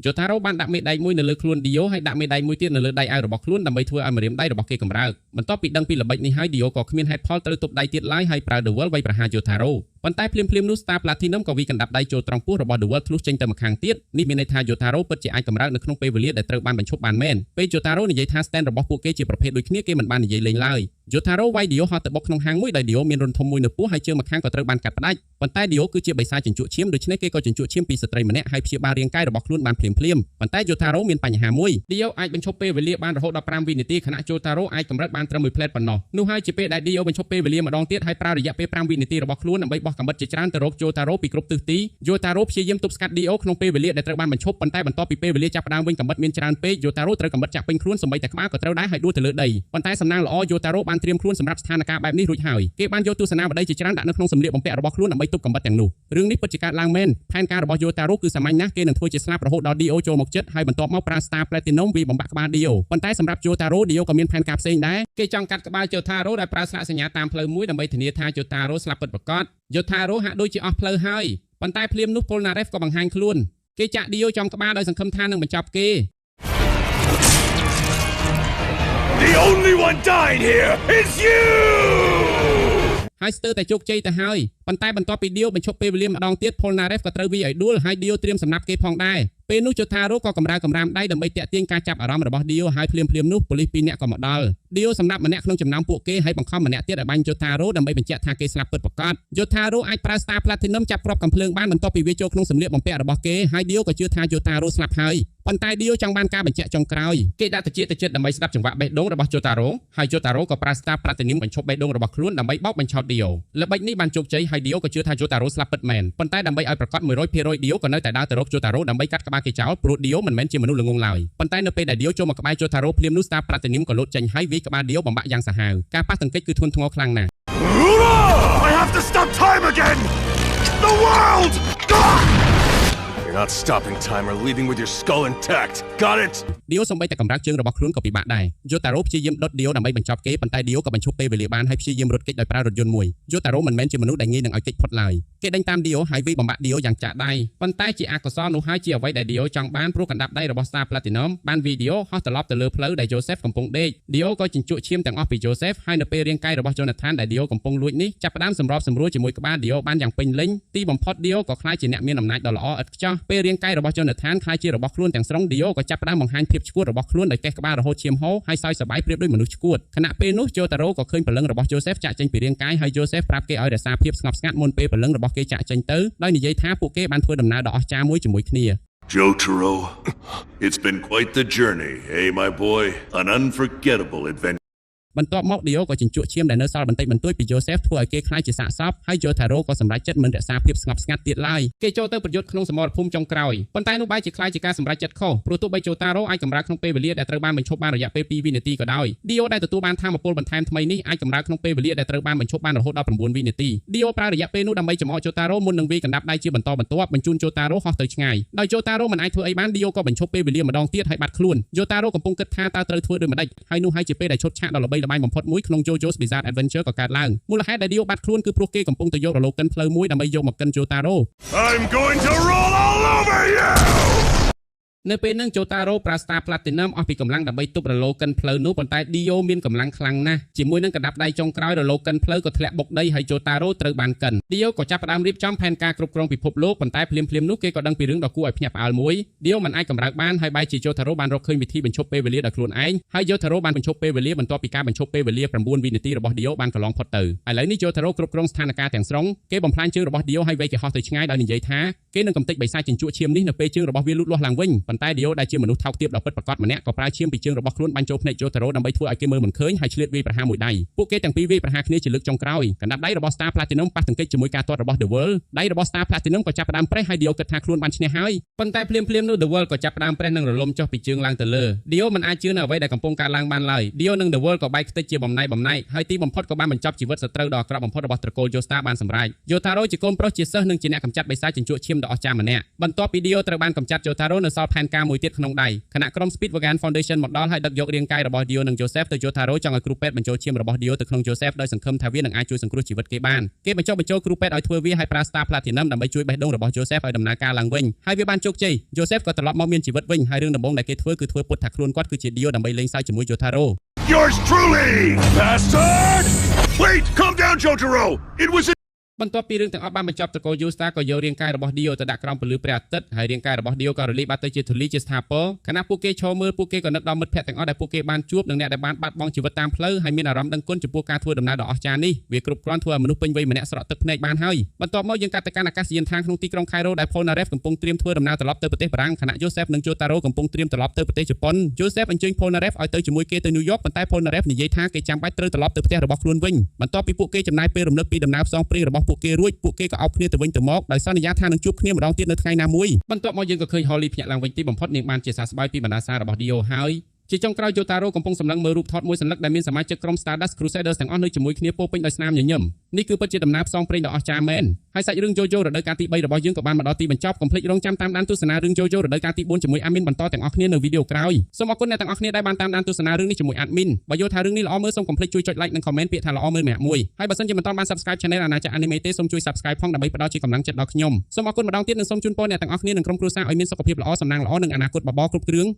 Jotaro បានដាក់មេដែកមួយនៅលើខ្លួន Dio ហើយដាក់មេដែកមួយទៀតនៅលើដៃអាវរបស់ខ្លួនដើម្បីធ្វើឲ្យម្រាមដៃរបស់គេកម្រើកបន្ទាប់ពីដឹងពីល្បិចនេះហើយ Dio ក៏គ្មានហេតុផលត្រូវទប់ដៃទៀតឡើយហើយប្រើ The World វាយប្រហារ Jotaro ប៉ុន្តែភ្លាមៗនោះ Star Platinum ក៏វាយកណ្ដាប់ដៃចូលត្រង់ពោះរបស់ The World ធ្លុះចេញទៅម្ខាងទៀតនេះមានន័យថា Jotaro ពិតជាអាចកម្រើកនៅក្នុងពេលវេលាដែលត្រូវបានបញ្ឈប់បានមែនពេល Jotaro និយាយថា stand របស់ពួកគេជាប្រភេទដូចគ្នាគេមិនបាននិយាយលេងឡើយ Jotaro វាយ Dio ហត់ទៅបុកក្នុងហាងមួយដោយ Dio មានរន្ធធំមួយនៅពោះហើយជើងម្ខាងក៏ត្រូវបានកាត់ផ្ដាច់ប៉ុន្តែ Dio គឺជាបិសាចជញ្ជក់ឈាមដូច្នេះគេក៏ជញ្ជក់ឈាមពីស្ត្រីម្នាក់ហើយព្យាបាលរាងកាយរបស់ខ្លួនបានភ្លាមៗប៉ុន្តែ Jotaro មានបញ្ហាមួយ Dio អាចបញ្ឈប់ពេលវេលាបានរហូតដល់5វិនាទីខណៈ Jotaro អាចកម្រិតបានត្រឹម1ផ្លែតប៉ុណ្ណោះនោះហើយជាពេលដែល Dio បញ្ឈប់ពេលវេលាម្ដងទៀតហើយប្រើរយៈពេល5វិនាទីរបស់ខ្លួនដើម្បីបោះកាំបិតជាច្រើនទៅរក Jotaro ពីគ្រប់ទិសទី Jotaro ព្យាយាមទប់ស្កាត់ Dio ក្នុងពេលវេលាដែលត្រូវបានបញ្ឈប់ប៉ុន្តែបន្ទាប់ពីពេលវេលាចាប់ផ្ដើមវិញកាំបិតមានច្រើនពេក Jotaro ត្រូវកាំបិតចាក់ពេញខ្លួនសម្បីតែក្បាលក៏ត្រូវដែរហើយដួលទៅលើដីប៉ុន្តែសំណាងល្អ Jotaro បានត្រៀមខ្លួនសម្រាប់ស្ថានភាពបែបនេះរួចហើយគេបានយកទស្សនាវដ្តីជាច្រើនដាក់នៅក្នុងសម្លៀកបំពាក់របស់ខ្លួនដើម្បីទប់កាំបិតទាំងនោះរឿងនេះពិតជាកើតឡើងមែនផែនការរបស់ Jotaro គឺសាមញ្ញណាស់គេនឹងធ្វើជាស្លាប់រហូតដល់ Dio ចូលមកជិតហើយបន្ទាប់មកប្រើ Star Platinum វាបំបាក់ក្បាល Dio ប៉ុន្តែសម្រាប់ Jotaro Dio ក៏មានផែនការផ្សេងដែរគេចង់កាត់ក្បាល Jotaro ដោយប្រើស្លាកសញ្ញាតាមផ្លូវមួយដើម្បីធានាថា Jotaro ស្លាប់ពិតប្រាកដ Jotaro ហាក់ដូចជាអស់ផ្លូវហើយប៉ុន្តែភ្លាមនោះ Polnareff ក៏បង្ហាញខ្លួនគេចាក់ Dio ចំក្បាលដោយសង្ឃឹមថានឹងបញ្ចប់គេ The only one dying here is you! ហើយស្ទើរតែជោគជ័យទៅហើយប៉ុន្តែបន្ទាប់ពី Dio បញ្ឈប់ពេលវេលាម្ដងទៀត Polnareff ក៏ត្រូវវាយឲ្យដួលហើយ Dio ត្រៀមសម្រាប់គេផងដែរពេលនោះ Jotaro ក៏កម្រើកម្រាមដៃដើម្បីទាក់ទាញការចាប់អារម្មណ៍របស់ Dio ហើយភ្លាមៗនោះប៉ូលីស2នាក់ក៏មកដល់ Dio សម្រាប់ម្នាក់ក្នុងចំណោមពួកគេហើយបង្ខំម្នាក់ទៀតឲ្យបាញ់ Jotaro ដើម្បីបញ្ជាក់ថាគេស្លាប់ពិតប្រាកដ Jotaro អាចប្រើ Star Platinum ចាប់គ្រាប់កាំភ្លើងបានបន្ទាប់ពីវាចូលក្នុងសម្លៀកបំពាក់របស់គេហើយ Dio ក៏ជឿថា Jotaro ស្លាប់ហើយប៉ុន្តែ Dio ចង់បានការបញ្ជាក់ចុងក្រោយគេដាក់តិចទៅចិត្តដើម្បីស្ដាប់ចង្វាក់បេះដូងរបស់ Jotaro ហើយ Jotaro ក៏ប្រើ Star Platinum បញ្ឈប់បេះដូងរបស់ខ្លួនដើម្បីបោកបញ្ឆោត Dio ល្បិចនេះបានជោគជ័យហើយ Dio ក៏ជឿថា Jotaro ស្លាប់ពិតមែនប៉ុន្តែដើម្បីឲ្យប្រកាស 100% Dio ក៏នៅតែដើរទៅរក Jotaro ដើម្បីកាត់ក្បាលគេចោលព្រោះ Dio មិនមែនជាមនុស្សល្ងងឡើយប៉ុន្តែនៅពេលដែល Dio ចូលមកក្បែរ Jotaro ភ្លាមនោះ Star Platinum ក៏លោតចេញហើយវាយក្បាល Dio បំបាក់យ៉ាងសាហាវការប៉ះទង្គិចគឺធ្ងន់ធ្ងរខ្លាំងណាស់ I have to stop time again! The world! You're not stopping time or leaving with your skull intact. Got it? Dio សំបីតែកម្រើកជើងរបស់ខ្លួនក៏ពិបាកដែរ Jotaro ព្យាយាមដុត Dio ដើម្បីបញ្ចប់គេប៉ុន្តែ Dio ក៏បញ្ឈប់ពេលវេលាបានហើយព្យាយាមរត់គេចដោយប្រើរថយន្តមួយ Jotaro មិនមែនជាមនុស្សដែលងាយនឹងឲ្យគេចផុតឡើយគេដេញតាម Dio ហើយវាយបំបាក់ Dio យ៉ាងចាក់ដៃប៉ុន្តែជាអកុសលនោះហើយជាអ្វីដែល Dio ចង់បានព្រោះកណ្ដាប់ដៃរបស់ Star Platinum បានវាយ Dio ហោះត្រឡប់ទៅលើផ្លូវដែល Joseph កំពុងដេក Dio ក៏ជញ្ជក់ឈាមទាំងអស់ពី Joseph ហើយនៅពេលរាងកាយរបស់ Jonathan ដែល Dio កំពុងលួចនេះចាប់ផ្ដើមសម្របសម្រួលជាមួយក្បាល Dio បានយ៉ាងពេញលេញទីបំផុត Dio ក៏ក្លាយជាអ្នកមានអំណាចដ៏ល្អឥតខ្ចោះពេលរាងកាយរបស់ Jonathan ក្លាយជារបស់ខ្លួនទាំងស្រុង Dio ក៏ចាប់ផ្ដើមបង្ហាញភាពឈួតរបស់ខ្លួនដោយកេះក្បាលរហូតឈាមហូរហើយសើចសប្បាយប្រៀបដូចមនុស្សឈួតខណៈពេលនោះ Jotaro ក៏ឃើញព្រលឹងរបស់ Joseph ចាក់ចេញពីរាងកាយហើយ Joseph ប្រាប់គេឲ្យរក្សាភាពស្ងប់ស្ងាត់មុនពេលព្រលឹងរបស់គេចាក់ចេញទៅដោយនិយាយថាពួកគេបានធ្វើដំណើរដ៏អស្ចារ្យមួយជាមួយគ្នា Jotaro, it's been quite the journey, eh, my boy? An unforgettable adventure. បន្ទាប់មក Dio ក៏ជញ្ជក់ឈាមដែលនៅសល់បន្តិចបន្តួចពី Joseph ធ្វើឲ្យគេខ្លាចជាសាកសពហើយ Jotaro ក៏សម្រេចចិត្តមិនរក្សាភាពស្ងប់ស្ងាត់ទៀតឡើយគេចូលទៅប្រយុទ្ធក្នុងសមរភូមិចុងក្រោយប៉ុន្តែនោះបែរជាខ្លាចជាការសម្រេចចិត្តខុសព្រោះទោះបី Jotaro អាចកម្រើកក្នុងពេលវេលាដែលត្រូវបានបញ្ឈប់បានរយៈពេល2វិនាទីក៏ដោយ Dio ដែលទទួលបានថាមពលបន្ថែមថ្មីនេះអាចកម្រើកក្នុងពេលវេលាដែលត្រូវបានបញ្ឈប់បានរហូតដល់9វិនាទី Dio ប្រើរយៈពេលនោះដើម្បីចំអក Jotaro មុននឹងវាយកណ្ដាប់ដៃជាបន្តបន្ទាប់បញ្ជូន Jotaro ហោះទៅឆ្ងាយដោយ Jotaro មិនអាចធ្វើអីបាន Dio ក៏បញ្ឈប់ពេលវេលាម្ដងទៀតហើយបាត់ខ្លួន Jotaro កំពុងគិតថាតើត្រូវធ្វើដូចម្ដេចហើយនោះហើយជាពេលដែលឈុតឆាកដ៏ល្បីល្បាញបំផុតមួយក្នុង JoJo's Bizarre Adventure ក៏កើតឡើងមូលហេតុដែល Dio បាត់ខ្លួនគឺព្រោះគេកំពុងតែយករលកកិនផ្លូវមួយដើម្បីយកមកកិន Jotaro I'm going to roll all over you! នៅពេលហ្នឹង Jotaro ប្រើ Star Platinum អស់ពីកម្លាំងដើម្បីទប់រលកិនផ្លូវនោះប៉ុន្តែ Dio មានកម្លាំងខ្លាំងណាស់ជាមួយនឹងកណ្ដាប់ដៃចុងក្រោយរលកិនផ្លូវក៏ធ្លាក់បុកដីហើយ Jotaro ត្រូវបានកិន Dio ក៏ចាប់ផ្ដើមរៀបចំផែនការគ្រប់គ្រងពិភពលោកប៉ុន្តែភ្លាមៗនោះគេក៏ដឹងពីរឿងដ៏គួរឲ្យភ្ញាក់ផ្អើលមួយ Dio មិនអាចកម្រើកបានហើយបែរជា Jotaro បានរកឃើញវិធីបញ្ឈប់ពេលវេលាដោយខ្លួនឯងហើយ Jotaro បានបញ្ឈប់ពេលវេលាបន្ទាប់ពីការបញ្ឈប់ពេលវេលា9វិនាទីរបស់ Dio បានកន្លងផុតទៅឥឡូវនេះ Jotaro គ្រប់គ្រងស្ថានភាពទាំងស្រុងគេបំផ្លាញជើងរបស់ Dio ហើយវាយគេហោះទៅឆ្ងាយដោយនិយាយថាគេនឹងកំទេចបិសាចជញ្ជក់ឈាមនេះនៅពេលជើងរបស់វាលូតលាស់ឡើងវិញប៉ុន្តែ Dio ដែលជាមនុស្សថោកទាបដ៏ពិតប្រាកដម្នាក់ក៏ប្រើឈាមពីជើងរបស់ខ្លួនបាញ់ចូលភ្នែក Jotaro ដើម្បីធ្វើឲ្យគេមើលមិនឃើញហើយឆ្លៀតវាយប្រហារមួយដៃពួកគេទាំងពីរវាយប្រហារគ្នាជាលើកចុងក្រោយកណ្ដាប់ដៃរបស់ Star Platinum ប៉ះទង្គិចជាមួយការទាត់របស់ The World ដៃរបស់ Star Platinum ក៏ចាប់ផ្ដើមប្រេះហើយ Dio គិតថាខ្លួនបានឈ្នះហើយប៉ុន្តែភ្លាមៗនោះ The World ក៏ចាប់ផ្ដើមប្រេះនិងរលំចុះពីជើងឡើងទៅលើ Dio មិនអាចជឿនៅអ្វីដែលកំពុងកើតឡើងបានឡើយ Dio និង The World ក៏បែកខ្ទេចជាបំណែកហើយទីបំផុតក៏បានបញ្ចប់ជីវិតសត្រូវដ៏អាក្រក់បំផុតរបស់ត្រកូល Joestar បានសម្រេច Jotaro ជាកូនប្រុសជាសិស្សនិងជាអ្នកកម្ចាត់បិសាចជញ្ជក់ឈាមដ៏អស្ចារ្យម្នាក់បន្ទាប់ពី Dio ត្រូវបានកម្ចាត់ Jotaro នៅសល់ផែនការមួយទៀតក្នុងដៃខណៈក្រុម Speedwagon Foundation មកដល់ហើយដឹកយករាងកាយរបស់ Dio និង Joseph ទៅ Jotaro ចង់ឲ្យគ្រូពេទ្យបញ្ចូលឈាមរបស់ Dio ទៅក្នុង Joseph ដោយសង្ឃឹមថាវានឹងអាចជួយសង្គ្រោះជីវិតគេបានគេបញ្ចុះបញ្ចូលគ្រូពេទ្យឲ្យធ្វើវាហើយប្រើ Star Platinum ដើម្បីជួយបេះដូងរបស់ Joseph ឲ្យដំណើរការឡើងវិញហើយវាបានជោគជ័យ Joseph ក៏ត្រឡប់មកមានជីវិតវិញហើយរឿងដំបូងដែលគេធ្វើគឺធ្វើពុតថាខ្លួនគាត់គឺជា Dio ដើម្បីលេងសើចជាមួយ Jotaro Yours truly, bastard! Wait, calm down, Jotaro! It wasបន្ទាប់ពីរឿងទាំងអស់បានបញ្ចប់ត្រកូល Joestar ក៏យករាងកាយរបស់ Dio ទៅដាក់ក្រោមពន្លឺព្រះអាទិត្យហើយរាងកាយរបស់ Dio ក៏រលាយបាត់ទៅជាធូលីជាស្ថាពរខណៈពួកគេឈរមើលពួកគេក៏នឹកដល់មិត្តភក្តិទាំងអស់ដែលពួកគេបានជួបនិងអ្នកដែលបានបាត់បង់ជីវិតតាមផ្លូវហើយមានអារម្មណ៍ដឹងគុណចំពោះការធ្វើដំណើរដ៏អស្ចារ្យនេះវាគ្រប់គ្រាន់ធ្វើឲ្យមនុស្សពេញវ័យម្នាក់ស្រក់ទឹកភ្នែកបានហើយបន្ទាប់មកយើងកាត់ទៅកាន់អាកាសយានដ្ឋានក្នុងទីក្រុង Cairo ដែល Polnareff កំពុងត្រៀមធ្វើដំណើរត្រឡប់ទៅប្រទេសបារាំងខណៈ Joseph និង Jotaro កំពុងត្រៀមត្រឡប់ទៅប្រទេសជប៉ុន Joseph អញ្ជើញ Polnareff ឲ្យទៅជាមួយគេទៅ New York ប៉ុន្តែ Polnareff និយាយថាគេចាំបាច់ត្រូវត្រឡប់ទៅផ្ទះរបស់ខ្លួនវិញបន្ទាប់ពីពួកគេចំណាយពេលរំលឹកពីដំណើរផ្សងព្រេងរបស់ពួកគេរួចពួកគេក៏អោបគ្នាទៅវិញទៅមកដោយសន្យាថានឹងជួបគ្នាម្ដងទៀតនៅថ្ងៃណាមួយបន្ទាប់មកយើងក៏ឃើញ Holly ភ្ញាក់ឡើងវិញទីបំផុតនាងបានជាសះស្បើយពីបណ្ដាសារបស់ Dio ហើយជាចុងក្រោយ Jotaro កំពុងសម្លឹងមើលរូបថតមួយសន្លឹកដែលមានសមាជិកក្រុម Stardust Crusaders ទាំងអស់នៅជាមួយគ្នាពោពេញដោយស្នាមញញឹមនេះគឺពិតជាដំណើរផ្សងព្រេងដ៏អស្ចារ្យមែនហើយសាច់រឿង JoJo រដូវកាលទី3របស់យើងក៏បានមកដល់ទីបញ្ចប់កុំភ្លេចរងចាំតាមដានទស្សនារឿង JoJo រដូវកាលទី4ជាមួយ Admin បន្តទាំងអស់គ្នានៅវីដេអូក្រោយសូមអរគុណអ្នកទាំងអស់គ្នាដែលបានតាមដានទស្សនារឿងនេះជាមួយ Admin បើយល់ថារឿងនេះល្អមើលសូមកុំភ្លេចជួយចុច like និង comment ពាក្យថាល្អមើលម្នាក់មួយហើយបើសិនជាមិនទាន់បាន Subscribe Channel អាណាចក្រ Anime ទេសូមជួយ Subscribe ផងដើម្បីផ្ដល់ជាកម្លាំងចិត្តដល់ខ្ញុំសូមអរគុណម្ដងទៀតនិងសូមជូនពរអ្នកទាំងអស់គ្នានិងក្រុមគ្រួសារឲ្យមានសុខភាពល្អសំណាងល្អនិងអនាគតបបរគ្រប់គ្រឿង